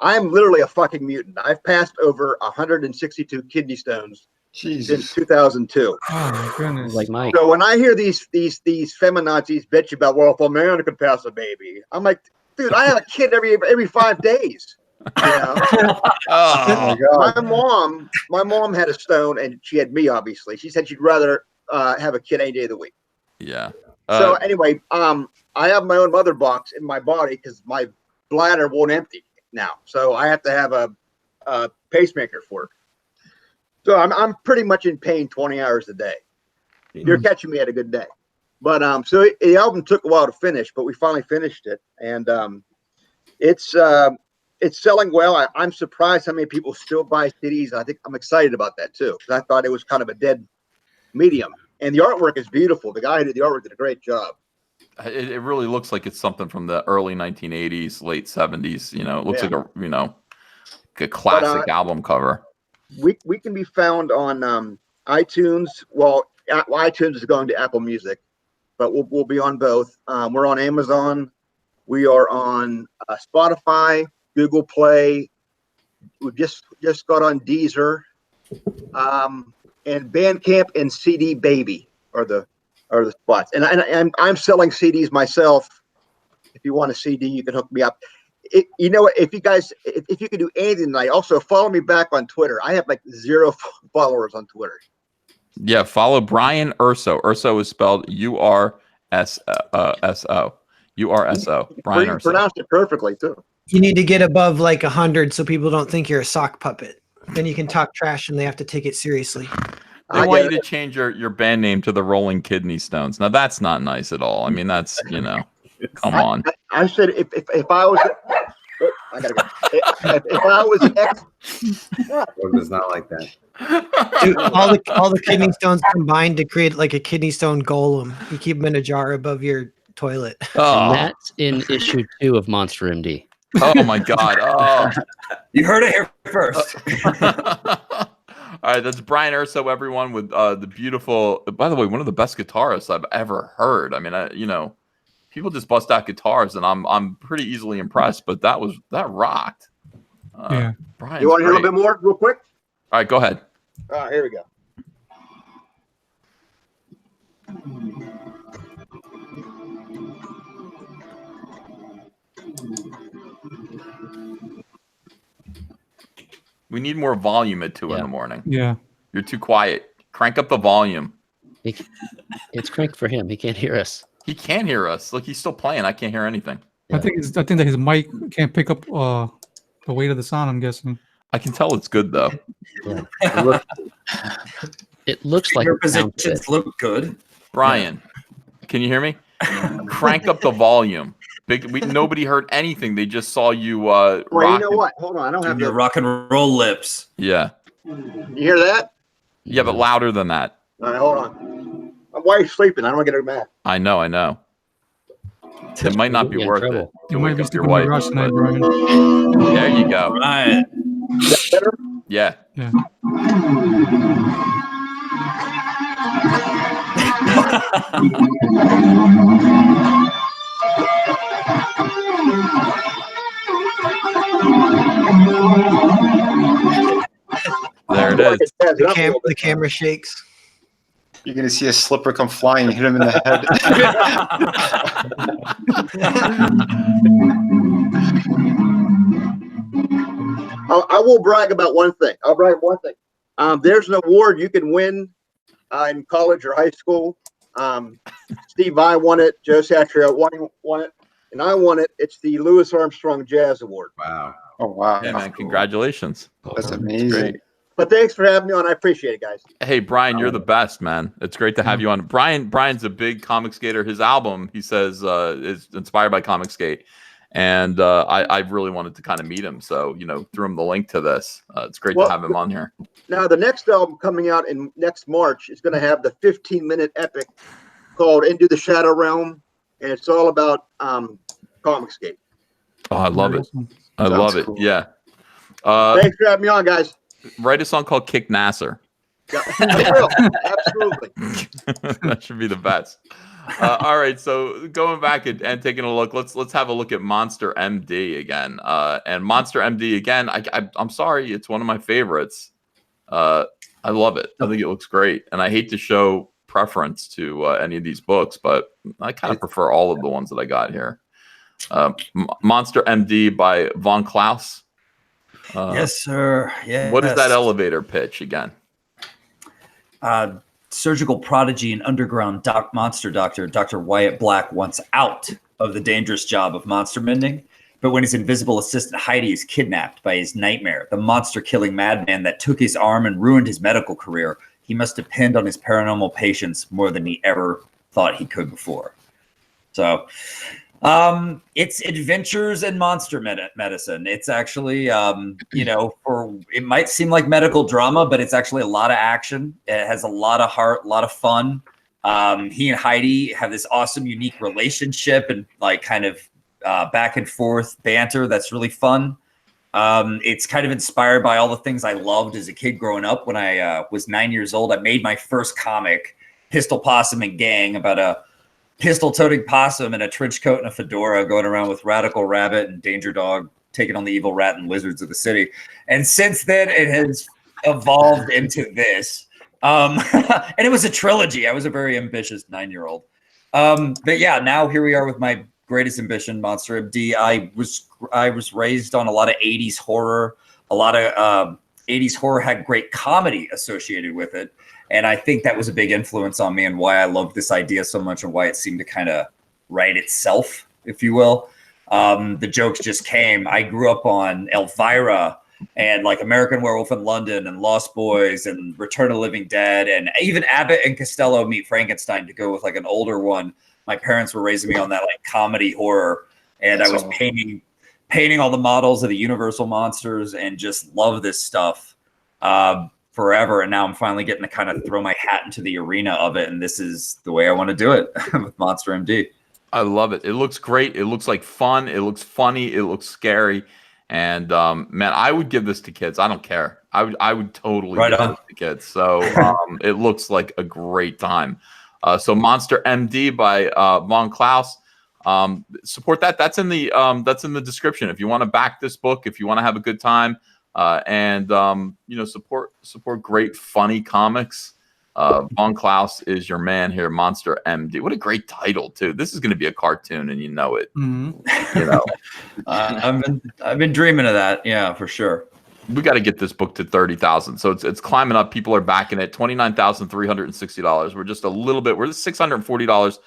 I'm literally a fucking mutant. I've passed over 162 kidney stones since 2002. Oh my goodness! Like Mike. So when I hear these feminazis bitch about, well, if a man could pass a baby, I'm like, dude, I have a kid every 5 days. You know? Oh, my mom had a stone, and she had me. Obviously, she said she'd rather have a kid any day of the week. yeah. So anyway, I have my own mother box in my body because my bladder won't empty now, so I have to have a pacemaker for it. So I'm pretty much in pain 20 hours a day. You're catching me at a good day. But so the album took a while to finish, but we finally finished it, and it's selling well. I'm surprised how many people still buy CDs. I think I'm excited about that too, because I thought it was kind of a dead medium. And the artwork is beautiful. The guy who did the artwork did a great job. It really looks like it's something from the early 1980s, late 70s. You know, it looks like a classic album cover. we can be found on iTunes. Well, iTunes is going to Apple Music, but we'll be on both. We're on Amazon. We are on Spotify, Google Play. We've just got on Deezer, and Bandcamp and CD Baby are the spots. And I'm selling CDs myself. If you want a CD, you can hook me up. You know what? If you can do anything tonight, also follow me back on Twitter. I have like 0 followers on Twitter. Yeah, follow Brian Urso. Urso is spelled URSO. URSO. Brian You Urso. pronounced it perfectly too. You need to get above like 100 so people don't think you're a sock puppet. Then you can talk trash and they have to take it seriously. They I want get you to change your band name to the Rolling Kidney Stones. Now that's not nice at all. I mean, that's come on. I said if I was, I gotta go. If I was It's not like that. Dude, all the kidney stones combined to create like a kidney stone golem. You keep them in a jar above your toilet. Oh, And that's in issue 2 of Monster MD. oh my God. Oh. You heard it here first. All right, that's Brian Urso, everyone, with the beautiful. By the way, one of the best guitarists I've ever heard. I mean, people just bust out guitars, and I'm pretty easily impressed. But that rocked. Yeah. Brian's you want to hear a great. little bit more, real quick? All right, go ahead. Here we go. We need more volume at 2 in Yeah. the morning. Yeah. You're too quiet. Crank up the volume. It's cranked for him. He can't hear us. He can't hear us. Look, he's still playing. I can't hear anything. I think that his mic can't pick up the weight of the sound, I'm guessing. I can tell it's good though. It looks like Your it sounds good. positions look good. Brian, can you hear me? Crank up the volume. Nobody heard anything. They just saw you. Well, you know rocking. what? Hold on. I don't have Your the. rock and roll lips. Yeah, You hear that? yeah, but louder than that. All right, hold on. My wife's sleeping. I don't want to get her mad. I know. It might not be You're in worth trouble. it. You to might wake be up your sleeping on wife. the rush tonight, but- Brian. There you go. Right. Is that better? Yeah. Yeah. There it is. The camera shakes. You're gonna see a slipper come flying and hit him in the head. I will brag about one thing. I'll brag one thing. There's an award you can win in college or high school. Steve Vai won it. Joe Satriani won it, and I won it. It's the Louis Armstrong Jazz Award. Wow. Oh wow. Yeah, man. Congratulations. That's amazing. Great. But thanks for having me on. I appreciate it, guys. Hey, Brian, you're the best, man. It's great to have you on. Brian's a big COMICSGATer. His album, he says, is inspired by COMICSGATE. And I really wanted to kind of meet him. So, threw him the link to this. It's great to have him on here. Now, the next album coming out in next March is going to have the 15-minute epic called Into the Shadow Realm. And it's all about COMICSGATE. Oh, I love it. Awesome. I love it. cool. Yeah. Thanks for having me on, guys. Write a song called Kick Nasser. Yeah, I will. Absolutely. That should be the best. All right, so going back and taking a look, let's have a look at Monster MD again. And Monster MD again, I'm sorry, it's one of my favorites. I love it. I think it looks great, and I hate to show preference to any of these books, but I kind of prefer all of the ones that I got here. Monster MD by Von Klaus. Yes, sir. Yeah. What is that elevator pitch again? Surgical prodigy and underground monster doctor, Dr. Wyatt Black, wants out of the dangerous job of monster mending. But when his invisible assistant Heidi is kidnapped by his nightmare, the monster-killing madman that took his arm and ruined his medical career, he must depend on his paranormal patients more than he ever thought he could before. So it's adventures in monster medicine. It's actually, it might seem like medical drama, but it's actually a lot of action. It has a lot of heart, a lot of fun. He and Heidi have this awesome, unique relationship and kind of back and forth banter that's really fun. It's kind of inspired by all the things I loved as a kid growing up. When I was 9 years old, I made my first comic, Pistol Possum and Gang, about a pistol-toting possum in a trench coat and a fedora going around with Radical Rabbit and Danger Dog taking on the evil rat and lizards of the city. And since then, it has evolved into this. And it was a trilogy. I was a very ambitious 9-year-old. But yeah, now here we are with my greatest ambition, Monster MD. I was raised on a lot of 80s horror. A lot of 80s horror had great comedy associated with it. And I think that was a big influence on me and why I love this idea so much and why it seemed to kind of write itself, if you will. The jokes just came. I grew up on Elvira and like American Werewolf in London and Lost Boys and Return of the Living Dead and even Abbott and Costello Meet Frankenstein, to go with like an older one. My parents were raising me on that like comedy horror, and I was painting all the models of the Universal monsters and just love this stuff forever. And now I'm finally getting to kind of throw my hat into the arena of it, and this is the way I want to do it with Monster MD. I love it. It looks great. It looks like fun. It looks funny. It looks scary. And man, I would give this to kids. I don't care. I would totally give this to kids. So it looks like a great time. So Monster MD by Von Klaus. Support that. That's in the description. If you want to back this book, if you want to have a good time, and you know, support great funny comics. Von Klaus is your man here. Monster MD. What a great title too. This is going to be a cartoon, and you know it. Mm-hmm. You know, I've been dreaming of that. Yeah, for sure. We got to get this book to 30,000. So it's climbing up. People are backing it. $29,360. We're just a little bit. We're $640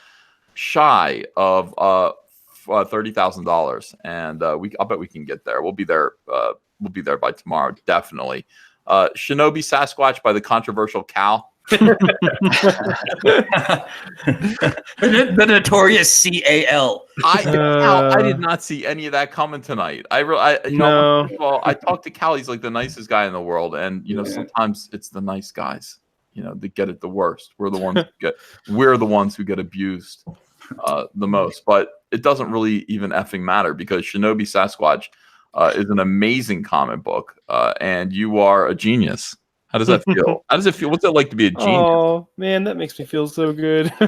shy of $30,000, and I'll bet we can get there. We'll be there. We'll be there by tomorrow, definitely. Shinobi Sasquatch by the controversial Cal. The notorious CAL. I did not see any of that coming tonight. You know, well, I talked to Cal. He's like the nicest guy in the world, and you know, sometimes it's the nice guys, you know, that get it the worst. We're the ones who get abused the most. But it doesn't really even effing matter, because Shinobi Sasquatch is an amazing comic book, and you are a genius. How does that feel? How does it feel? What's it like to be a genius? Oh man, that makes me feel so good. We're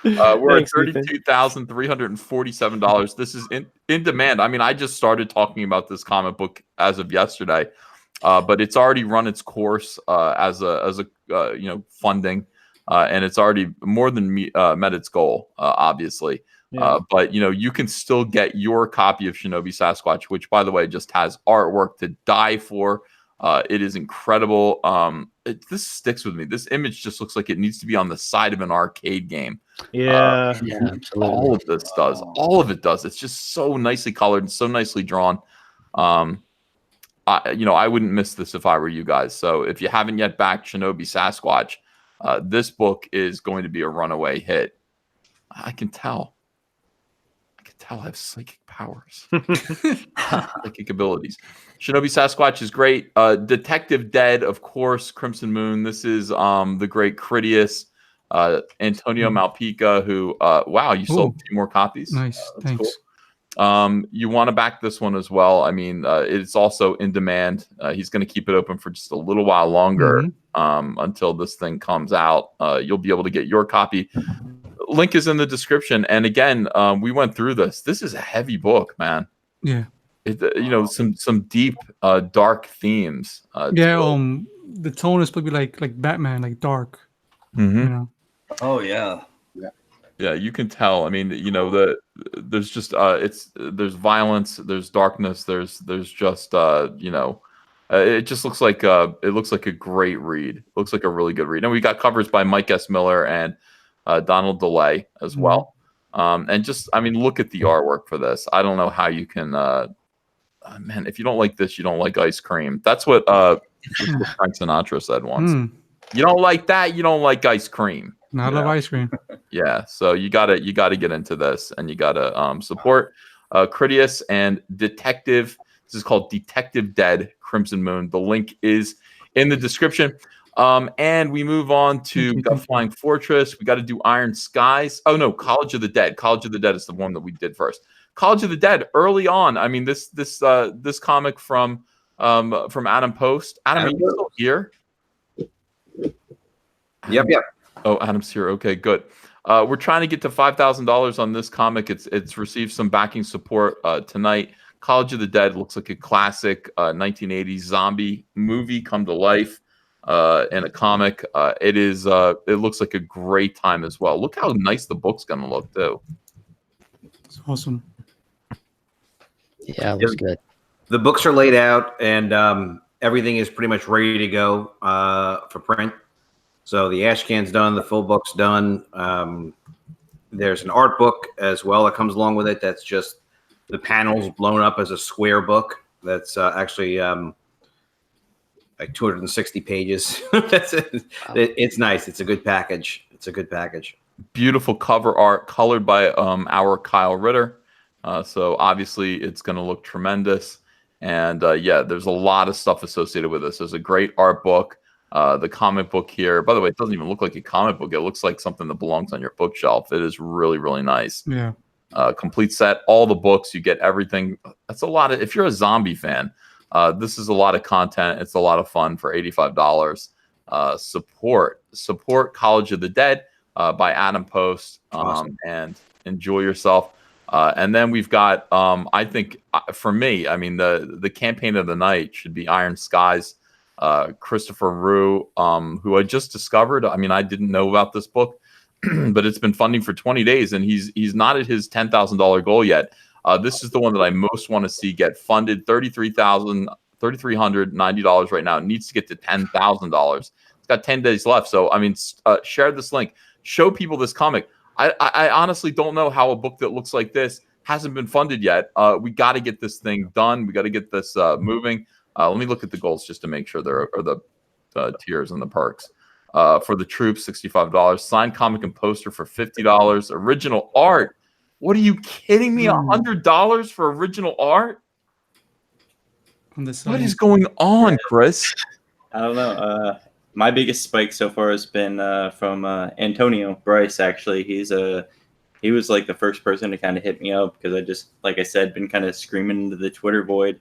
at $32,347. This is in demand. I mean, I just started talking about this comic book as of yesterday, but it's already run its course as a you know, funding, and it's already more than met its goal, obviously. Yeah. But you know, you can still get your copy of Shinobi Sasquatch, which, by the way, just has artwork to die for. It is incredible. This sticks with me. This image just looks like it needs to be on the side of an arcade game. Yeah, absolutely. All of this does. All of it does. It's just so nicely colored and so nicely drawn. You know, I wouldn't miss this if I were you guys. So if you haven't yet backed Shinobi Sasquatch, this book is going to be a runaway hit. I can tell. I have psychic powers, psychic abilities. Shinobi Sasquatch is great. Detective Dead, of course. Crimson Moon. This is the great Critias, Antonio Malpica, who wow, you sold 2 more copies. Nice, thanks. Cool. You want to back this one as well. I mean, it's also in demand. He's going to keep it open for just a little while longer until this thing comes out. You'll be able to get your copy. Link is in the description. And again, we went through this. This is a heavy book, man. Yeah. You know, some deep, dark themes. The tone is probably like Batman, like dark. Mm-hmm. You know? Oh yeah. Yeah, you can tell. I mean, you know, there's just there's violence, there's darkness, there's just you know, it just looks like a great read. It looks like a really good read. And we got covers by Mike S. Miller and Donald DeLay as well. And just, I mean, look at the artwork for this. I don't know how you can man, if you don't like this, you don't like ice cream. That's what Frank Sinatra said once. You don't like that, you don't like ice cream. I love ice cream. Yeah, so you gotta get into this, and you gotta support Critias and Detective. This is called Detective Dead, Crimson Moon. The link is in the description. And we move on to Flying Fortress. We got to do Iron Skies. Oh no, College of the Dead. College of the Dead is the one that we did first. College of the Dead early on. I mean, this comic from Adam Post. Adam, are you still here? Yep. Oh, Adam's here. Okay, good. We're trying to get to $5,000 on this comic. It's received some backing support tonight. College of the Dead looks like a classic 1980s zombie movie come to life in a comic. It looks like a great time as well. Look how nice the book's going to look too. It's awesome. Yeah, it looks good. The books are laid out, and everything is pretty much ready to go for print. So the ash can's done, the full book's done. There's an art book as well that comes along with it. That's just the panels blown up as a square book. That's actually like 260 pages. That's it. It's nice. It's a good package. Beautiful cover art colored by our Kyle Ritter. So obviously it's going to look tremendous. And yeah, there's a lot of stuff associated with this. There's a great art book. The comic book here, by the way, it doesn't even look like a comic book. It looks like something that belongs on your bookshelf. It is really, really nice. Yeah. Complete set, all the books, you get everything. That's a lot of, if you're a zombie fan, this is a lot of content. It's a lot of fun for $85. Support College of the Dead by Adam Post, Awesome. and enjoy yourself. And then we've got, I think for me, I mean, the campaign of the night should be Iron Skies. Christopher Rue, who I just discovered. I mean, I didn't know about this book, but it's been funding for 20 days, and he's not at his $10,000 goal yet. This is the one that I most want to see get funded. $3,390 right now. It needs to get to $10,000. It's got 10 days left. So, I mean, share this link. Show people this comic. I honestly don't know how a book that looks like this hasn't been funded yet. We got to get this thing done. We got to get this moving. Let me look at the goals just to make sure there are the tiers and the perks. For the troops, $65. Signed comic and poster for $50. Original art. What are you kidding me? $100 for original art? What is going on, Chris? I don't know. My biggest spike so far has been from Antonio Bryce. Actually, he was like the first person to kind of hit me up because I just, like I said, been kind of screaming into the Twitter void.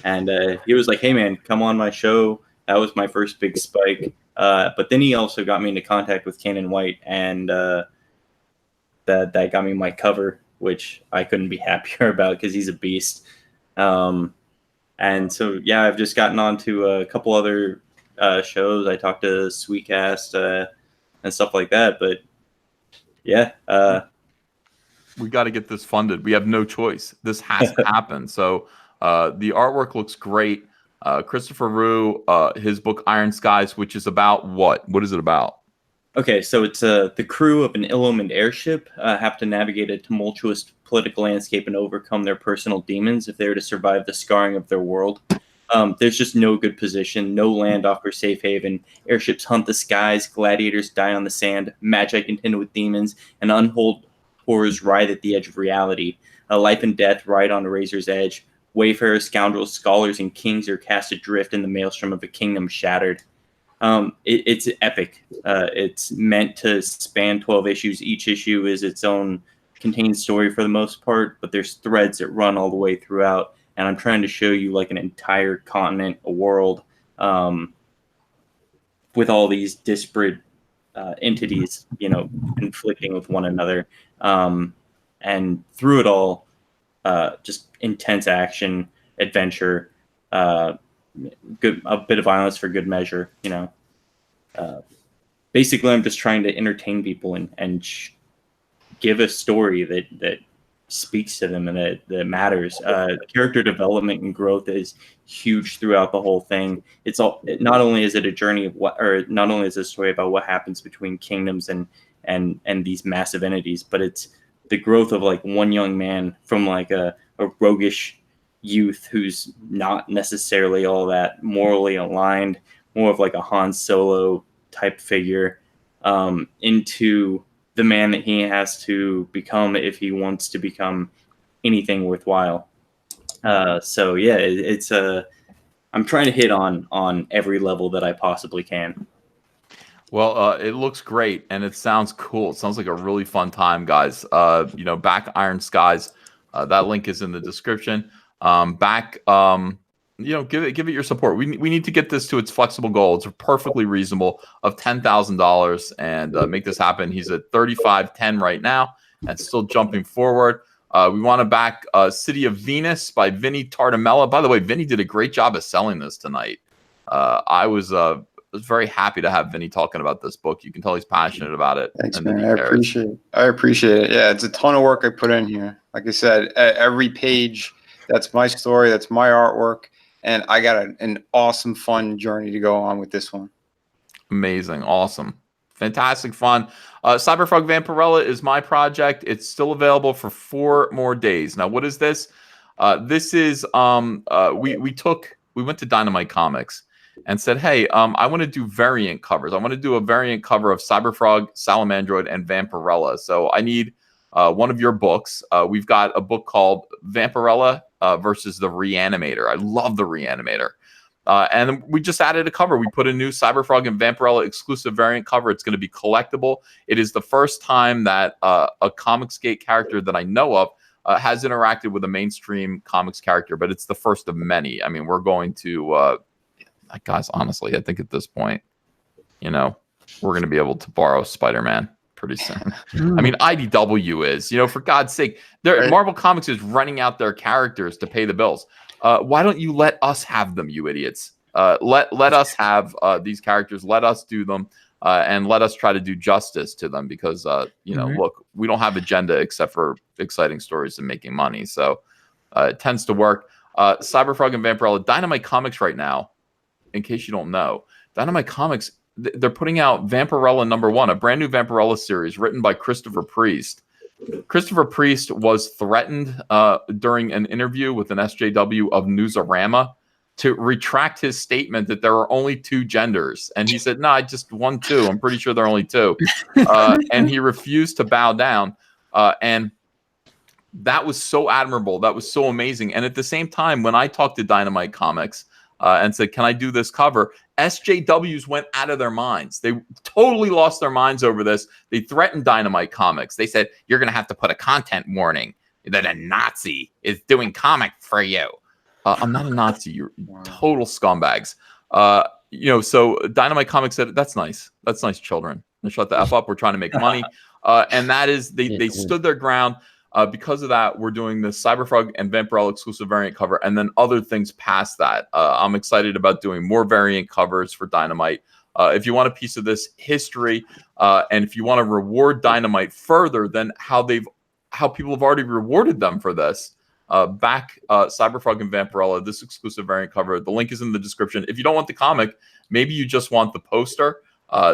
And he was like, "Hey man, come on my show." That was my first big spike. But then he also got me into contact with Cannon White, and that got me my cover, which I couldn't be happier about because he's a beast. And so yeah, I've just gotten on to a couple other shows. I talked to Sweetcast and stuff like that. But yeah, we got to get this funded. We have no choice. This has to happen. So. The artwork looks great. Christopher Rue, his book Iron Skies, which is about what? What is it about? Okay, so it's the crew of an ill-omened airship have to navigate a tumultuous political landscape and overcome their personal demons if they're to survive the scarring of their world. There's just no good position, no land offers safe haven. Airships hunt the skies, gladiators die on the sand, magi contend with demons, and untold horrors writhe at the edge of reality. Life and death ride on a razor's edge. Wayfarers, scoundrels, scholars, and kings are cast adrift in the maelstrom of a kingdom shattered. It's epic. It's meant to span 12 issues. Each issue is its own contained story for the most part, but there's threads that run all the way throughout. And I'm trying to show you like an entire continent, a world, with all these disparate entities, conflicting with one another. And through it all, just intense action, adventure, a bit of violence for good measure. Basically, I'm just trying to entertain people and give a story that speaks to them and that matters. Character development and growth is huge throughout the whole thing. It's all, not only is it a journey of not only is it a story about what happens between kingdoms and these massive entities, but it's the growth of like one young man from like a roguish youth who's not necessarily all that morally aligned, more of like a Han Solo type figure, into the man that he has to become if he wants to become anything worthwhile. So yeah, it's I'm trying to hit on every level that I possibly can. Well, it looks great and it sounds cool. It sounds like a really fun time, guys. Back Iron Skies. That link is in the description. Give it your support. We need to get this to its flexible goal. It's perfectly reasonable of $10,000 and make this happen. He's at 35.10 right now and still jumping forward. We want to back City of Venus by Vinnie Tartamella. By the way, Vinnie did a great job of selling this tonight. I was very happy to have Vinnie talking about this book. You can tell he's passionate about it. Thanks, man. I appreciate it. Yeah, it's a ton of work I put in here. Like I said, every page, that's my story. That's my artwork. And I got an awesome, fun journey to go on with this one. Amazing. Awesome. Fantastic fun. Cyberfrog Vampirella is my project. It's still available for 4 more days. Now, what is this? This is we went to Dynamite Comics and said, hey, I want to do variant covers. I want to do a variant cover of Cyberfrog, Salamandroid, and Vampirella. So I need one of your books. We've got a book called Vampirella versus the Reanimator. I love the Reanimator. And we just added a cover. We put a new Cyberfrog and Vampirella exclusive variant cover. It's going to be collectible. It is the first time that a COMICSGATE character that I know of has interacted with a mainstream comics character, but it's the first of many. I mean, we're going to, guys, honestly, I think at this point, we're going to be able to borrow Spider-Man pretty soon. I mean, IDW is, for God's sake, Marvel Comics is renting out their characters to pay the bills. Why don't you let us have them, you idiots? Let us have these characters. Let us do them, and let us try to do justice to them because, look, we don't have agenda except for exciting stories and making money. So it tends to work. Cyberfrog and Vampirella, Dynamite Comics right now, in case you don't know, Dynamite Comics, they're putting out Vampirella #1, a brand new Vampirella series written by Christopher Priest. Christopher Priest was threatened during an interview with an SJW of Newsarama to retract his statement that there are only 2 genders. And he said, no, I just 1, 2. I'm pretty sure there are only 2. And he refused to bow down. And that was so admirable. That was so amazing. And at the same time, when I talked to Dynamite Comics and said, can I do this cover? SJWs went out of their minds. They totally lost their minds over this. They threatened Dynamite Comics. They said, you're going to have to put a content warning that a Nazi is doing comic for you. I'm not a Nazi. You're total scumbags. So Dynamite Comics said, that's nice. That's nice, children. And shut the F up. We're trying to make money. And that is, they stood their ground. Because of that, we're doing the Cyberfrog and Vampirella exclusive variant cover, and then other things past that. I'm excited about doing more variant covers for Dynamite. If you want a piece of this history, and if you want to reward Dynamite further than how people have already rewarded them for this, back Cyberfrog and Vampirella, this exclusive variant cover. The link is in the description. If you don't want the comic, maybe you just want the poster.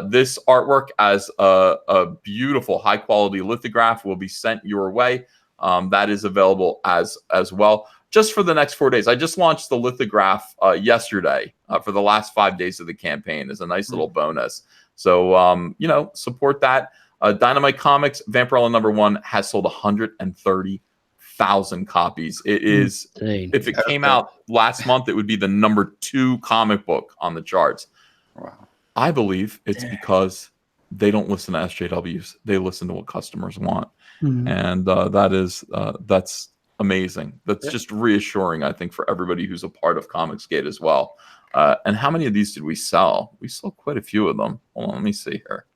This artwork as a beautiful high quality lithograph will be sent your way. That is available as well just for the next 4 days. I just launched the lithograph yesterday for the last 5 days of the campaign as a nice little bonus. So, support that. Dynamite Comics Vampirella #1 has sold 130,000 copies. It is, if it came out last month, it would be the #2 comic book on the charts. Wow. I believe it's because they don't listen to SJWs. They listen to what customers want. And that's amazing. That's just reassuring, I think, for everybody who's a part of COMICSGATE as well. And how many of these did we sell? We sold quite a few of them. Hold on, let me see here.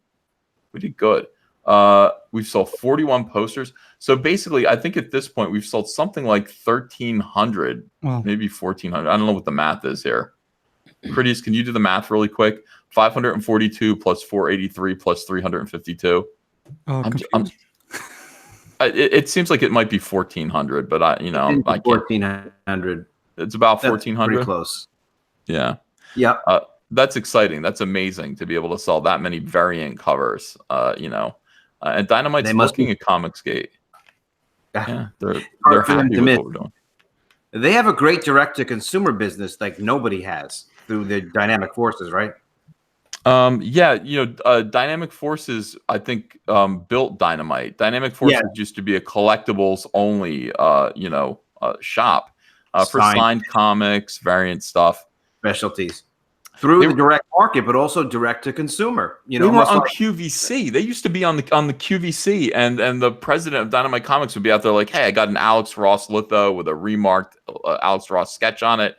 We did good. We've sold 41 posters. So basically, I think at this point, we've sold something like 1,300, maybe 1,400. I don't know what the math is here. Pretties, can you do the math really quick? 542 plus 483 plus 352. It seems like it might be 1,400, but I can't. 1,400. It's about 1,400. Pretty close. Yeah. Yeah. That's exciting. That's amazing to be able to sell that many variant covers. And Dynamite's looking at COMICSGATE. Yeah, they're happy with what we're doing. They have a great direct-to-consumer business like nobody has through the Dynamic Forces, right? Dynamic Forces, I think, built Dynamite. Dynamic Forces used to be a collectibles only, shop for signed comics, variant stuff. Specialties. through the direct market, but also direct to consumer. You know, they were almost on like- QVC. They used to be on the QVC, and the president of Dynamite Comics would be out there like, "Hey, I got an Alex Ross litho with a remarked Alex Ross sketch on it.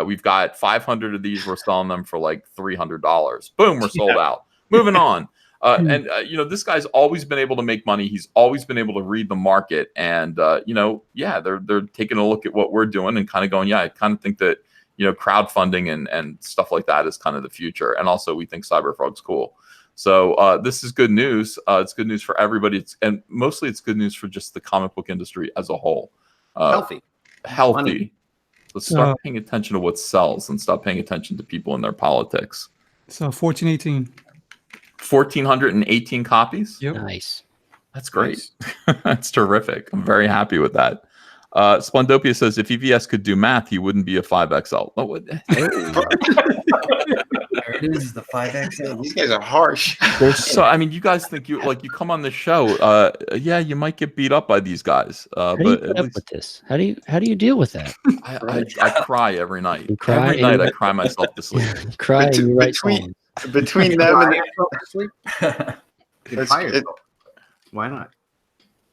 We've got 500 of these. We're selling them for like $300. Boom, we're sold out. Moving on." And you know, this guy's always been able to make money. He's always been able to read the market, and you know, yeah, they're taking a look at what we're doing and kind of going, yeah, I kind of think that, you know, crowdfunding and stuff like that is kind of the future. And also, we think Cyberfrog's cool. So this is good news. It's good news for everybody, and mostly it's good news for just the comic book industry as a whole. healthy. Healthy. Let's start paying attention to what sells and stop paying attention to people and their politics. So 1418. 1,418 copies. Yep. Nice. That's great. That's terrific. I'm very happy with that. Splendopia says if EVS could do math, he wouldn't be a 5XL. Oh, what? There it is, the 5XL. These guys are harsh. So, I mean, you guys think you come on the show. Yeah, you might get beat up by these guys. How do you But put at up least with this? How do you deal with that? I cry every night. You cry every night and- I cry myself to sleep. You cry and you write Between- songs. Between them and Why not?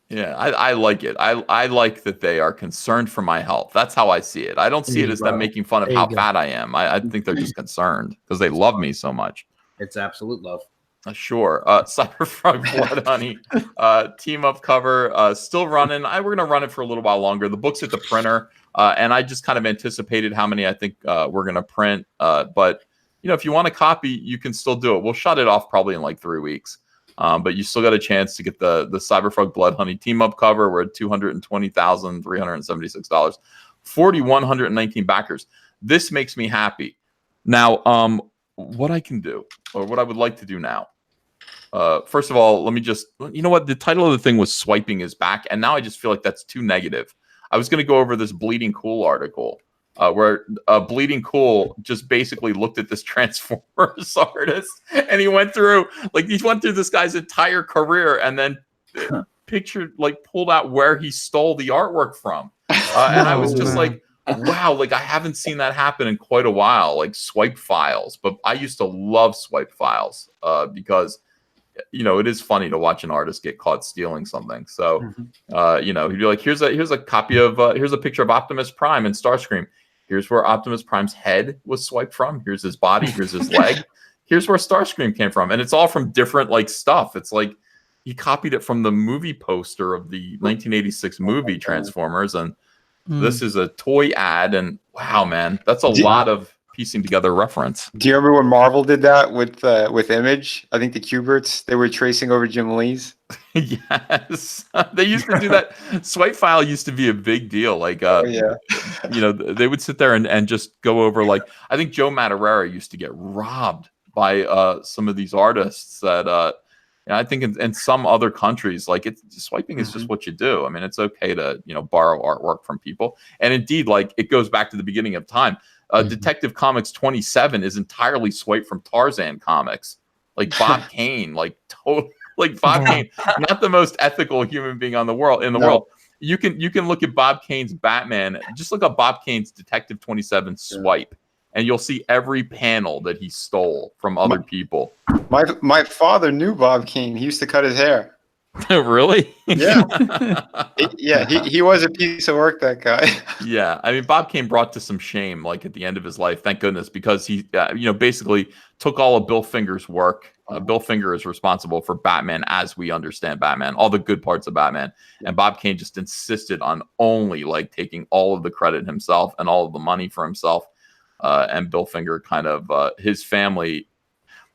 Yeah, I like it. I like that they are concerned for my health. That's how I see it. I don't see it as them making fun of There you how go. fat I am. I think they're just concerned because they love me so much. It's absolute love. Sure. Cyberfrog Blood Honey team up cover still running. We're gonna run it for a little while longer. The book's at the printer, and I just kind of anticipated how many I think we're gonna print. But you know, if you want a copy, you can still do it. We'll shut it off probably in like 3 weeks. But you still got a chance to get the Cyberfrog Blood Honey team up cover. We're at $220,376, 4,119 backers. This makes me happy. Now, what I can do, or what I would like to do now. First of all, let me just, you know what? The title of the thing was "Swiping is Back," and now I just feel like that's too negative. I was going to go over this Bleeding Cool article. Where Bleeding Cool just basically looked at this Transformers artist, and he went through this guy's entire career, and then pulled out where he stole the artwork from. And I was just like, wow, like I haven't seen that happen in quite a while, like Swipe Files. But I used to love Swipe Files because, you know, it is funny to watch an artist get caught stealing something. So, you know, he'd be like, here's a copy of, here's a picture of Optimus Prime and Starscream. Here's where Optimus Prime's head was swiped from. Here's his body. Here's his leg. Here's where Starscream came from. And it's all from different like stuff. It's like he copied it from the movie poster of the 1986 movie Transformers. And this is a toy ad. And wow, man, that's a lot of piecing together reference. Do you remember when Marvel did that with Image? I think the Kuberts, they were tracing over Jim Lee's. Yes, they used to do that. Swipe File used to be a big deal. Like, you know, they would sit there and just go over. Like, I think Joe Madureira used to get robbed by some of these artists that I think in some other countries, like swiping is just what you do. I mean, it's okay to, you know, borrow artwork from people. And indeed, like it goes back to the beginning of time. Detective Comics 27 is entirely swiped from Tarzan comics. Like Bob Kane, like totally. Like Bob Kane, not the most ethical human being in the world. You can look at Bob Kane's Batman. Just look up Bob Kane's Detective 27 swipe, and you'll see every panel that he stole from other people. My father knew Bob Kane. He used to cut his hair. Really? Yeah. He was a piece of work, that guy. Yeah, I mean, Bob Kane brought to some shame, like at the end of his life. Thank goodness, because he, you know, basically took all of Bill Finger's work. Bill Finger is responsible for Batman as we understand Batman, all the good parts of Batman. And Bob Kane just insisted on only like taking all of the credit himself and all of the money for himself. And Bill Finger kind of, his family,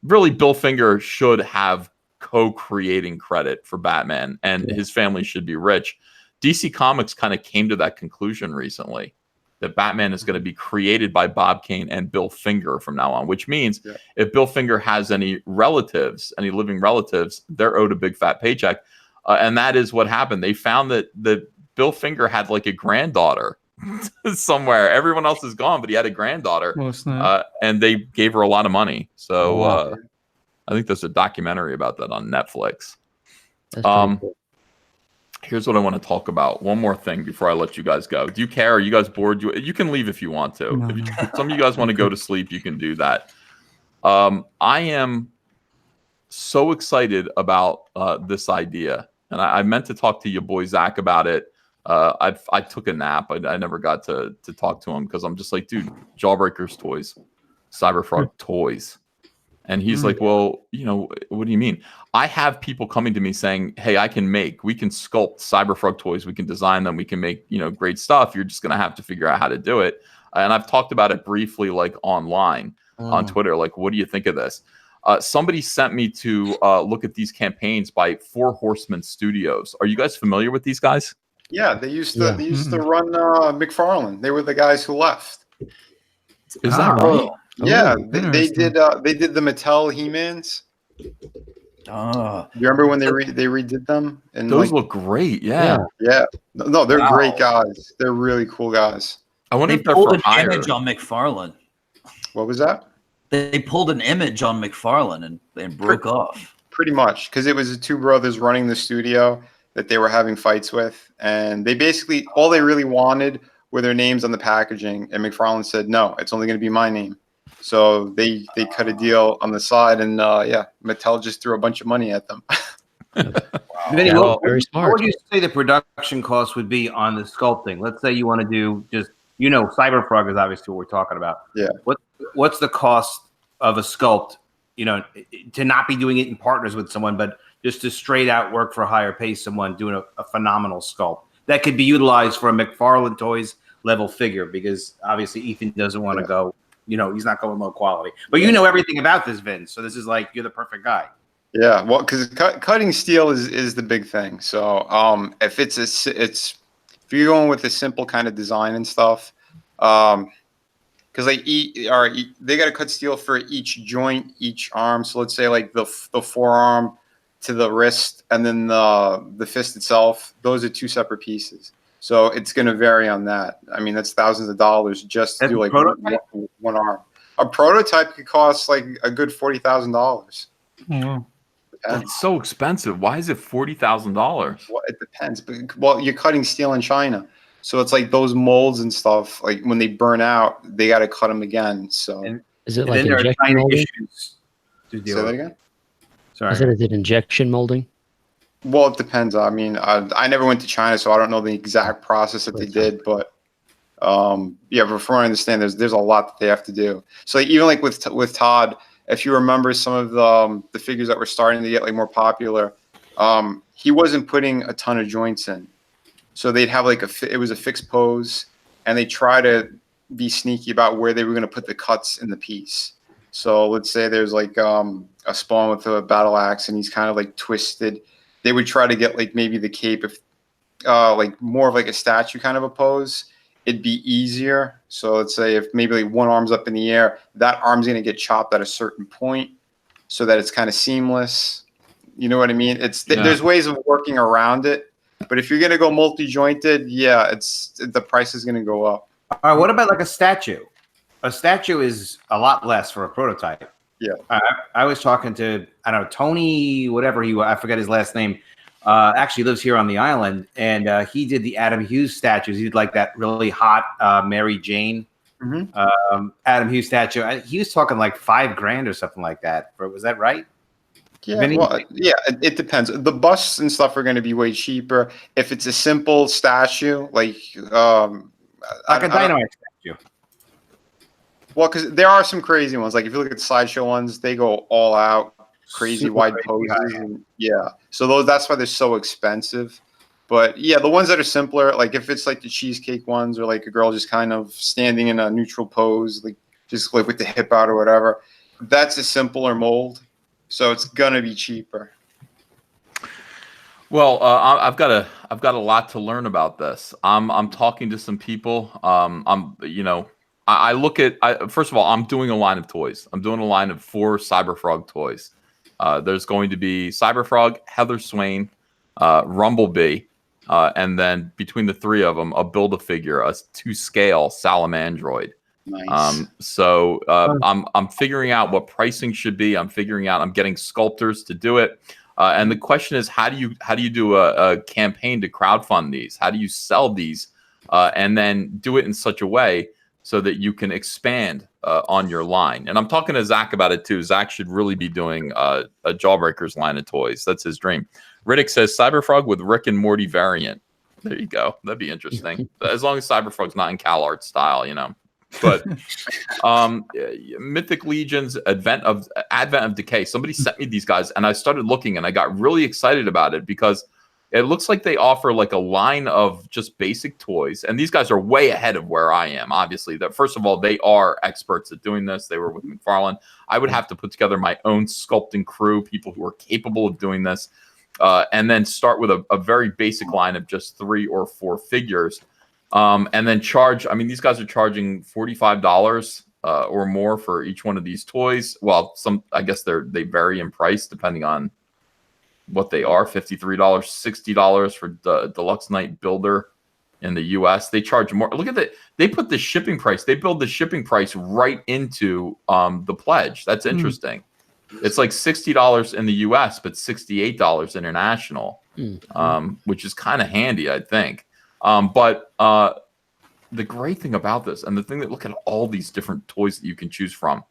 really Bill Finger should have co-creating credit for Batman, and his family should be rich. DC Comics kind of came to that conclusion recently, that Batman is going to be created by Bob Kane and Bill Finger from now on, which means if Bill Finger has any relatives, any living relatives, they're owed a big fat paycheck. And that is what happened. They found that Bill Finger had like a granddaughter somewhere. Everyone else is gone, but he had a granddaughter. And they gave her a lot of money. So I think there's a documentary about that on Netflix. That's pretty cool. Here's what I want to talk about. One more thing before I let you guys go. Do you care? Are you guys bored? You can leave if you want to. No, If some of you guys want to go to sleep, you can do that. I am so excited about this idea, and I meant to talk to your boy Zach about it. I took a nap. I never got to talk to him because I'm just like, dude, Jawbreakers toys, Cyberfrog toys. And he's like, well, you know, what do you mean? I have people coming to me saying, hey, we can sculpt Cyberfrog toys. We can design them. We can make, you know, great stuff. You're just going to have to figure out how to do it. And I've talked about it briefly, like online on Twitter. Like, what do you think of this? Somebody sent me to look at these campaigns by Four Horsemen Studios. Are you guys familiar with these guys? Yeah, they used to run McFarlane. They were the guys who left. Is that right? Yeah, they did the Mattel He-Mans. You remember when they redid them? And those look great. Yeah. No, they're great guys. They're really cool guys. I wonder They if they're pulled for an hire. image on McFarlane. What was that? They pulled an image on McFarlane and broke off. Pretty much, because it was the two brothers running the studio that they were having fights with, and they basically all they really wanted were their names on the packaging, and McFarlane said, no, it's only going to be my name. So they cut a deal on the side, and Mattel just threw a bunch of money at them. Vinny, very smart. What would you say the production cost would be on the sculpting? Let's say you want to do just, you know, Cyberfrog is obviously what we're talking about. Yeah. What's the cost of a sculpt, you know, to not be doing it in partners with someone, but just to straight out work for hire, pay someone doing a phenomenal sculpt that could be utilized for a McFarlane Toys level figure, because obviously Ethan doesn't want to go, you know, he's not going low quality. But you know everything about this, Vince, so this is like, you're the perfect guy. Yeah, well, because cutting steel is the big thing. So if if you're going with a simple kind of design and stuff, because they got to cut steel for each joint, each arm. So let's say like the forearm to the wrist, and then the fist itself. Those are two separate pieces. So it's going to vary on that. I mean, that's thousands of dollars just to do like one arm. A prototype could cost like a good $40,000. That's so expensive. Why is it $40,000? Well, it depends. Well, you're cutting steel in China, so it's like those molds and stuff. Like when they burn out, they got to cut them again. So is it like injection molding? Say that again. Sorry. Is it injection molding? Well, it depends. I mean, I never went to China, so I don't know the exact process that they did. But yeah, but from what I understand, there's a lot that they have to do. So like, even like with Todd, if you remember some of the figures that were starting to get like more popular, he wasn't putting a ton of joints in. So they'd have like it was a fixed pose, and they try to be sneaky about where they were going to put the cuts in the piece. So let's say there's like a Spawn with a battle axe, and he's kind of like twisted. They would try to get like maybe the cape, if like more of like a statue kind of a pose. It'd be easier. So let's say if maybe like one arm's up in the air, that arm's going to get chopped at a certain point so that it's kind of seamless. You know what I mean? There's ways of working around it, but if you're going to go multi-jointed, yeah, the price is going to go up. All right, what about like a statue? A statue is a lot less for a prototype. Yeah. I was talking to, I don't know, Tony, whatever I forget his last name. Actually lives here on the island, and he did the Adam Hughes statues. He did like that really hot Mary Jane Adam Hughes statue. He was talking like $5,000 or something like that. Was that right? Yeah, it depends. The busts and stuff are going to be way cheaper. If it's a simple statue, like a dynamite statue. Well, because there are some crazy ones. Like if you look at the sideshow ones, they go all out. Crazy wide poses, and so that's why they're so expensive. But yeah, the ones that are simpler, like if it's like the cheesecake ones, or like a girl just kind of standing in a neutral pose, like just like with the hip out or whatever, that's a simpler mold, so it's gonna be cheaper. Well, I've got a lot to learn about this. I'm talking to some people. I look at first of all, I'm doing a line of toys. I'm doing a line of 4 Cyberfrog toys. There's going to be Cyberfrog, Heather Swain, Rumblebee, and then between the 3 of them, a Build-A-Figure, a 2-scale Salamandroid. Nice. I'm figuring out what pricing should be. I'm getting sculptors to do it. And the question is, how do you do a campaign to crowdfund these? How do you sell these and then do it in such a way so that you can expand on your line. And I'm talking to Zach about it too. Zach should really be doing a Jawbreakers line of toys. That's his dream. Riddick says Cyberfrog with Rick and Morty variant. There you go. That'd be interesting. As long as Cyberfrog's not in CalArt style, you know. But Mythic Legion's Advent of Decay. Somebody sent me these guys, and I started looking, and I got really excited about it because it looks like they offer like a line of just basic toys, and these guys are way ahead of where I am. Obviously, that first of all, they are experts at doing this. They were with McFarlane. I would have to put together my own sculpting crew, people who are capable of doing this, and then start with a very basic line of just 3 or 4 figures. And then charge. I mean, these guys are charging $45 or more for each one of these toys. Well, I guess they vary in price depending on what they are. $53, $60 for the Deluxe Night Builder in the U.S. They charge more. Look at that. They put the shipping price. They build the shipping price right into the pledge. That's interesting. It's like $60 in the U.S., but $68 international, which is kind of handy, I think. But the great thing about this, and the thing that look at all these different toys that you can choose from,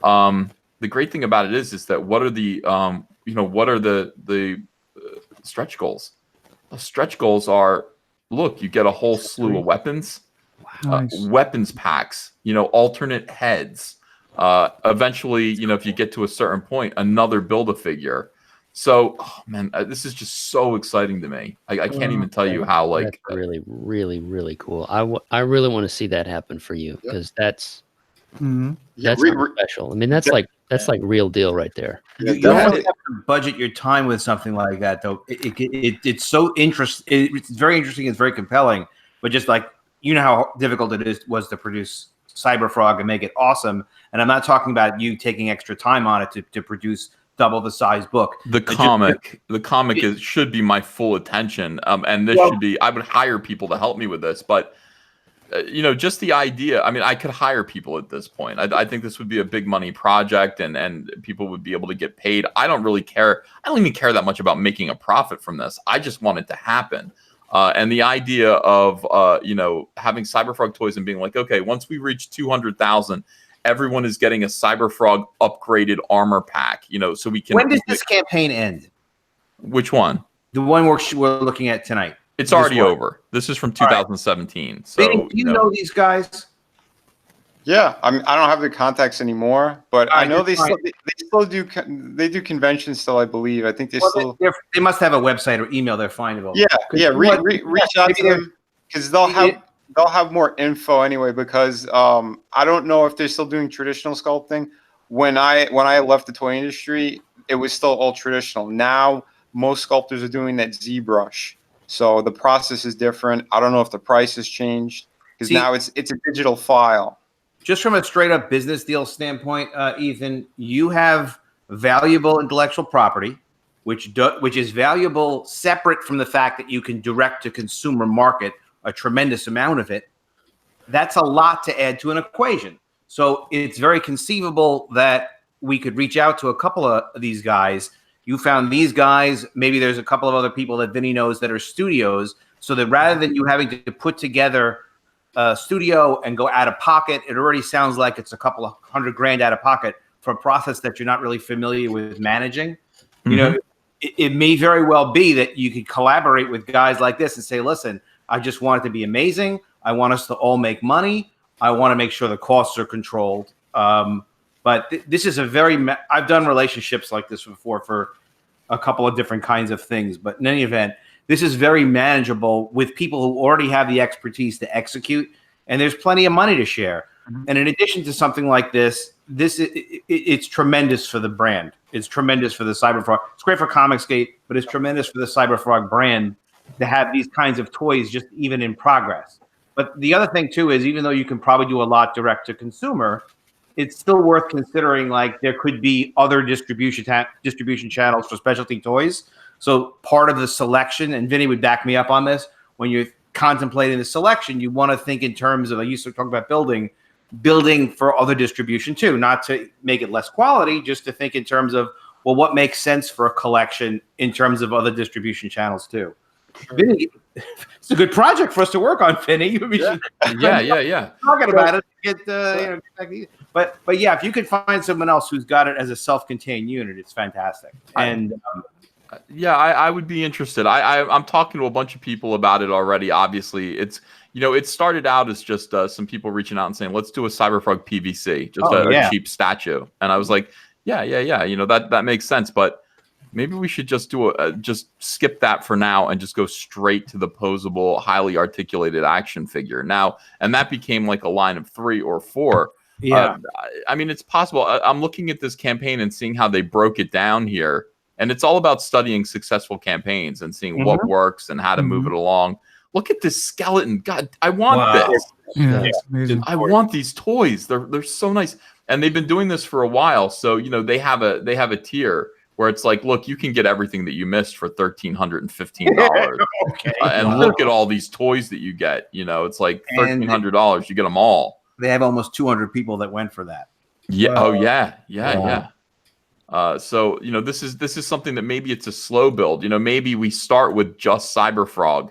the great thing about it is that what are the what are the stretch goals? The stretch goals are, look, you get a whole slew of weapons, weapons packs, alternate heads. Eventually, if you get to a certain point, another Build-A-Figure. So, man, this is just so exciting to me. I can't even tell you how, like, that's really, really, really cool. I really want to see that happen for you, because that's special. I mean, that's like real deal right there. You have to budget your time with something like that, though. It's so interesting. It's very interesting. It's very compelling. But just like, how difficult it was to produce Cyberfrog and make it awesome. And I'm not talking about you taking extra time on it to produce double the size book. The comic should be my full attention. And this should be, I would hire people to help me with this, but just the idea, I mean, I could hire people at this point. I think this would be a big money project, and people would be able to get paid. I don't really care. I don't even care that much about making a profit from this. I just want it to happen. And the idea of, having Cyberfrog toys and being like, okay, once we reach 200,000, everyone is getting a Cyberfrog upgraded armor pack, so we can. When does this campaign end? Which one? The one we're looking at tonight. It's already over. This is from 2017. Right. So do you know these guys? Yeah, I mean, I don't have the contacts anymore, but I know they still do. They do conventions still, I believe. I think they still. They must have a website or email. They're findable. Yeah. Reach out to them, because they'll have more info anyway. Because I don't know if they're still doing traditional sculpting. When I left the toy industry, it was still all traditional. Now most sculptors are doing that ZBrush, so the process is different. I don't know if the price has changed, because now it's a digital file. Just from a straight up business deal standpoint, Ethan, you have valuable intellectual property, which is valuable separate from the fact that you can direct to consumer market a tremendous amount of it. That's a lot to add to an equation. So it's very conceivable that we could reach out to a couple of these guys. You found these guys. Maybe there's a couple of other people that Vinny knows that are studios, so that rather than you having to put together a studio and go out of pocket, it already sounds like it's a couple of $100,000 out of pocket for a process that you're not really familiar with managing. It may very well be that you could collaborate with guys like this and say, listen, I just want it to be amazing. I want us to all make money. I want to make sure the costs are controlled. But this is I've done relationships like this before for a couple of different kinds of things. But in any event, this is very manageable with people who already have the expertise to execute, and there's plenty of money to share. And in addition to something like this, it's tremendous for the brand. It's tremendous for the Cyberfrog. It's great for COMICSGATE, but it's tremendous for the Cyberfrog brand to have these kinds of toys just even in progress. But the other thing too is, even though you can probably do a lot direct to consumer, it's still worth considering, like, there could be other distribution channels for specialty toys. So part of the selection, and Vinny would back me up on this, when you're contemplating the selection, you want to think in terms of, I used to talk about building for other distribution too, not to make it less quality, just to think in terms of, well, what makes sense for a collection in terms of other distribution channels too. Sure. Vinny, it's a good project for us to work on, Vinny. Yeah. Talking about it. get the. But yeah, if you could find someone else who's got it as a self-contained unit, it's fantastic. And yeah, I would be interested. I'm talking to a bunch of people about it already. Obviously, it's it started out as just some people reaching out and saying, let's do a Cyberfrog PVC, just a cheap statue. And I was like, yeah. That makes sense. But maybe we should just do just skip that for now and just go straight to the posable, highly articulated action figure now. And that became like a line of 3 or 4. Yeah. I mean, it's possible. I'm looking at this campaign and seeing how they broke it down here. And it's all about studying successful campaigns and seeing what works and how to move it along. Look at this skeleton. God, I want this. Yeah, it's amazing. I want these toys. They're so nice. And they've been doing this for a while. So, they have a tier where it's like, look, you can get everything that you missed for $1,315. Okay. And look at all these toys that you get. It's like $1,300. You get them all. They have almost 200 people that went for that. Yeah. Wow. Oh, yeah. Yeah. So, this is something that maybe it's a slow build. Maybe we start with just Cyberfrog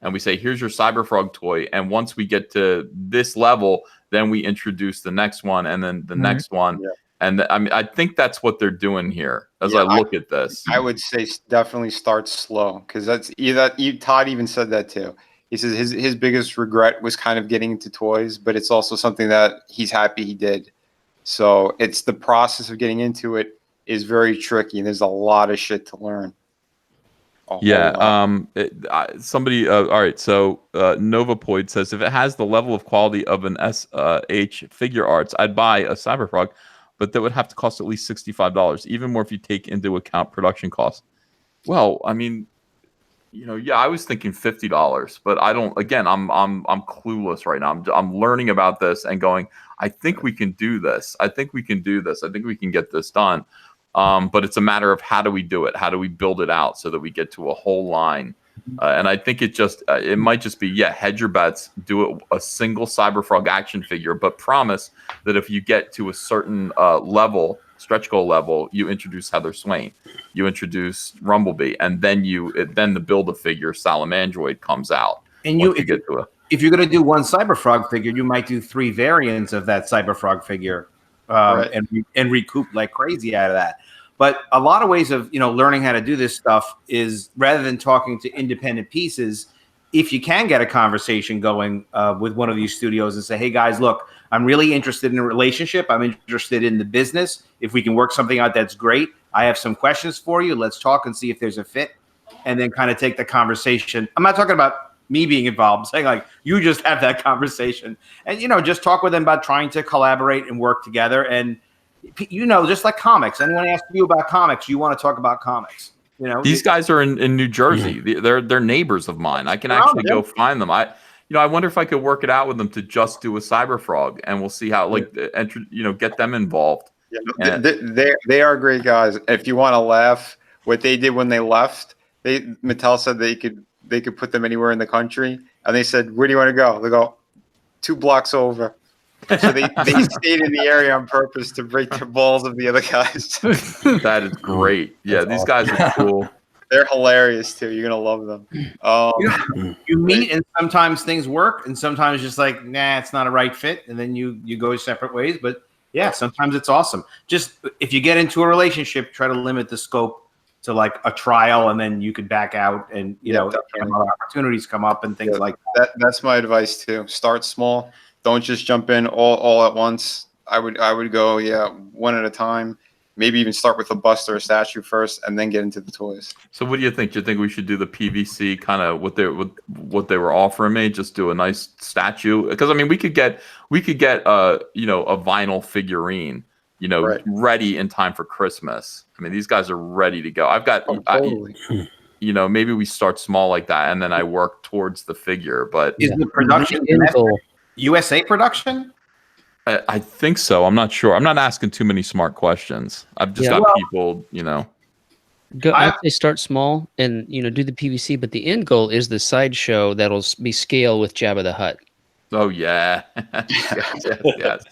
and we say, here's your Cyberfrog toy. And once we get to this level, then we introduce the next one and then the next one. Yeah. And I mean, I think that's what they're doing here as I look at this. I would say definitely start slow, because Todd even said that too. He says his biggest regret was kind of getting into toys, but it's also something that he's happy he did. So it's the process of getting into it is very tricky. There's a lot of shit to learn. Yeah. Somebody. All right. So Novapoid says, if it has the level of quality of an SH figure arts, I'd buy a Cyberfrog, but that would have to cost at least $65, even more if you take into account production costs. Well, I mean, I was thinking $50, but I don't. Again, I'm clueless right now. I'm learning about this and going, I think we can do this. I think we can get this done. But it's a matter of how do we do it? How do we build it out so that we get to a whole line? And I think it might just be, hedge your bets, do a single Cyberfrog action figure, but promise that if you get to a certain level, stretch goal level, you introduce Heather Swain, you introduce Rumblebee, and then the Build-A-Figure Salamandroid comes out. And if you're going to do one Cyberfrog figure, you might do 3 variants of that Cyberfrog figure. And recoup like crazy out of that. But a lot of ways of learning how to do this stuff is, rather than talking to independent pieces, if you can get a conversation going with one of these studios and say, hey guys, look, I'm really interested in a relationship. I'm interested in the business. If we can work something out, that's great. I have some questions for you. Let's talk and see if there's a fit, and then kind of take the conversation. I'm not talking about me being involved. I'm saying, like, you just have that conversation and, just talk with them about trying to collaborate and work together. And, just like comics, anyone asks you about comics, you want to talk about comics. These guys are in New Jersey. They're neighbors of mine. I can actually go find them. I wonder if I could work it out with them to just do a Cyberfrog, and we'll see how, get them involved. Yeah, they are great guys. If you want to laugh, what they did when they left, Mattel said they could put them anywhere in the country, and they said, where do you want to go? They go 2 blocks over. So they stayed in the area on purpose to break the balls of the other guys. That is great. Yeah, these guys are cool. They're hilarious too. You're gonna love them. You meet, and sometimes things work, and sometimes just like, nah, it's not a right fit, and then you go separate ways. But yeah, sometimes it's awesome. Just if you get into a relationship, try to limit the scope to like a trial, and then you could back out, and opportunities come up and things like that. That's my advice too. Start small. Don't just jump in all at once. I would go one at a time. Maybe even start with a bust or a statue first, and then get into the toys. So what do you think? Do you think we should do the PVC kind of what they were offering me? Just do a nice statue? Because I mean, we could get a vinyl figurine, ready in time for Christmas. I mean, these guys are ready to go. I've got, maybe we start small like that, and then I work towards the figure. But is the production USA production? I think so. I'm not sure. I'm not asking too many smart questions. I've just got people, I'd say start small and do the PVC, but the end goal is the sideshow that'll be scale with Jabba the Hutt. Oh yeah, yes.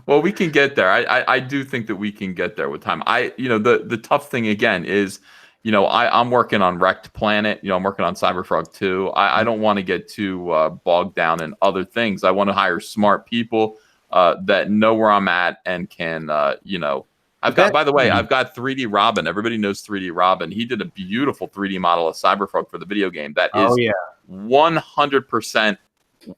Well, we can get there. I do think that we can get there with time. The tough thing again is, I'm working on Wrecked Planet. I'm working on Cyberfrog 2. I don't want to get too bogged down in other things. I want to hire smart people that know where I'm at and can, you know, by the way, I've got 3D Robin. Everybody knows 3D Robin. He did a beautiful 3D model of Cyberfrog for the video game. That is 100%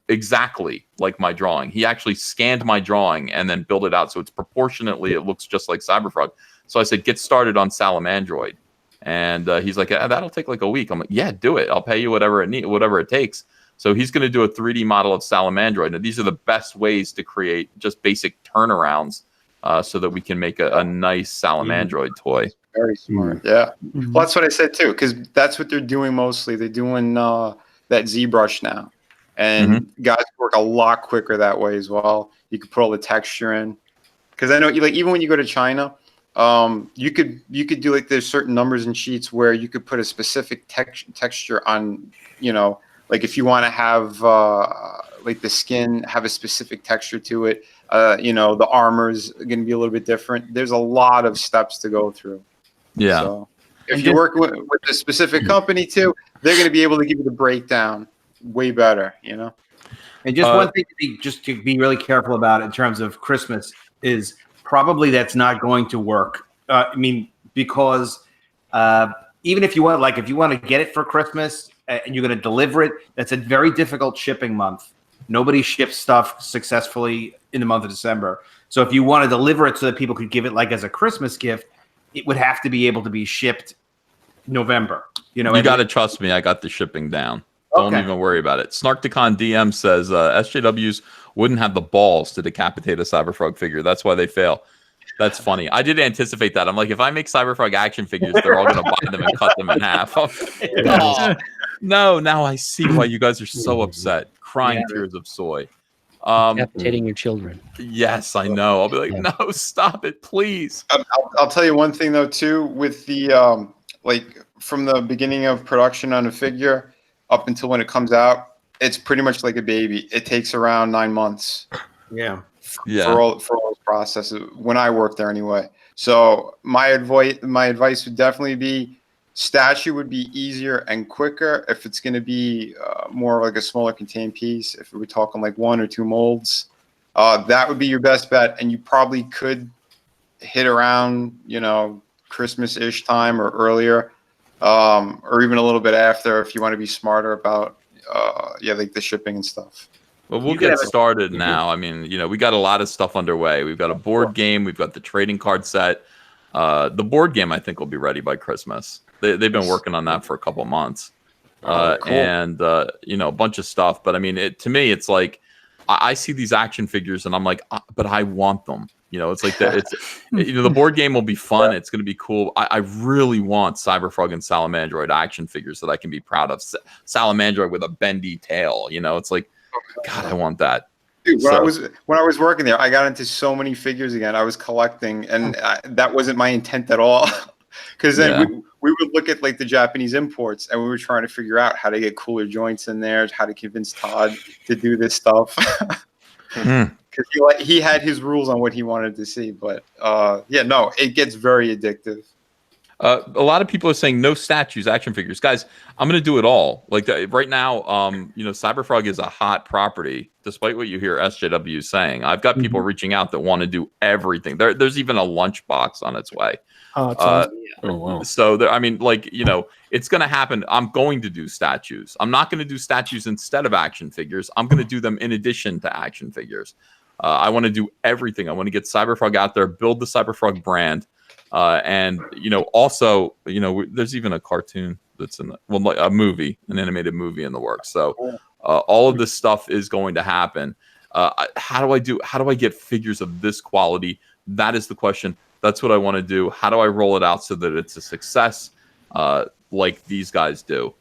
exactly like my drawing. He actually scanned my drawing and then built it out. So it's proportionately, it looks just like Cyberfrog. So I said, get started on Salamandroid. And he's like, that'll take like a week. I'm like, yeah, do it. I'll pay you whatever it takes. So he's going to do a 3D model of Salamandroid. And these are the best ways to create just basic turnarounds so that we can make a nice Salamandroid toy. Very smart. Yeah. Well, that's what I said too, because that's what they're doing mostly. They're doing that ZBrush now. And guys work a lot quicker that way as well. You can put all the texture in. Because I know, like, even when you go to China, you could do, like, there's certain numbers and sheets where you could put a specific texture on, you know, like if you want to have like the skin have a specific texture to it, you know, the armor's going to be a little bit different. There's a lot of steps to go through. Yeah. So if you're working with a specific company too, they're going to be able to give you the breakdown way better, you know. And just one thing to be really careful about in terms of Christmas is probably that's not going to work. I mean, because even if you want, like, if you want to get it for Christmas and you're going to deliver it, that's a very difficult shipping month. Nobody ships stuff successfully in the month of December. So if you want to deliver it so that people could give it like as a Christmas gift, it would have to be able to be shipped November. You know, you got to trust me. I got the shipping down. Don't even worry about it. Snarkticon DM says SJWs wouldn't have the balls to decapitate a Cyberfrog figure. That's why they fail. That's funny. I did anticipate that. I'm like, if I make Cyberfrog action figures, they're all going to buy them and cut them in half. No, now I see why you guys are so upset. Crying tears of soy. Decapitating your children. Yes, I know. I'll be like, no, stop it, please. I'll tell you one thing, though, too, with the, like, from the beginning of production on a figure up until when it comes out, it's pretty much like a baby. It takes around 9 months. Yeah. For all those processes when I worked there anyway. So my advice would definitely be statue would be easier and quicker if it's going to be more like a smaller contained piece. If we're talking like 1 or 2 molds, that would be your best bet. And you probably could hit around, you know, Christmas-ish time or earlier, or even a little bit after if you want to be smarter about like the shipping and stuff. Well, we'll get started now. I mean, you know, we got a lot of stuff underway. We've got a board game. We've got the trading card set. The board game, I think, will be ready by Christmas. They've been working on that for a couple months. Cool. And, you know, a bunch of stuff. But, I mean, to me, it's like I see these action figures and I'm like, but I want them. You know, it's like that. It's, you know, the board game will be fun. It's going to be cool. I really want Cyberfrog and Salamandroid action figures that I can be proud of. Salamandroid with a bendy tail. You know, it's like, God, I want that. Dude, when I was working there, I got into so many figures again. I was collecting, and that wasn't my intent at all. Because then we would look at like the Japanese imports, and we were trying to figure out how to get cooler joints in there, how to convince Todd to do this stuff. Because he had his rules on what he wanted to see. But no, it gets very addictive. A lot of people are saying no statues, action figures. Guys, I'm going to do it all. Like right now, you know, Cyberfrog is a hot property, despite what you hear SJW saying. I've got people reaching out that want to do everything. There's even a lunchbox on its way. Oh, it's awesome. Oh, wow. So, I mean, like, you know, it's going to happen. I'm going to do statues. I'm not going to do statues instead of action figures. I'm going to do them in addition to action figures. I want to do everything. I want to get Cyberfrog out there, build the Cyberfrog brand. And, you know, also, you know, there's even a cartoon that's in like a movie, an animated movie in the works. So all of this stuff is going to happen. How do I get figures of this quality? That is the question. That's what I want to do. How do I roll it out so that it's a success like these guys do?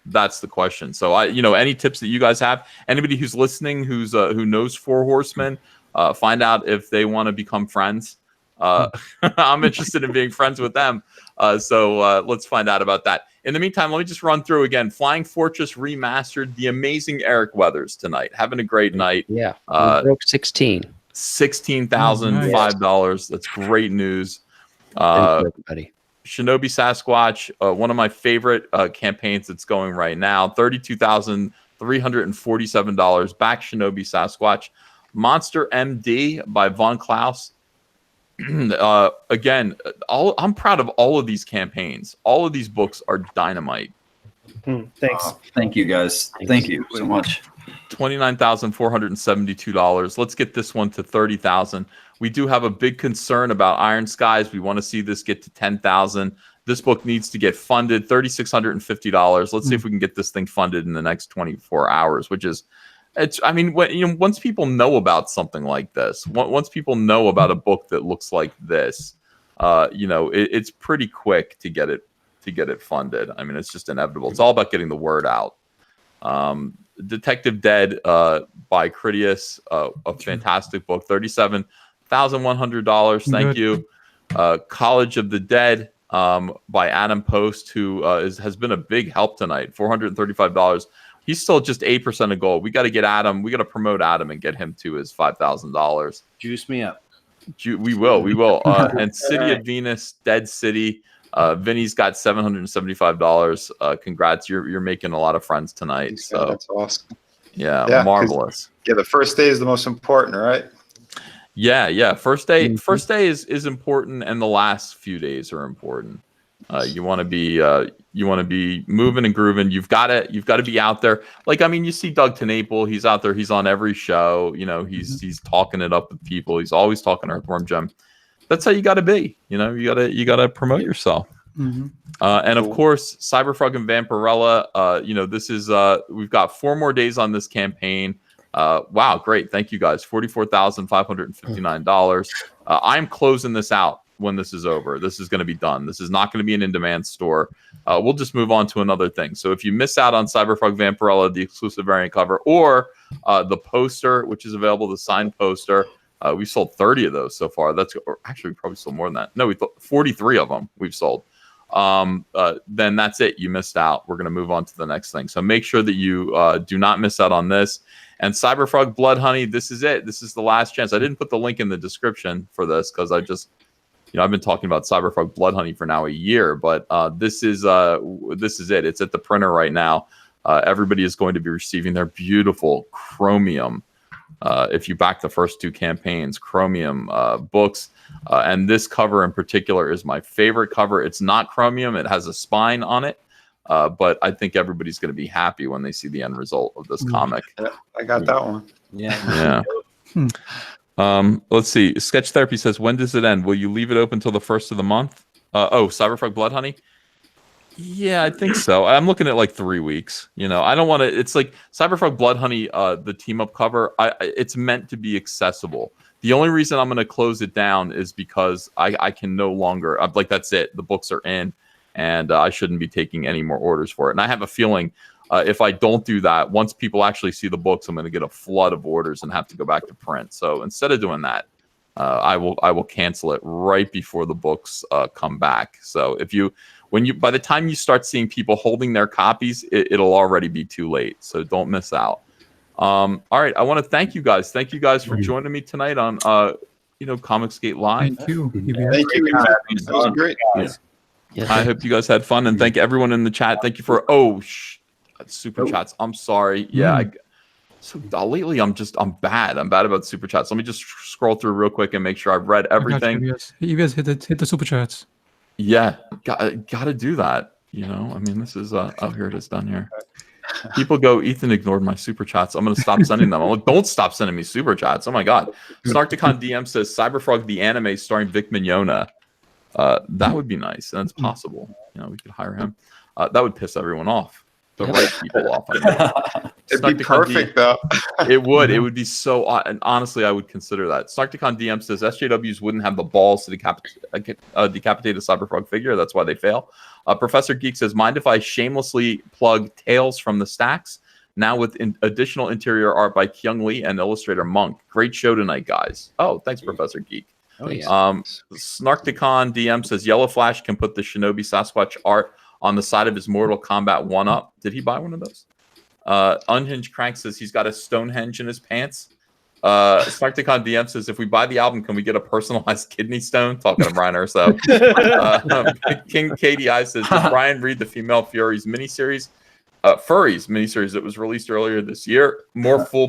That's the question. So you know, any tips that you guys have, anybody who's listening, who knows Four Horsemen, find out if they want to become friends. I'm interested in being friends with them. So let's find out about that. In the meantime, let me just run through again. Flying Fortress Remastered, the amazing Eric Weathers tonight. Having a great night. Yeah. Broke 16. $16,005. That's great news. Thank you, everybody. Shinobi Sasquatch, one of my favorite campaigns that's going right now. $32,347. Back Shinobi Sasquatch. Monster MD by Von Klaus. Again, I'm proud of all of these campaigns. All of these books are dynamite. Thanks. Thank you, guys. Thank you so much. $29,472. Let's get this one to $30,000. We do have a big concern about Iron Skies. We want to see this get to $10,000. This book needs to get funded. $3,650. Let's see if we can get this thing funded in the next 24 hours, which is, I mean, once people know about something like this, once people know about a book that looks like this, it's pretty quick to get it funded. I mean, it's just inevitable. It's all about getting the word out. Detective Dead by Critias, a fantastic book, $37,100. Thank you. College of the Dead by Adam Post, who has been a big help tonight, $435. He's still just 8% of gold. We got to get Adam. We got to promote Adam and get him to his $5,000. Juice me up. We will. And City of Venus, Dead City. Vinny's got $775. Congrats, you're making a lot of friends tonight. So that's awesome. Yeah, marvelous. Yeah, the first day is the most important, right? Yeah. First day is important, and the last few days are important. You want to be moving and grooving. You've got to be out there. Like, I mean, you see Doug TeNapel, he's out there, he's on every show. He's talking it up with people. He's always talking Earthworm Jim. That's how you got to be. You got to promote yourself. And of course, Cyberfrog and Vampirella. This is we've got 4 more days on this campaign. Wow, great! Thank you guys. $44,559. I'm closing this out when this is over. This is going to be done. This is not going to be an in-demand store. We'll just move on to another thing. So if you miss out on Cyberfrog Vampirella, the exclusive variant cover, or the poster, which is available, the signed poster. We sold 30 of those so far. Actually, we probably sold more than that. No, 43 of them we've sold. Then that's it. You missed out. We're going to move on to the next thing. So make sure that you do not miss out on this. And Cyberfrog Blood Honey, this is it. This is the last chance. I didn't put the link in the description for this because I've been talking about Cyberfrog Blood Honey for now a year. But this is it. It's at the printer right now. Everybody is going to be receiving their beautiful Chromium. If you back the first 2 campaigns, Chromium books. And this cover in particular is my favorite cover. It's not Chromium. It has a spine on it. But I think everybody's going to be happy when they see the end result of this comic. I got that one. Yeah. Let's see. Sketch Therapy says, when does it end? Will you leave it open till the 1st of the month? Cyberfrog Blood Honey? Yeah, I think so. I'm looking at like 3 weeks. I don't want to. It's like Cyberfrog Blood Honey, the team up cover. It's meant to be accessible. The only reason I'm going to close it down is because I can no longer. That's it. The books are in, and I shouldn't be taking any more orders for it. And I have a feeling if I don't do that, once people actually see the books, I'm going to get a flood of orders and have to go back to print. So instead of doing that, I will cancel it right before the books come back. So by the time you start seeing people holding their copies, it'll already be too late. So don't miss out. All right, I want to thank you guys. Thank you guys for joining me tonight on COMICSGATE Live. Thank you. Thank you. That was great. Yeah. I hope you guys had fun, and thank everyone in the chat. Thank you for super chats. I'm sorry. Yeah. Lately I'm bad. I'm bad about super chats. Let me just scroll through real quick and make sure I've read everything. You guys hit the super chats. Yeah, gotta do that. I mean, this is here it is done here. People go, Ethan ignored my super chats. I'm gonna stop sending them. I'm like, don't stop sending me super chats. Oh my god. Snarkticon DM says Cyberfrog the anime starring Vic Mignogna. That would be nice. That's possible. We could hire him. That would piss everyone off. The right people off. It'd be perfect though. It would be so. And honestly, I would consider that. Snarkticon DM says SJWs wouldn't have the balls to decapitate a Cyberfrog figure. That's why they fail. Professor Geek says, mind if I shamelessly plug Tales from the Stacks? Now with additional interior art by Kyung Lee and illustrator Monk. Great show tonight, guys. Oh, thanks, Professor Geek. Oh, yeah. Snarkticon DM says Yellow Flash can put the Shinobi Sasquatch art on the side of his Mortal Kombat 1-up. Did he buy one of those? Unhinged Crank says he's got a Stonehenge in his pants. Snarkticon DM says, if we buy the album, can we get a personalized kidney stone? Talking to Brian Urso. King KDI says, did Brian read the Female Furies miniseries? Furries miniseries that was released earlier this year. More Fool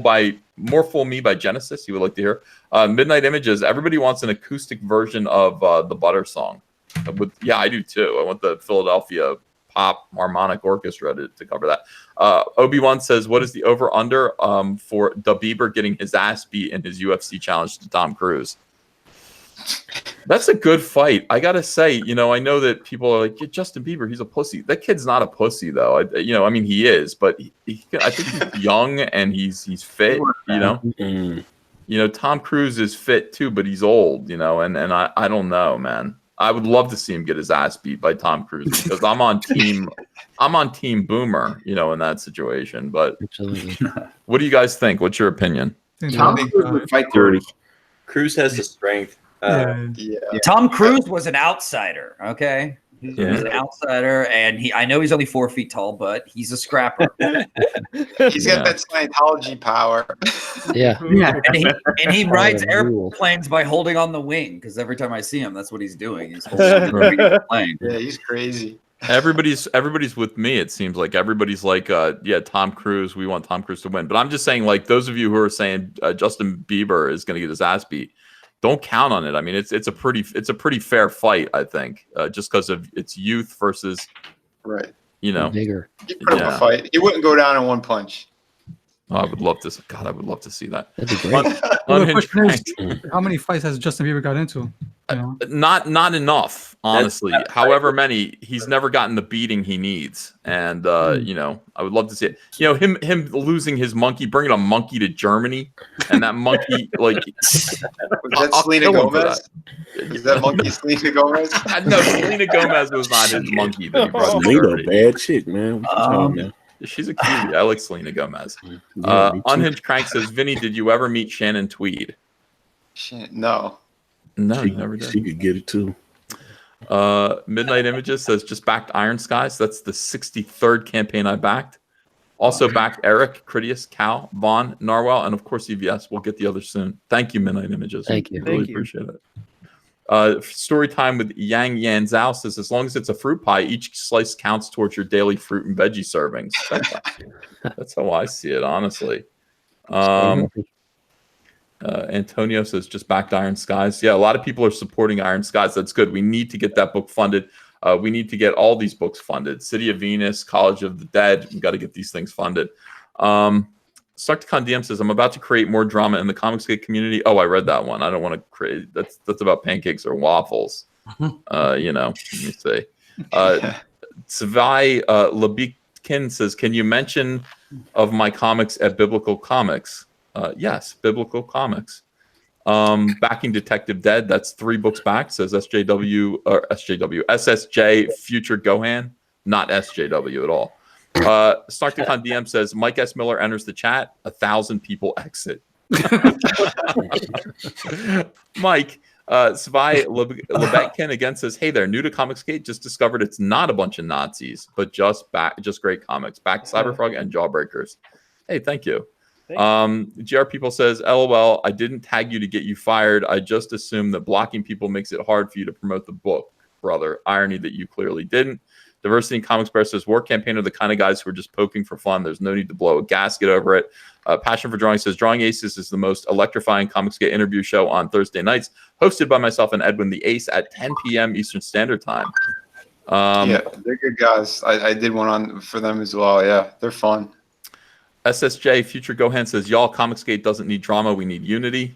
Me by Genesis. You would like to hear. Midnight Images. Everybody wants an acoustic version of the Butter song. Yeah, I do too. I want the Philadelphia Pop Harmonic Orchestra to cover that. Obi-Wan says, what is the over-under for Da Bieber getting his ass beat in his UFC challenge to Tom Cruise? That's a good fight. I gotta say, I know that people are like, Justin Bieber, he's a pussy. That kid's not a pussy, though. I mean, he is, but I think he's young and he's fit. Tom Cruise is fit too, but he's old. And I don't know, man. I would love to see him get his ass beat by Tom Cruise because I'm on team Boomer, in that situation. But Absolutely. What do you guys think? What's your opinion? Tom Cruise would fight dirty. Cruz has the strength. Tom Cruise was an outsider. Okay. He's an outsider, and I know he's only 4 feet tall, but he's a scrapper. He's got that Scientology power. Yeah. And he rides airplanes by holding on the wing, because every time I see him, that's what he's doing. He's holding the plane. Yeah, he's crazy. Everybody's with me. It seems like everybody's like, Tom Cruise. We want Tom Cruise to win. But I'm just saying, like, those of you who are saying Justin Bieber is going to get his ass beat, don't count on it. I mean, it's a pretty fair fight, I think, just because of its youth versus, right. Bigger. He put up a fight. He wouldn't go down in one punch. Oh, I would love to. God, I would love to see that. That'd be great. How many fights has Justin Bieber got into? Not enough, honestly. However many, he's never gotten the beating he needs, and I would love to see it. Him losing his monkey, bringing a monkey to Germany, and that monkey like was that Selena Gomez? Is that monkey Selena Gomez? No, Selena Gomez was not his monkey that he brought to Germany. Bad chick, man. What you talking about? She's a cutie. I like Selena Gomez. Unhinged Crank says, Vinny, did you ever meet Shannon Tweed? No. No, you never did. She could get it too. Midnight Images says, just backed Iron Skies. That's the 63rd campaign I backed. Also backed Eric, Critias, Cal, Vaughn, Narwhal, and of course EVS. We'll get the others soon. Thank you, Midnight Images. Thank you. Really appreciate it. Story time with Yang Yan Zhao says, as long as it's a fruit pie, each slice counts towards your daily fruit and veggie servings. That's how I see it, honestly. Antonio says, just backed Iron Skies. Yeah, a lot of people are supporting Iron Skies. That's good. We need to get that book funded. We need to get all these books funded. City of Venus, College of the Dead. We got to get these things funded. Sarkticon DM says, I'm about to create more drama in the COMICSGATE community. Oh, I read that one. I don't want to create. That's about pancakes or waffles. Let me see. Savai Labikin says, can you mention of my comics at Biblical Comics? Yes, Biblical Comics. Backing Detective Dead. That's 3 books back. Says SSJ Future Gohan. Not SJW at all. Snarkticon DM says, Mike S. Miller enters the chat. 1,000 people exit. Mike, Svai Lebetkin again says, hey there, new to COMICSGATE, just discovered it's not a bunch of Nazis, but just great comics. Back Cyberfrog and Jawbreakers. Hey, thank you. GR People says, LOL, I didn't tag you to get you fired. I just assumed that blocking people makes it hard for you to promote the book, brother. Irony that you clearly didn't. Diversity in Comics Bear says, War Campaign are the kind of guys who are just poking for fun. There's no need to blow a gasket over it. Passion for Drawing says, Drawing Aces is the most electrifying COMICSGATE interview show on Thursday nights, hosted by myself and Edwin the Ace at 10 p.m. Eastern Standard Time. Yeah, they're good guys. I did one on for them as well. Yeah, they're fun. SSJ Future Gohan says, y'all, COMICSGATE doesn't need drama. We need unity.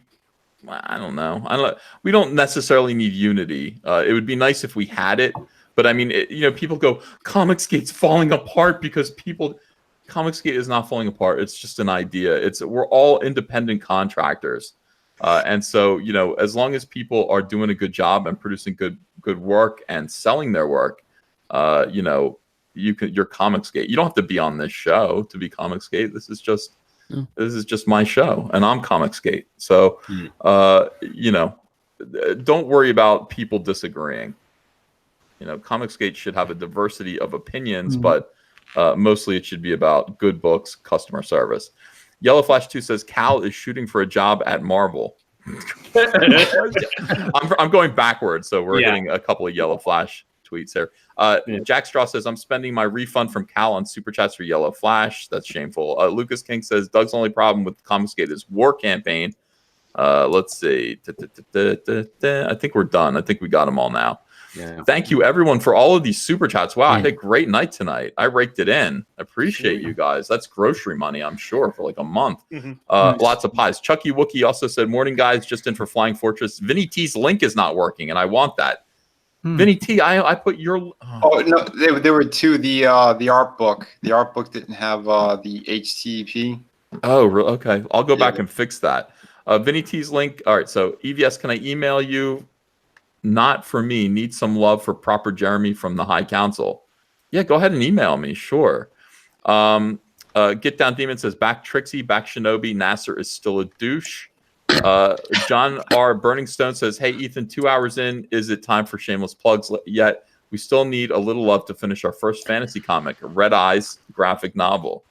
I don't know. We don't necessarily need unity. It would be nice if we had it. But I mean, people go, COMICSGATE's falling apart because COMICSGATE is not falling apart. It's just an idea. We're all independent contractors. And so, as long as people are doing a good job and producing good work and selling their work, you're COMICSGATE. You don't have to be on this show to be COMICSGATE. This is just my show, and I'm COMICSGATE. So, don't worry about people disagreeing. COMICSGATE should have a diversity of opinions, but mostly it should be about good books, customer service. Yellow Flash 2 says, Cal is shooting for a job at Marvel. I'm going backwards, so we're getting a couple of Yellow Flash tweets here. Jack Straw says, I'm spending my refund from Cal on Super Chats for Yellow Flash. That's shameful. Lucas King says, Doug's only problem with COMICSGATE is war campaign. Let's see. I think we're done. I think we got them all now. Yeah. Thank you, everyone, for all of these Super Chats. Wow, I had a great night tonight. I raked it in. I appreciate you guys. That's grocery money, I'm sure, for like a month. Lots of pies. Chucky Wookie also said, morning, guys, just in for Flying Fortress. Vinnie T's link is not working, and I want that. Vinnie T, I put your... Oh, no, there were two. The art book. The art book didn't have the HTTP. Oh, okay. I'll go back and fix that. Vinnie T's link. All right, so EVS, can I email you? Not for me. Need some love for proper Jeremy from the High Council. Yeah, go ahead and email me. Sure. Get Down Demon says, back Trixie, back Shinobi. Nasser is still a douche. John R. Burning Stone says, hey, Ethan, 2 hours in. Is it time for shameless plugs yet? We still need a little love to finish our first fantasy comic, Red Eyes graphic novel.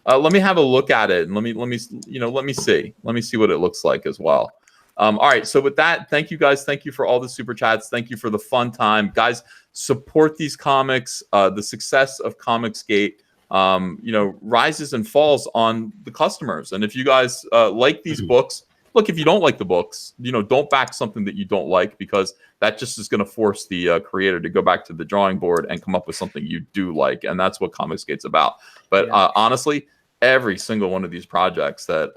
Let me have a look at it and let me see. Let me see what it looks like as well. All right. So with that, thank you guys. Thank you for all the super chats. Thank you for the fun time, guys. Support these comics. The success of COMICSGATE, rises and falls on the customers. And if you guys like these books, look, if you don't like the books, don't back something that you don't like, because that just is going to force the creator to go back to the drawing board and come up with something you do like. And that's what COMICSGATE's about. But honestly, every single one of these projects that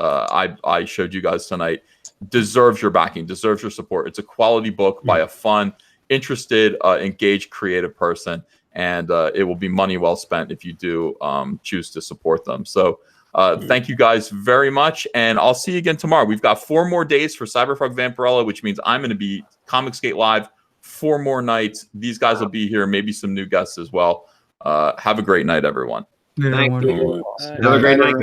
I showed you guys tonight deserves your backing, deserves your support. It's a quality book by a fun, interested, engaged, creative person. And it will be money well spent if you do choose to support them. So thank you guys very much. And I'll see you again tomorrow. We've got 4 more days for Cyberfrog Vampirella, which means I'm going to be COMICSGATE Live 4 more nights. These guys will be here, maybe some new guests as well. Have a great night, everyone. Yeah, Thank everyone. you. Have a great night.